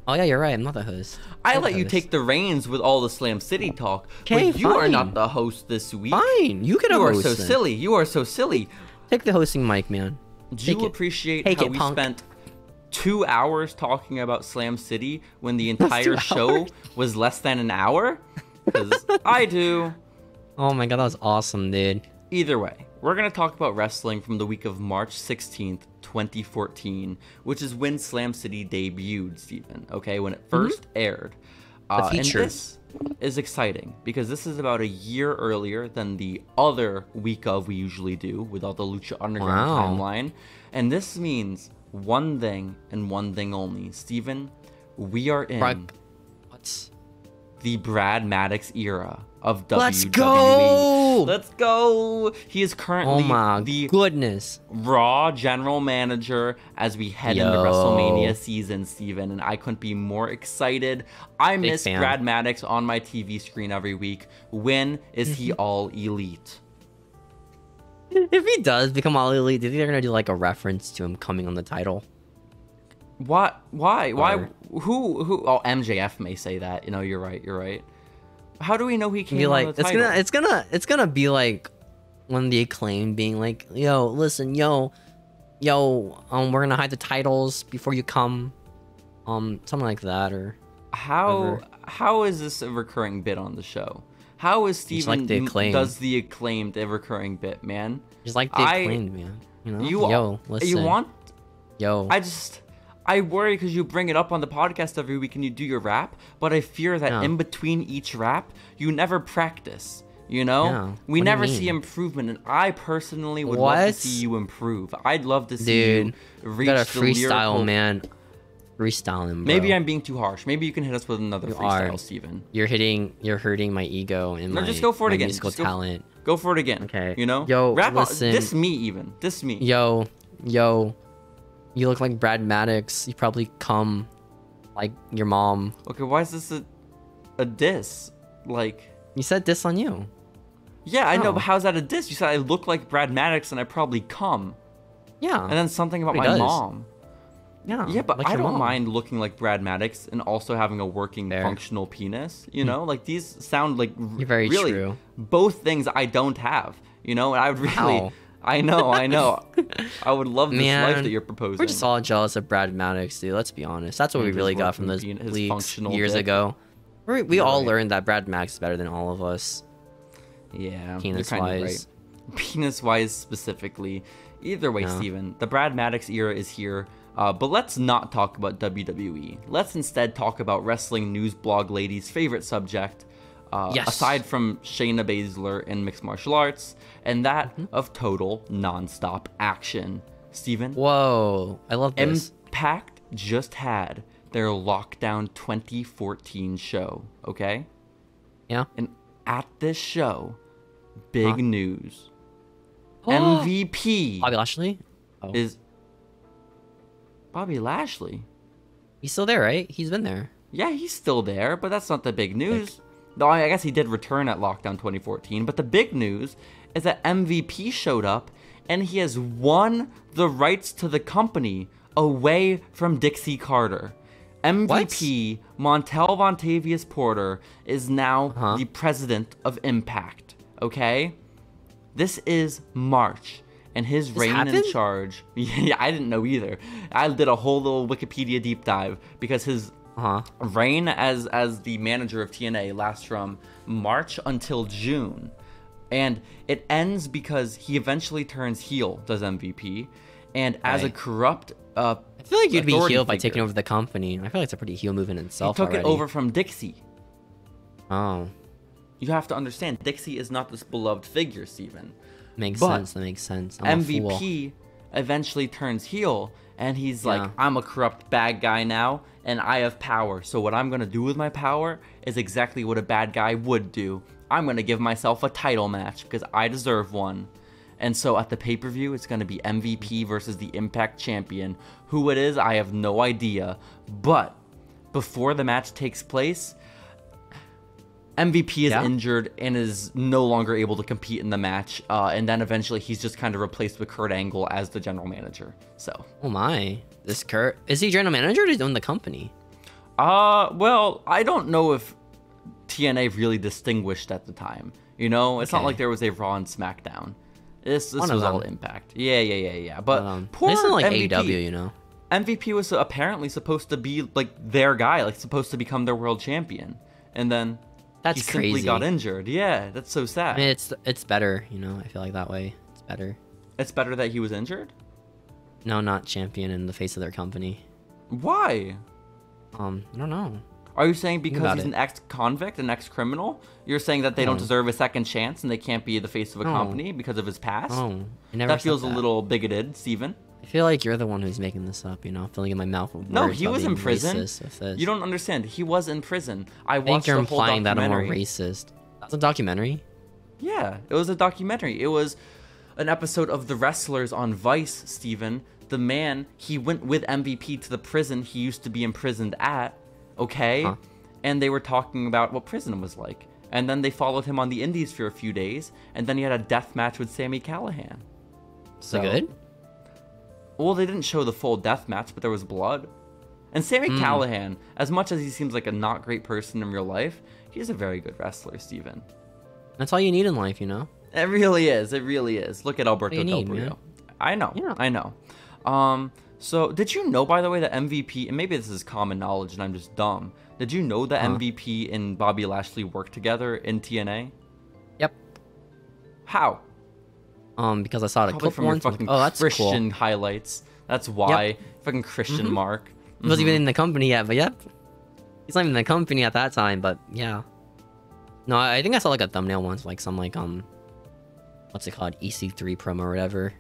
Oh yeah, you're right. I'm not the host. I let you take the reins with all the Slam City talk. Okay, but you are not the host this week. Fine, you can host. You are so silly. You are so silly. Take the hosting mic, man. Do you appreciate how we spent 2 hours talking about Slam City when the entire show was less than an hour? Because I do. Oh my god, that was awesome, dude. Either way, we're going to talk about wrestling from the week of March 16th, 2014, which is when Slam City debuted, Steven, okay? When it first aired. The feature. And this is exciting because this is about a year earlier than the other week of we usually do with all the Lucha Underground timeline. And this means one thing and one thing only. Steven, we are in the Brad Maddox era of WWE. Let's go! Let's go! He is currently goodness Raw general manager as we head into WrestleMania season, Steven, and I couldn't be more excited. I miss Brad Maddox on my TV screen every week. When is he all elite? If he does become all elite, do you think they're gonna do like a reference to him coming on the title? What? Why? Why? Who? Oh, MJF may say that. You know, you're right. How do we know he came on the title? It's gonna be like when the Acclaimed being like, yo, listen, yo, we're gonna hide the titles before you come, something like that, or how is this a recurring bit on the show? How is Steven does the Acclaimed a recurring bit, man? Just like the Acclaimed, man. You know, listen. I worry because you bring it up on the podcast every week and you do your rap, but I fear that in between each rap, you never practice. You know? Yeah. We never see improvement, and I personally would love to see you improve. I'd love to see you reach the freestyle, man. Freestyling, bro. Maybe I'm being too harsh. Maybe you can hit us with another freestyle, Steven. You're hurting my ego and my just go for it again. Musical talent. Go for it again. Okay. You know? Yo, rap listen. Diss me even. Diss me. Yo. You look like Brad Maddox. You probably come like your mom. Okay, why is this a diss? Like, you said diss on you. Yeah, I know, but how's that a diss? You said I look like Brad Maddox and I probably come. Yeah. And then something about my mom. Yeah, but like I don't mind looking like Brad Maddox and also having a working functional penis. You know, like these sound like very true. Both things I don't have. You know, and I would really. I know. I would love this life that you're proposing. We're just all jealous of Brad Maddox, dude. Let's be honest. That's what we really got from those leaks years ago. We all learned that Brad Maddox is better than all of us. Yeah, penis-wise. Right. Penis-wise specifically. Either way, Steven, the Brad Maddox era is here. But let's not talk about WWE. Let's instead talk about wrestling news blog ladies' favorite subject. Aside from Shayna Baszler in mixed martial arts, and that of total non-stop action. Steven? Whoa, I love this. Impact just had their Lockdown 2014 show, okay? Yeah. And at this show, big news. MVP Bobby Lashley is Bobby Lashley. He's still there, right? He's been there. Yeah, he's still there, but that's not the big news. No, I guess he did return at Lockdown 2014, but the big news is that MVP showed up and he has won the rights to the company away from Dixie Carter. MVP Montel Vontavious Porter is now the president of Impact, okay? This is March, and his reign in charge... Yeah, I didn't know either. I did a whole little Wikipedia deep dive because his... reign as the manager of TNA lasts from March until June, and it ends because he eventually turns heel, does MVP, and as a corrupt I feel like you'd be heel by taking over the company. I feel like it's a pretty heel move in itself. He took it over from Dixie. Oh, you have to understand, Dixie is not this beloved figure, Steven. Makes sense. That makes sense. MVP eventually turns heel, and he's like, I'm a corrupt bad guy now, and I have power. So what I'm going to do with my power is exactly what a bad guy would do. I'm going to give myself a title match because I deserve one. And so at the pay-per-view, it's going to be MVP versus the Impact Champion. Who it is, I have no idea. But before the match takes place, MVP is injured and is no longer able to compete in the match. And then eventually he's just kind of replaced with Kurt Angle as the general manager. So. Oh my. This Kurt, is he general manager or does he own the company? Well, I don't know if TNA really distinguished at the time. You know, it's not like there was a Raw and SmackDown. This was all Impact. Yeah. But poor it's not like MVP. AEW, you know. MVP was apparently supposed to be like their guy, like supposed to become their world champion, and then he simply got injured. Yeah, that's so sad. I mean, it's better, you know. I feel like that way. It's better. It's better that he was injured? No, not champion in the face of their company. Why? I don't know. Are you saying because he's an ex-convict, an ex-criminal, you're saying that they don't deserve a second chance and they can't be the face of a company because of his past? Oh, that feels a little bigoted, Steven. I feel like you're the one who's making this up, filling in my mouth with words. No, he was in prison. You don't understand. He was in prison. I watched the whole documentary. I think you're implying that I'm more racist. That's a documentary? Yeah, it was a documentary. It was an episode of The Wrestlers on Vice, Steven. The man, he went with MVP to the prison he used to be imprisoned at, okay? Huh. And they were talking about what prison was like. And then they followed him on the indies for a few days, and then he had a death match with Sami Callihan. So good? Well, they didn't show the full death match, but there was blood. And Sami Callihan, as much as he seems like a not great person in real life, he's a very good wrestler, Steven. That's all you need in life, It really is. It really is. Look at Alberto Del Rio. Man. I know. Yeah. I know. So did you know, by the way, that MVP, and maybe this is common knowledge and I'm just dumb, did you know that MVP and Bobby Lashley worked together in TNA? Yep. How? Because I saw it a clip from your fucking Christian highlights. That's why. Yep. Fucking Christian Mark. He wasn't even in the company yet, but yep. He's not even in the company at that time, but yeah. No, I think I saw like a thumbnail once, like some like what's it called, EC3 promo or whatever.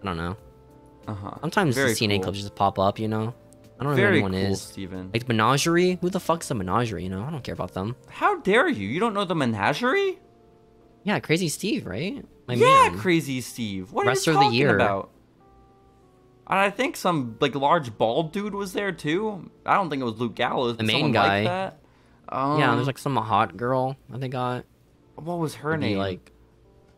I don't know. Sometimes the TNA clips just pop up, I don't know who anyone is. Steven. Like Menagerie? Who the fuck's the Menagerie? I don't care about them. How dare you? You don't know the Menagerie? Yeah, Crazy Steve, right? My man. Crazy Steve. What are you talking about? And I think some like large bald dude was there too. I don't think it was Luke Gallows. The main guy. Like that. Yeah, there's like some hot girl that they got. What was her name? Like,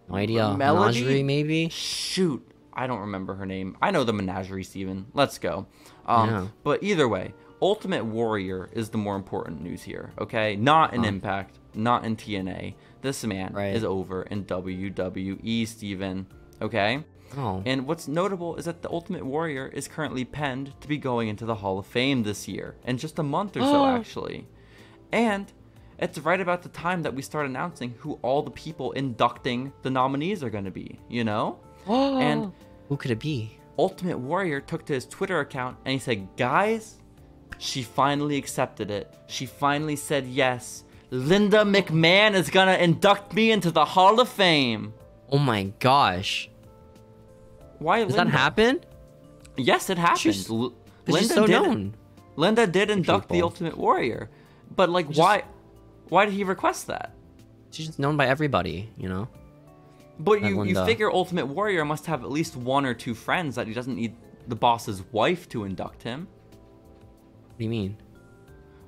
no idea. Menagerie, maybe? Shoot. I don't remember her name. I know the Menagerie, Steven. Let's go. But either way, Ultimate Warrior is the more important news here, okay? Not in Impact, not in TNA. This man is over in WWE, Steven, okay? Oh. And what's notable is that the Ultimate Warrior is currently penned to be going into the Hall of Fame this year, in just a month or so, actually. And it's right about the time that we start announcing who all the people inducting the nominees are going to be, And who could it be? Ultimate Warrior took to his Twitter account and he said, guys, she finally accepted it. She finally said yes. Linda McMahon is going to induct me into the Hall of Fame. Oh my gosh. Why Does that happen? Yes, it happened. She's so known. Linda did induct the Ultimate Warrior. But like, why did he request that? She's just known by everybody, But you figure Ultimate Warrior must have at least one or two friends that he doesn't need the boss's wife to induct him. What do you mean?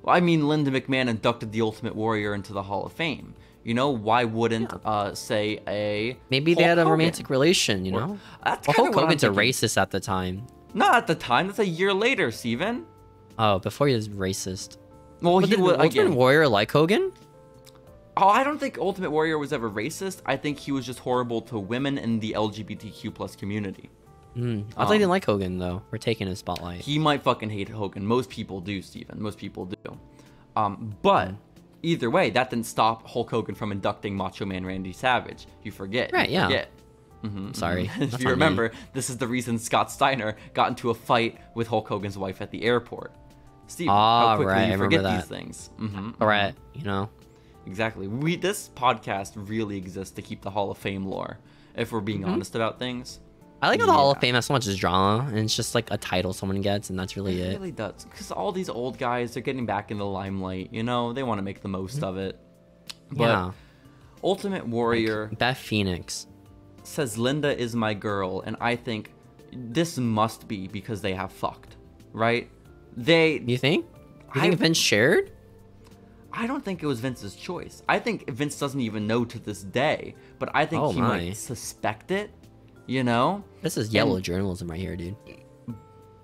Well, I mean, Linda McMahon inducted the Ultimate Warrior into the Hall of Fame. Why wouldn't, say, maybe they had a romantic relation, That's Hulk Hogan's a racist at the time. Not at the time. That's a year later, Steven. Oh, before he was racist. Well, he would, Ultimate Warrior like Hogan? Oh, I don't think Ultimate Warrior was ever racist. I think he was just horrible to women in the LGBTQ+ community. I thought he didn't like Hogan, though. We're taking his spotlight. He might fucking hate Hogan. Most people do, Steven. Most people do. But either way, that didn't stop Hulk Hogan from inducting Macho Man Randy Savage. You forget. Right, you forget. Sorry. If you remember, this is the reason Scott Steiner got into a fight with Hulk Hogan's wife at the airport. Steve, how quickly you forget these things. All right, Exactly. This podcast really exists to keep the Hall of Fame lore, if we're being honest about things. I like how the Hall of Fame has so much drama, and it's just like a title someone gets, and that's really it. It really does. Because all these old guys, they're getting back in the limelight, they want to make the most of it. But Ultimate Warrior... Like Beth Phoenix says Linda is my girl, and I think this must be because they have fucked, right? You think? You think Vince shared? I don't think it was Vince's choice. I think Vince doesn't even know to this day, but I think he might suspect it, This is yellow journalism right here, dude.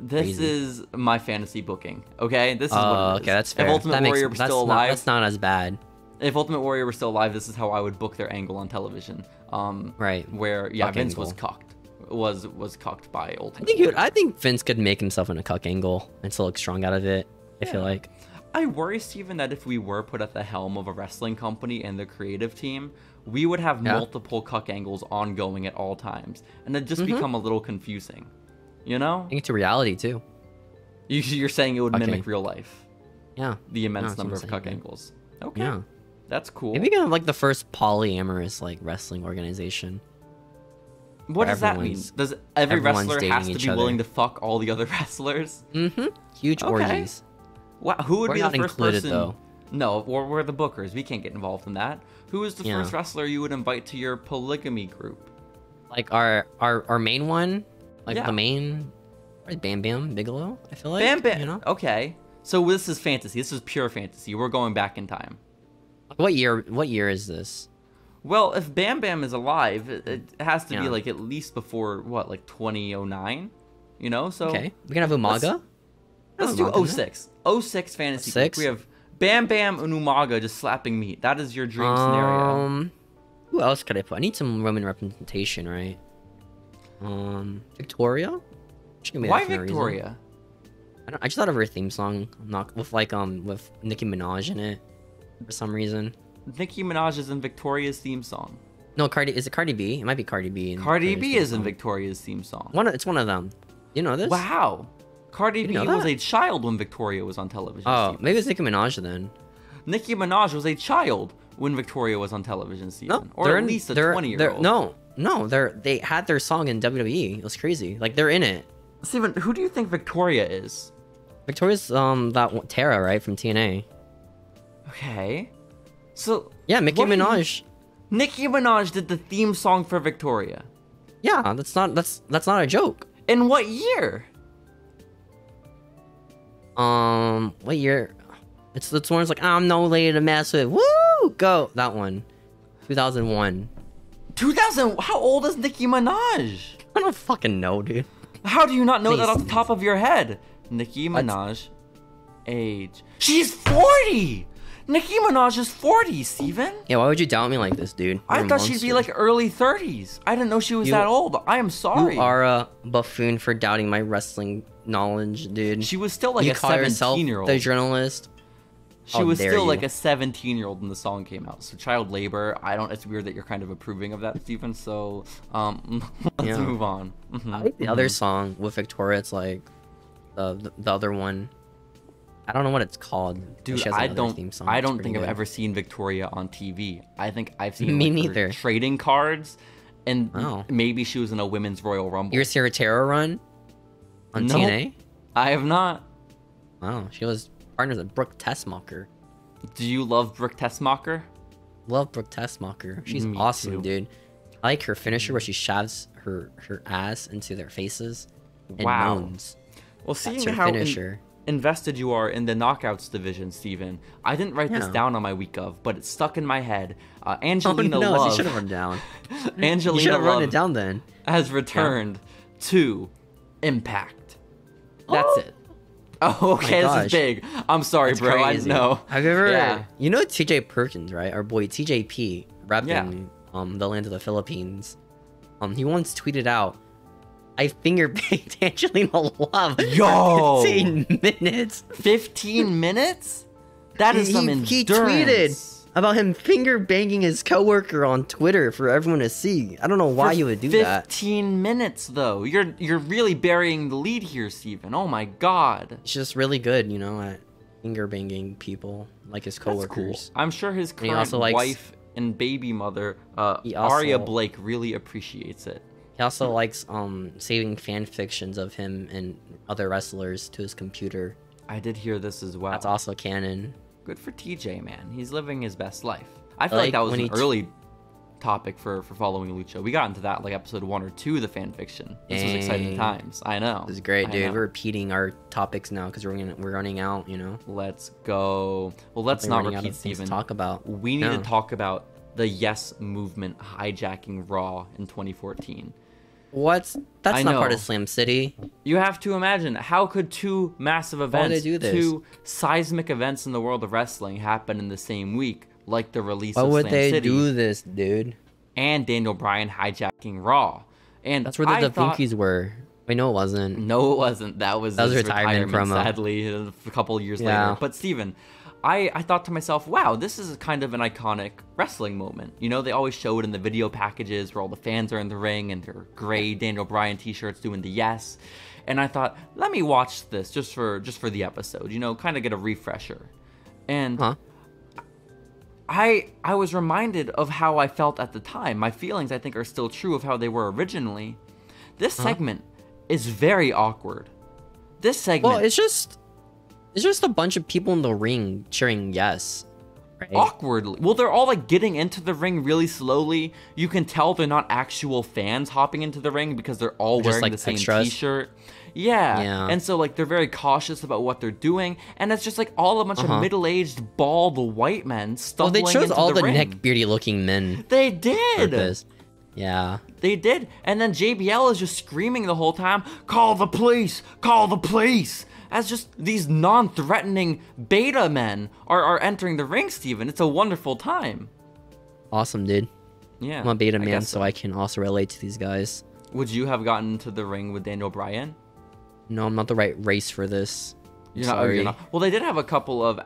This is my fantasy booking, okay? This is what it is. Okay, that's fair. If Ultimate Warrior were still alive... That's not as bad. If Ultimate Warrior were still alive, this is how I would book their angle on television. Right. Where, Vince was cucked. Was cucked by Ultimate I think Vince could make himself in a cuck angle and still look strong out of it, I feel like. I worry, Steven, that if we were put at the helm of a wrestling company and the creative team, we would have multiple cuck angles ongoing at all times. And it'd just become a little confusing. I think it's a reality, too. You're saying it would mimic real life? Yeah. The immense number of cuck angles. Okay. Yeah. That's cool. Maybe kind of like the first polyamorous like wrestling organization. What does that mean? Does every wrestler has to be willing to fuck all the other wrestlers? Mm-hmm. Huge orgies. Wow. Who would be the first person? Though. No, we're the bookers. We can't get involved in that. Who is the first wrestler you would invite to your polygamy group? Like our main one, like the main, right? Bam Bam Bigelow. I feel like Bam Bam. You know? Okay. So this is fantasy. This is pure fantasy. We're going back in time. What year? What year is this? Well, if Bam Bam is alive, it has to be like at least before what, like 2009, you know? So okay, we can have Umaga. Let's do 06. 06 fantasy. 06? We have Bam Bam and Umaga just slapping meat. That is your dream scenario. Who else could I put? I need some women representation, right? Victoria. Why Victoria? I just thought of her theme song, not with like with Nicki Minaj in it, for some reason. Nicki Minaj is in Victoria's theme song. No, is it Cardi B? It might be Cardi B. Cardi B is in Victoria's theme song. It's one of them. You know this? Wow. Cardi B was a child when Victoria was on television. Oh, maybe it's Nicki Minaj then. Nicki Minaj was a child when Victoria was on television, Steven. Or at least a 20-year-old. No, they had their song in WWE. It was crazy. Like, they're in it. Steven, who do you think Victoria is? Victoria's that Tara, right, from TNA. Okay. So yeah, Nicki Minaj. Nicki Minaj did the theme song for Victoria. Yeah, that's not a joke. In what year? What year? It's one that's like, I'm no lady to mess with. Woo! Go! That one. 2001. 2000? How old is Nicki Minaj? I don't fucking know, dude. How do you not know that off the top of your head? Nicki Minaj. Age. She's 40! Nicki Minaj is 40, Steven. Yeah, why would you doubt me like this, dude? I thought she'd be like early 30s. I didn't know she was that old. I am sorry. You are a buffoon for doubting my wrestling knowledge, dude. She was still like a 17-year-old. The journalist. She was still like a 17-year-old when the song came out. So child labor. It's weird that you're kind of approving of that, Steven. So let's move on. I like the other song with Victoria. It's like the other one. I don't know what it's called. Dude, I don't think I've ever seen Victoria on TV. I think I've seen me neither. Trading cards, and maybe she was in a women's Royal Rumble. Your Sarah Terra run on TNA? I have not. Wow, she was partners with Brooke Tessmacher. Do you love Brooke Tessmacher? Love Brooke Tessmacher. She's awesome, dude. I like her finisher where she shoves her ass into their faces and moans. Well, seeing how invested you are in the knockouts division, Steven, I didn't write this down on my week of, but it's stuck in my head. Angelina Love. You should have run down. Angelina you should have Love run it down then. Has returned to Impact. That's it. Oh, okay, this is big. I'm sorry, that's bro. Crazy. I know. Have you ever? You know TJ Perkins, right? Our boy TJP, repping the land of the Philippines. He once tweeted out, I finger banged Angelina Love for 15 minutes. 15 minutes? That is some endurance. He tweeted about him finger banging his coworker on Twitter for everyone to see. I don't know why you would do that. 15 minutes though. You're really burying the lead here, Steven. Oh my god. He's just really good, you know, at finger banging people like his coworkers. That's cool. I'm sure his current wife and baby mother, Aria Blake, really appreciates it. He also likes saving fan fictions of him and other wrestlers to his computer. I did hear this as well. That's also canon. Good for TJ, man. He's living his best life. I feel like that was an early topic for Following Lucha. We got into that like episode 1 or 2 of the fan fiction. This was exciting times. I know. This is great, dude. We're repeating our topics now because we're running out, you know? Let's go. Well, let's not repeat, Steven. Talk about. We need to talk about the Yes Movement hijacking Raw in 2014. That's not part of Slam City. You have to imagine, how could two massive events, two seismic events in the world of wrestling happen in the same week, like the release of Slam City? Why would they do this, dude? And Daniel Bryan hijacking Raw. And that's where the Funkies were. Wait, no, it wasn't. No, it wasn't. That was his retirement promo. Sadly, a couple years later. But Steven, I thought to myself, wow, this is kind of an iconic wrestling moment. You know, they always show it in the video packages where all the fans are in the ring and their gray Daniel Bryan t-shirts doing the yes. And I thought, let me watch this just for the episode, you know, kind of get a refresher. And I was reminded of how I felt at the time. My feelings, I think, are still true of how they were originally. This segment is very awkward. This segment... Well, it's just a bunch of people in the ring cheering yes. Right? Awkwardly. Well, they're all like getting into the ring really slowly. You can tell they're not actual fans hopping into the ring because they're all wearing like the same t-shirt. Yeah. And so like they're very cautious about what they're doing, and it's just like all a bunch of middle-aged bald white men stumbling into the ring. Well, they chose all the neck-beardy looking men. They did. Yeah. They did. And then JBL is just screaming the whole time, "Call the police! Call the police!" As just these non-threatening beta men are entering the ring, Steven. It's a wonderful time. Awesome, dude. Yeah. I'm a beta man, so I can also relate to these guys. Would you have gotten into the ring with Daniel Bryan? No, I'm not the right race for this. You're not. Well, they did have a couple of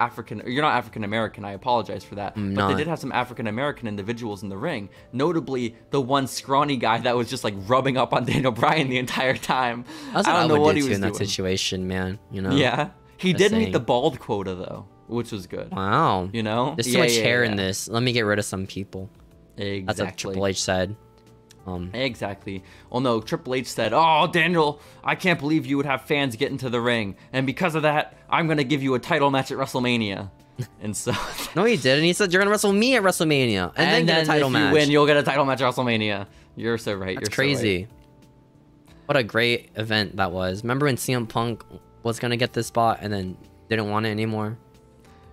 You're not African American. I apologize for that. But they did have some African American individuals in the ring. Notably, the one scrawny guy that was just like rubbing up on Daniel Bryan the entire time. I don't know what he was doing in that situation, man. You know. Yeah, he did meet the bald quota though, which was good. Wow. You know, there's so much hair in this. Let me get rid of some people. Exactly. That's what Triple H said. Exactly. Well, no, Triple H said, "Oh, Daniel, I can't believe you would have fans get into the ring, and because of that, I'm gonna give you a title match at WrestleMania." And so, no, he didn't. He said, "You're gonna wrestle me at WrestleMania, and then get a title match. If you win, you'll get a title match at WrestleMania." You're so right. That's crazy. So right. What a great event that was. Remember when CM Punk was gonna get this spot and then didn't want it anymore?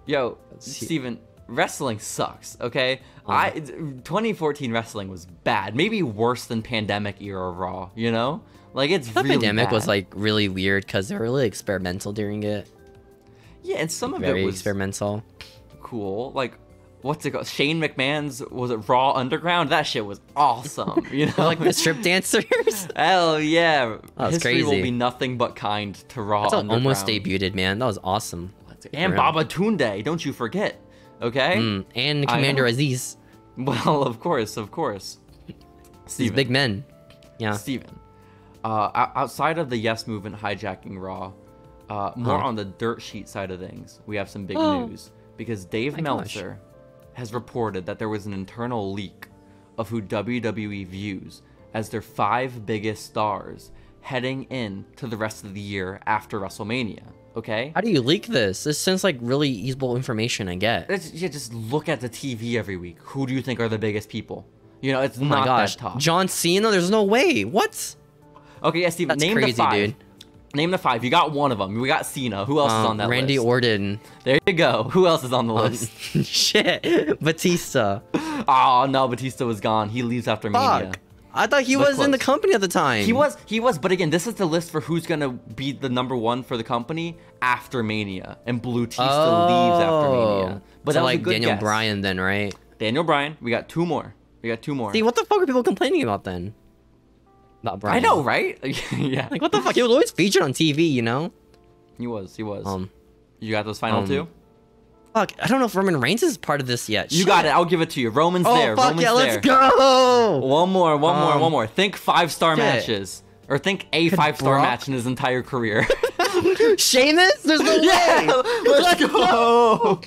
Yo, Steven. Wrestling sucks, okay? 2014 wrestling was bad. Maybe worse than pandemic era Raw, you know? Like, it's really pandemic bad. Was, like, really weird because they were really experimental during it. Yeah, and some like, of it was... very experimental. Cool. Like, what's it called? Shane McMahon's, was it Raw Underground? That shit was awesome, you know? Like the strip dancers? Hell yeah. That was History crazy. Will be nothing but kind to Raw That's Underground. Almost debuted, man. That was awesome. And Baba Tunde, don't you forget. Okay? And Commander Aziz. Well, of course. These big men. Yeah. Steven, outside of the Yes Movement hijacking Raw, more on the dirt sheet side of things, we have some big news. Because Dave Meltzer has reported that there was an internal leak of who WWE views as their 5 biggest stars heading in to the rest of the year after WrestleMania. Okay? How do you leak this? This sounds like really usable information I get. You just look at the TV every week. Who do you think are the biggest people? You know, it's not that tough. John Cena? There's no way. What? Okay, yeah, Steven, name the 5. Dude. Name the 5. You got one of them. We got Cena. Who else is on that Randy list? Orton. There you go. Who else is on the list? Shit. Batista. Oh, no, Batista was gone. He leaves after Mania. I thought he was in the company at the time. He was, but again, this is the list for who's gonna be the #1 for the company after Mania, and Batista leaves after Mania. But so that was like a good Daniel guess. Bryan then, right? Daniel Bryan. We got 2 more. See, what the fuck are people complaining about then? About Bryan. I know, right? Yeah. Like, what the fuck? He was always featured on TV, you know? He was. You got those final 2? Fuck, I don't know if Roman Reigns is part of this yet. You got it. I'll give it to you. Roman's there. Fuck Roman's yeah, there. let's go! One more. Think 5-star matches. Or think a 5-star match in his entire career. Sheamus? There's no way! Let's go!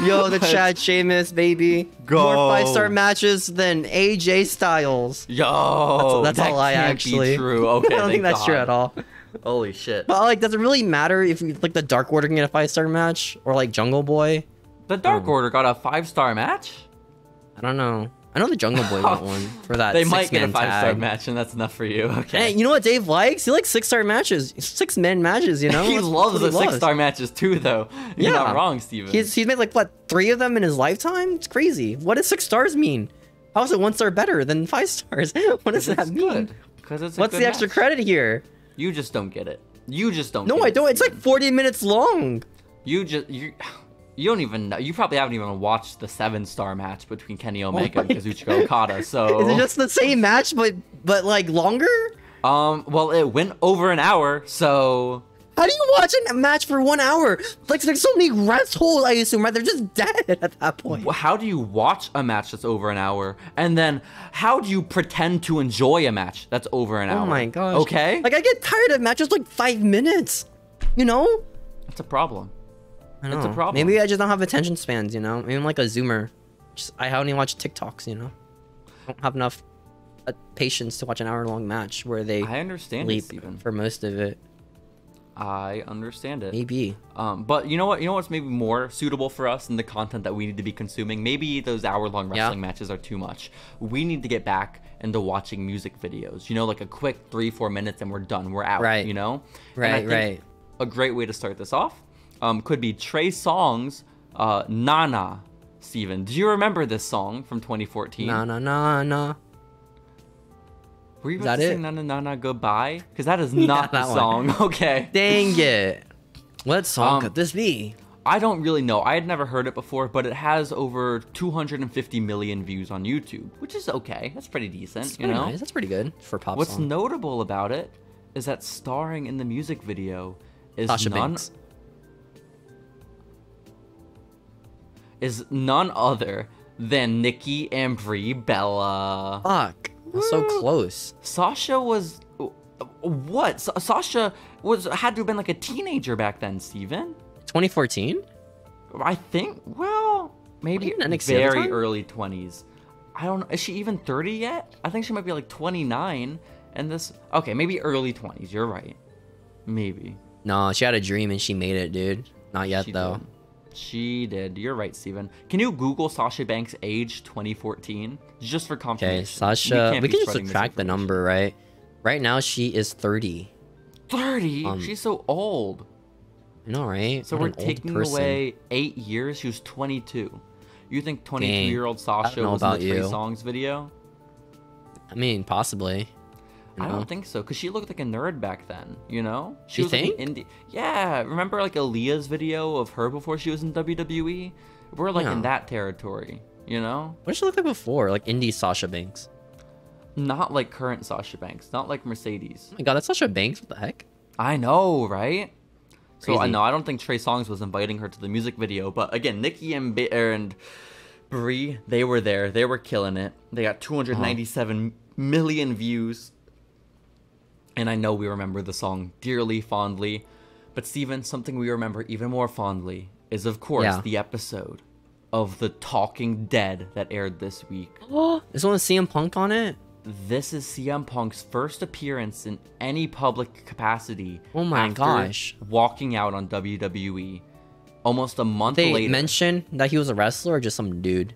Yo, the Chad Sheamus, baby. Go. More 5-star matches than AJ Styles. Yo, that's all I actually. Be true. Okay, I don't think that's true at all. Holy shit. But like, does it really matter if like the Dark Order can get a 5-star match or like Jungle Boy? The Dark Order got a 5-star match? I don't know. I know the Jungle Boy got one for that. They might get a 5-star match, and that's enough for you. Okay. Hey, you know what Dave likes? He likes 6-star matches, 6-man matches. You know, he loves the 6-star matches too, though. You're not wrong, Steven. He's made like what 3 of them in his lifetime. It's crazy. What does 6 stars mean? How is it 1 star better than 5 stars? What does that mean? Because it's what's the extra credit here? You just don't get it. You just don't. No, I don't. It's like 40 minutes long. You don't even know. You probably haven't even watched the 7-star match between Kenny Omega and Kazuchika Okada. So is it just the same match, but like longer? Well, it went over an hour, so How do you watch a match for 1 hour? Like, there's so many rest holes, I assume, right? They're just dead at that point. How do you watch a match that's over an hour? And then how do you pretend to enjoy a match that's over an hour? Oh my gosh. Okay? Like, I get tired of matches like 5 minutes. You know? That's a problem. I know. It's a problem. Maybe I just don't have attention spans, you know? Maybe I'm like a zoomer. I only watch TikToks, you know? I don't have enough patience to watch an hour-long match where they I understand sleep it, Steven. for most of it. I understand it. Maybe. But you know what? You know what's maybe more suitable for us and the content that we need to be consuming? Maybe those hour-long wrestling matches are too much. We need to get back into watching music videos. You know, like a quick 3-4 minutes and we're done. We're out. Right. You know? Right, right. A great way to start this off could be Trey Songz, Nana. Steven, do you remember this song from 2014? Na na na na. Were you about to sing Na Na Na Na Goodbye? Because that is not the song. Okay. Dang it. What song could this be? I don't really know. I had never heard it before, but it has over 250 million views on YouTube, which is okay. That's pretty decent, That's you know? nice. That's pretty good for pop What's song. notable about it is that starring in the music video is none other than Nikki and Brie Bella. Fuck. That's so close. Sasha was what? Sasha had to have been like a teenager back then, Steven. 2014? I think. Well, maybe very early 20s. I don't know. Is she even 30 yet? I think she might be like 29. And this. Okay, maybe early 20s. You're right. Maybe. No, she had a dream and she made it, dude. Not yet though. Did. She did. You're right, Steven. Can you Google Sasha Banks' age 2014? Just for confirmation. Okay, Sasha. We can just subtract the number, right? Right now, she is 30. 30? She's so old. I know, right? So we're taking away 8 years. She was 22. You think 22-year-old Sasha was in the Trey Songz video? I mean, possibly. I don't think so, because she looked like a nerd back then, you know? She was like an indie. Yeah, remember like Aaliyah's video of her before she was in WWE? We're like in that territory, you know? What did she look like before? Like indie Sasha Banks? Not like current Sasha Banks, not like Mercedes. Oh my god, that's Sasha Banks? What the heck? I know, right? Crazy. So I don't think Trey Songz was inviting her to the music video, but again, Nikki and Brie, they were there. They were killing it. They got 297 million views. And I know we remember the song dearly, fondly. But Steven, something we remember even more fondly is, of course, the episode of The Talking Dead that aired this week. This one with CM Punk on it? This is CM Punk's first appearance in any public capacity. Oh my gosh. Walking out on WWE. Almost a month later. They mention that he was a wrestler or just some dude?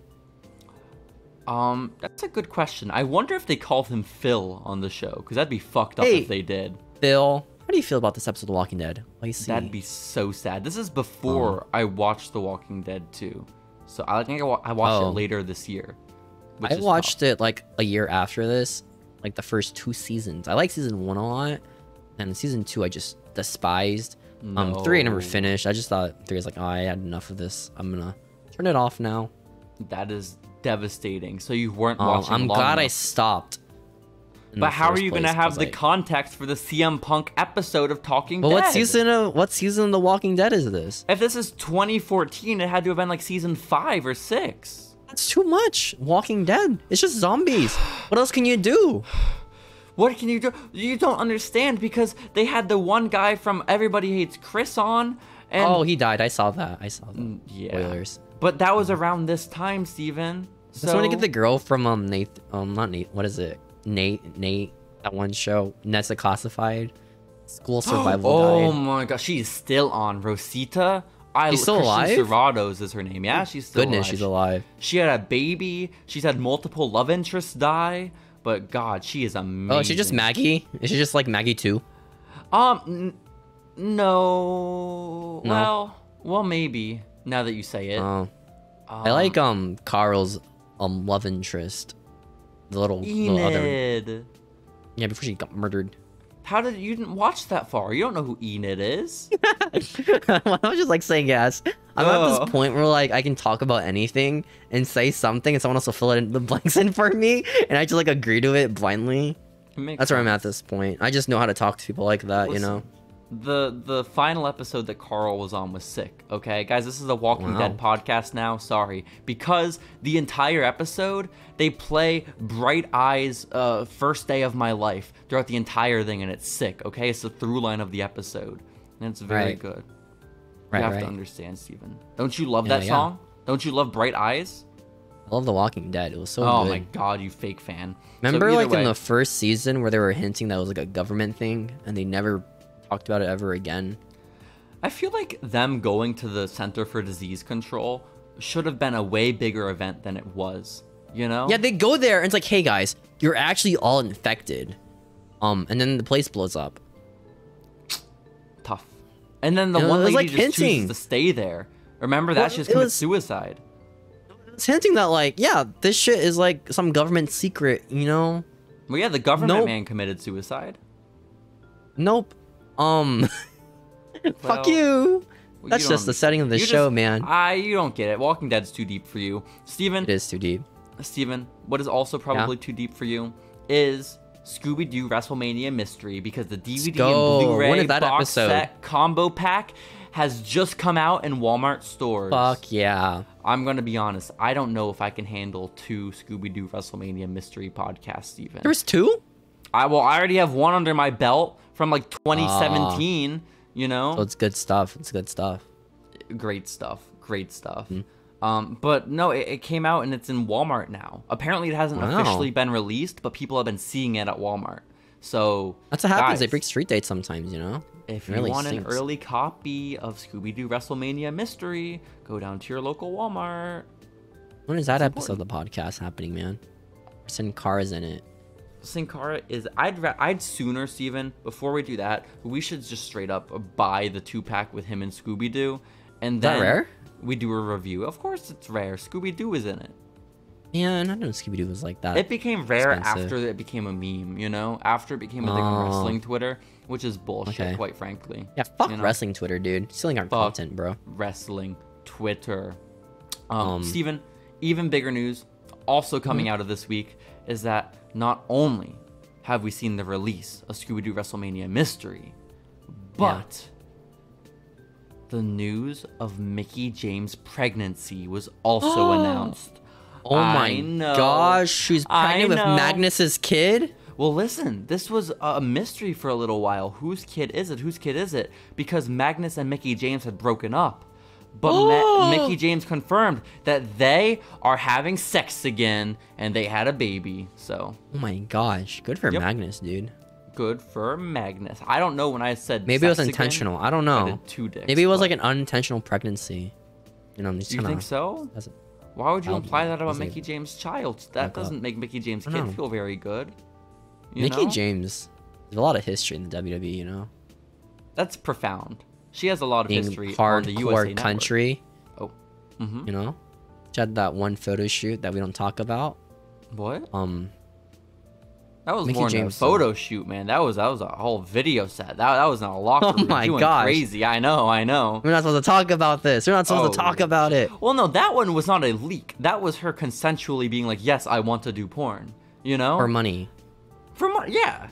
That's a good question. I wonder if they called him Phil on the show, because that'd be fucked up if they did. Phil, how do you feel about this episode of The Walking Dead? I see. That'd be so sad. This is before I watched The Walking Dead 2. So I think I watched it later this year. I watched it like a year after this, like the first 2 seasons. I like season 1 a lot, and season 2 I just despised. 3 I never finished. I just thought 3 was like, oh, I had enough of this. I'm gonna turn it off now. That is devastating. So you weren't watching. I'm glad I stopped. But how are you gonna have the context for the CM Punk episode of Talking Dead? What season of The Walking Dead is this? If this is 2014, it had to have been like season 5 or 6. That's too much. Walking Dead. It's just zombies. What else can you do? What can you do? You don't understand, because they had the one guy from Everybody Hates Chris on. And he died. I saw that. Yeah. Spoilers. But that was around this time, Steven. So when you get the girl from not Nate, what is it? Nate, that one show, Nessa Classified, School Survival Guide. Oh my gosh, she's still on. Rosita? She's still alive? Serratos is her name. Yeah, she's still alive. Goodness, she's alive. She had a baby. She's had multiple love interests die. But God, she is amazing. Oh, is she just Maggie? Is she just like Maggie too? No. Well, maybe. Now that you say it. I like Carl's love interest. The little other. Yeah, before she got murdered. You didn't watch that far? You don't know who Enid is. I was just like saying yes. I'm at this point where like I can talk about anything and say something, and someone else will fill in the blanks in for me, and I just like agree to it blindly. That's where I'm at this point. I just know how to talk to people like that, you know. the final episode that Carl was on was sick, okay? Guys, this is a Walking Dead podcast now, sorry. Because the entire episode, they play Bright Eyes, First Day of My Life throughout the entire thing, and it's sick, okay? It's the through line of the episode, and it's very good. You have to understand, Steven. Don't you love that song? Don't you love Bright Eyes? I love The Walking Dead. It was so good. Oh my god, you fake fan. Remember like in the first season where they were hinting that it was like a government thing, and they never talked about it ever again? I feel like them going to the Center for Disease Control should have been a way bigger event than it was, you know? Yeah, they go there and it's like, hey guys, you're actually all infected. And then the place blows up. Tough. And then the one lady just chooses to stay there. Remember that? She just commits suicide. It's hinting that like, yeah, this shit is like some government secret, you know? Well, yeah, the government man committed suicide. Nope. Fuck you. That's just the setting of the show, man. You don't get it. Walking Dead's too deep for you. Steven. It is too deep. Steven, what is also probably too deep for you is Scooby Doo Wrestlemania Mystery, because the DVD and Blu-ray box set combo pack has just come out in Walmart stores. Fuck yeah. I'm going to be honest. I don't know if I can handle 2 Scooby Doo Wrestlemania Mystery podcasts, Steven. There's 2? I already have one under my belt from like 2017, you know? So it's good stuff. It's good stuff. Great stuff. Great stuff. But no, it came out and it's in Walmart now. Apparently it hasn't officially been released, but people have been seeing it at Walmart. So that's what happens. They break street dates sometimes, you know? If you want an early copy of Scooby Doo Wrestlemania Mystery, go down to your local Walmart. When is that episode of the podcast happening, man? Sin Cara's in it. Sin Cara is... I'd sooner, Steven, before we do that, we should just straight up buy the 2-pack with him and Scooby Doo. And then is that rare? We do a review. Of course it's rare. Scooby Doo is in it. Yeah, and I know Scooby Doo was like that. It became rare after it became a meme, you know? After it became a thing on wrestling Twitter, which is bullshit, quite frankly. Yeah, fuck wrestling Twitter, dude. Stealing our content, bro. Wrestling Twitter. Steven, even bigger news, also coming out of this week, is that not only have we seen the release of Scooby Doo WrestleMania Mystery, but the news of Mickie James' pregnancy was also announced. Oh my gosh, she's pregnant with Magnus's kid? Well, listen, this was a mystery for a little while. Whose kid is it? Whose kid is it? Because Magnus and Mickie James had broken up. But Mickie James confirmed that they are having sex again, and they had a baby, so. Oh my gosh, good for Magnus, dude. Good for Magnus. I don't know when I said maybe it was intentional. I don't know. I did 2 dicks, maybe it was like an unintentional pregnancy. You know, I'm just you think so? Why would you imply that about Mickie James' child? That doesn't make Mickie James' kid feel very good. Mickie James, there's a lot of history in the WWE, you know? That's profound. She has a lot of history on the USA country. Network. You know? She had that one photo shoot that we don't talk about. What? That was Mickie more than a photo shoot, man. That was a whole video set. That was not a locker room. Oh my gosh. Crazy. I know. We're not supposed to talk about this. We're not supposed to talk about it. Well, no, that one was not a leak. That was her consensually being like, yes, I want to do porn. You know? For money. For money, yeah.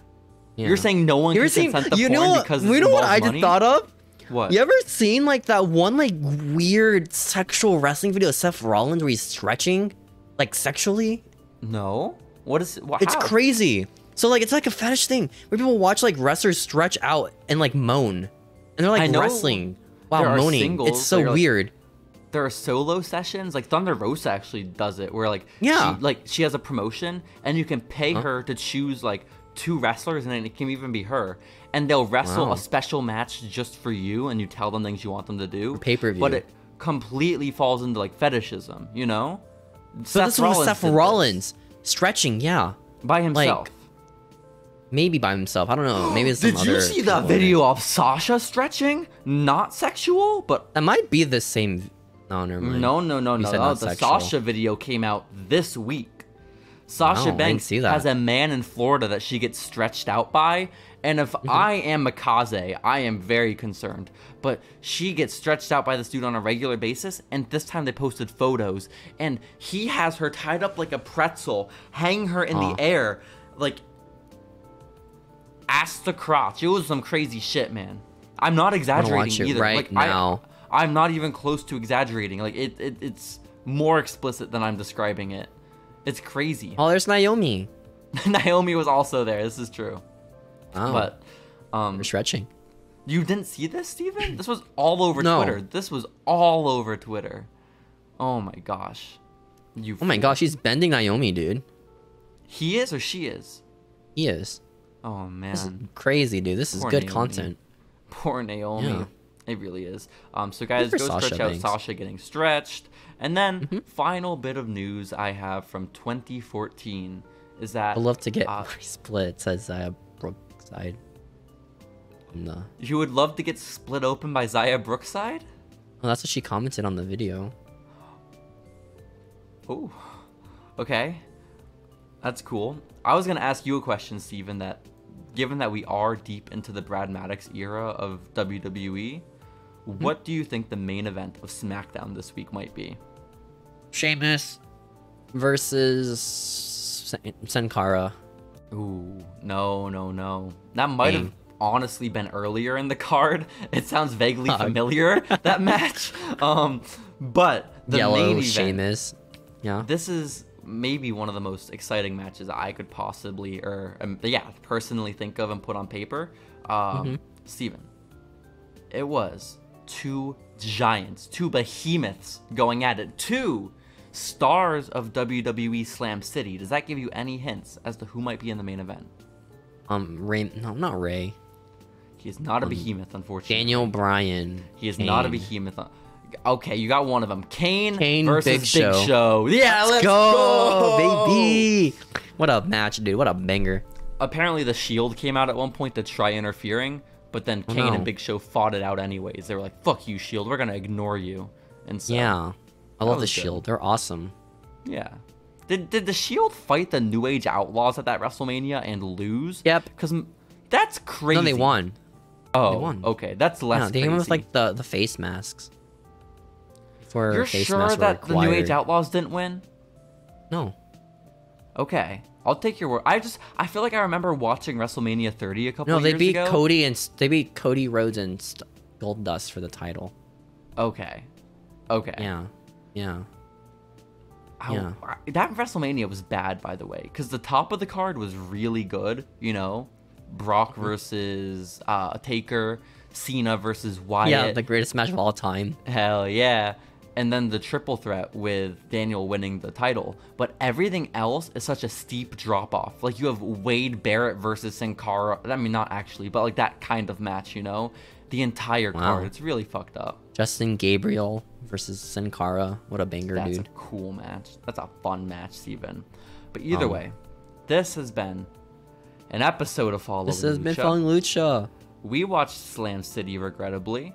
You're saying no one can consent to porn because you know what I just thought of? What? You ever seen like that one like weird sexual wrestling video of Seth Rollins where he's stretching? Like sexually? No. What is it? It's crazy. So like it's like a fetish thing where people watch like wrestlers stretch out and like moan. And they're like wrestling while moaning. Singles, it's so weird. There are solo sessions, like Thunder Rosa actually does it, where like she has a promotion and you can pay her to choose like 2 wrestlers, and then it can even be her, and they'll wrestle a special match just for you, and you tell them things you want them to do. Pay-per-view. But it completely falls into like fetishism, you know? So this was Seth Rollins stretching, by himself. Like, maybe by himself. I don't know. Maybe it's some Did you see that video of Sasha stretching? Not sexual, but that might be the same. No, never mind. No. The Sasha video came out this week. Sasha Banks has a man in Florida that she gets stretched out by, and if I am Mikaze, I am very concerned. But she gets stretched out by this dude on a regular basis, and this time they posted photos, and he has her tied up like a pretzel, hanging her in the air, like ass to crotch. It was some crazy shit, man. I'm not exaggerating either. Right like now. I'm not even close to exaggerating. Like it's more explicit than I'm describing it. It's crazy. Oh, there's Naomi. Naomi was also there. This is true. Oh. But we're stretching. You didn't see this, Steven? This was all over Twitter. This was all over Twitter. Oh my gosh. Oh my gosh, he's bending Naomi, dude. He is or she is? He is. Oh man. This is crazy, dude. This is good content. Poor Naomi. Yeah. It really is. So guys, go Sasha, stretch out Sasha getting stretched. And then final bit of news I have from 2014 is that I'd love to get split, says Zaya Brookside. No. You would love to get split open by Zaya Brookside? Oh, that's what she commented on the video. Oh, okay. That's cool. I was going to ask you a question, Steven, that given that we are deep into the Brad Maddox era of WWE, what do you think the main event of SmackDown this week might be? Sheamus versus Sin Cara. Ooh, no. That might have honestly been earlier in the card. It sounds vaguely familiar, that match. But the main event, Sheamus. Yeah. This is maybe one of the most exciting matches I could possibly, personally think of and put on paper. Steven, it was two giants, two behemoths going at it, two stars of WWE Slam City. Does that give you any hints as to who might be in the main event? Ray. No, not Ray. He is not a behemoth, unfortunately. Daniel Bryan. He is not a behemoth. Okay, you got one of them. Kane versus Big Show. Yeah, let's go, baby. What a match, dude. What a banger. Apparently, the Shield came out at one point to try interfering, but then Kane and Big Show fought it out anyways. They were like, fuck you, Shield. We're going to ignore you. And so, yeah. I love the Shield. They're awesome. Yeah. Did the Shield fight the New Age Outlaws at that WrestleMania and lose? Yep. Because that's crazy. No, they won. Oh, they won. Okay. That's less they crazy. went with like the face masks. You're sure that the New Age Outlaws didn't win? No. Okay. I'll take your word. I feel like I remember watching WrestleMania 30 a couple years ago. No, they beat Cody Rhodes and Goldust for the title. Okay. Yeah. That WrestleMania was bad, by the way, because the top of the card was really good. You know, Brock versus Taker, Cena versus Wyatt. Yeah, the greatest match of all time. Hell yeah. And then the triple threat with Daniel winning the title. But everything else is such a steep drop off. Like you have Wade Barrett versus Sin Cara. I mean, not actually, but like that kind of match, you know? The entire card. It's really fucked up. Justin Gabriel versus Sin Cara. What a banger, dude. That's a cool match. That's a fun match, Steven. But either way, this has been an episode of Following Lucha. This has been Following Lucha. We watched Slam City, regrettably,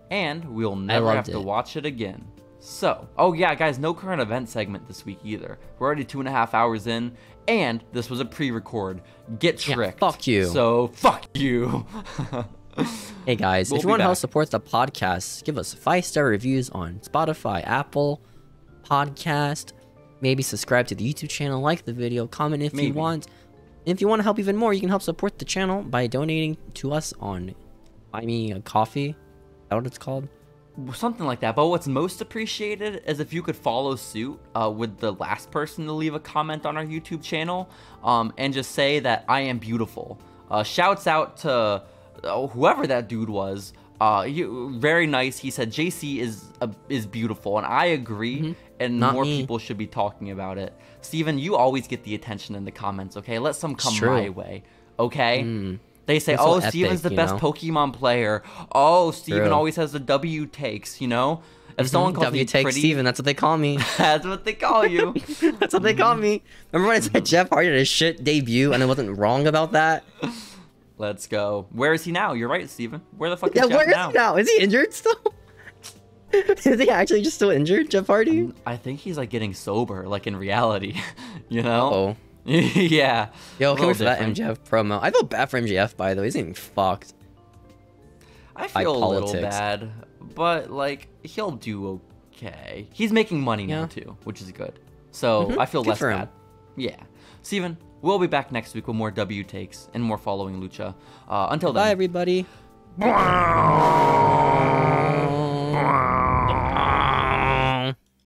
and we'll never have to watch it again. So, oh yeah, guys, no current event segment this week either. We're already 2.5 hours in, and this was a pre-record. Get tricked. Yeah, fuck you. So, fuck you. Hey guys, if you want to help support the podcast, give us 5-star reviews on Spotify, Apple Podcast. Maybe subscribe to the YouTube channel, like the video, comment if you want. And if you want to help even more, you can help support the channel by donating to us on Buy Me a Coffee. Is that what it's called? Something like that. But what's most appreciated is if you could follow suit with the last person to leave a comment on our YouTube channel and just say that I am beautiful. Shouts out to whoever that dude was. Very nice. He said JC is beautiful, and I agree. And more people should be talking about it. Steven, you always get the attention in the comments. Okay, let some come my way. Okay. They say, oh, Steven's the best Pokemon player. Oh, Steven always has the W takes, you know? If someone calls me pretty... Steven, that's what they call me. That's what they call you. That's what they call me. Remember when I said Jeff Hardy had a shit debut and I wasn't wrong about that? Let's go. Where is he now? You're right, Steven. Where the fuck is Jeff now? Where is he now? Is he injured still? Is he actually just still injured, Jeff Hardy? I think he's like getting sober, like in reality, you know? Uh-oh. Yeah. Yo, can we for that MJF promo? I feel bad for MJF, by the way. He's getting fucked. I feel a little bad, but like he'll do okay. He's making money now too, which is good. So I feel less bad. Yeah. Steven, we'll be back next week with more W takes and more Following Lucha. Until then. Bye, everybody.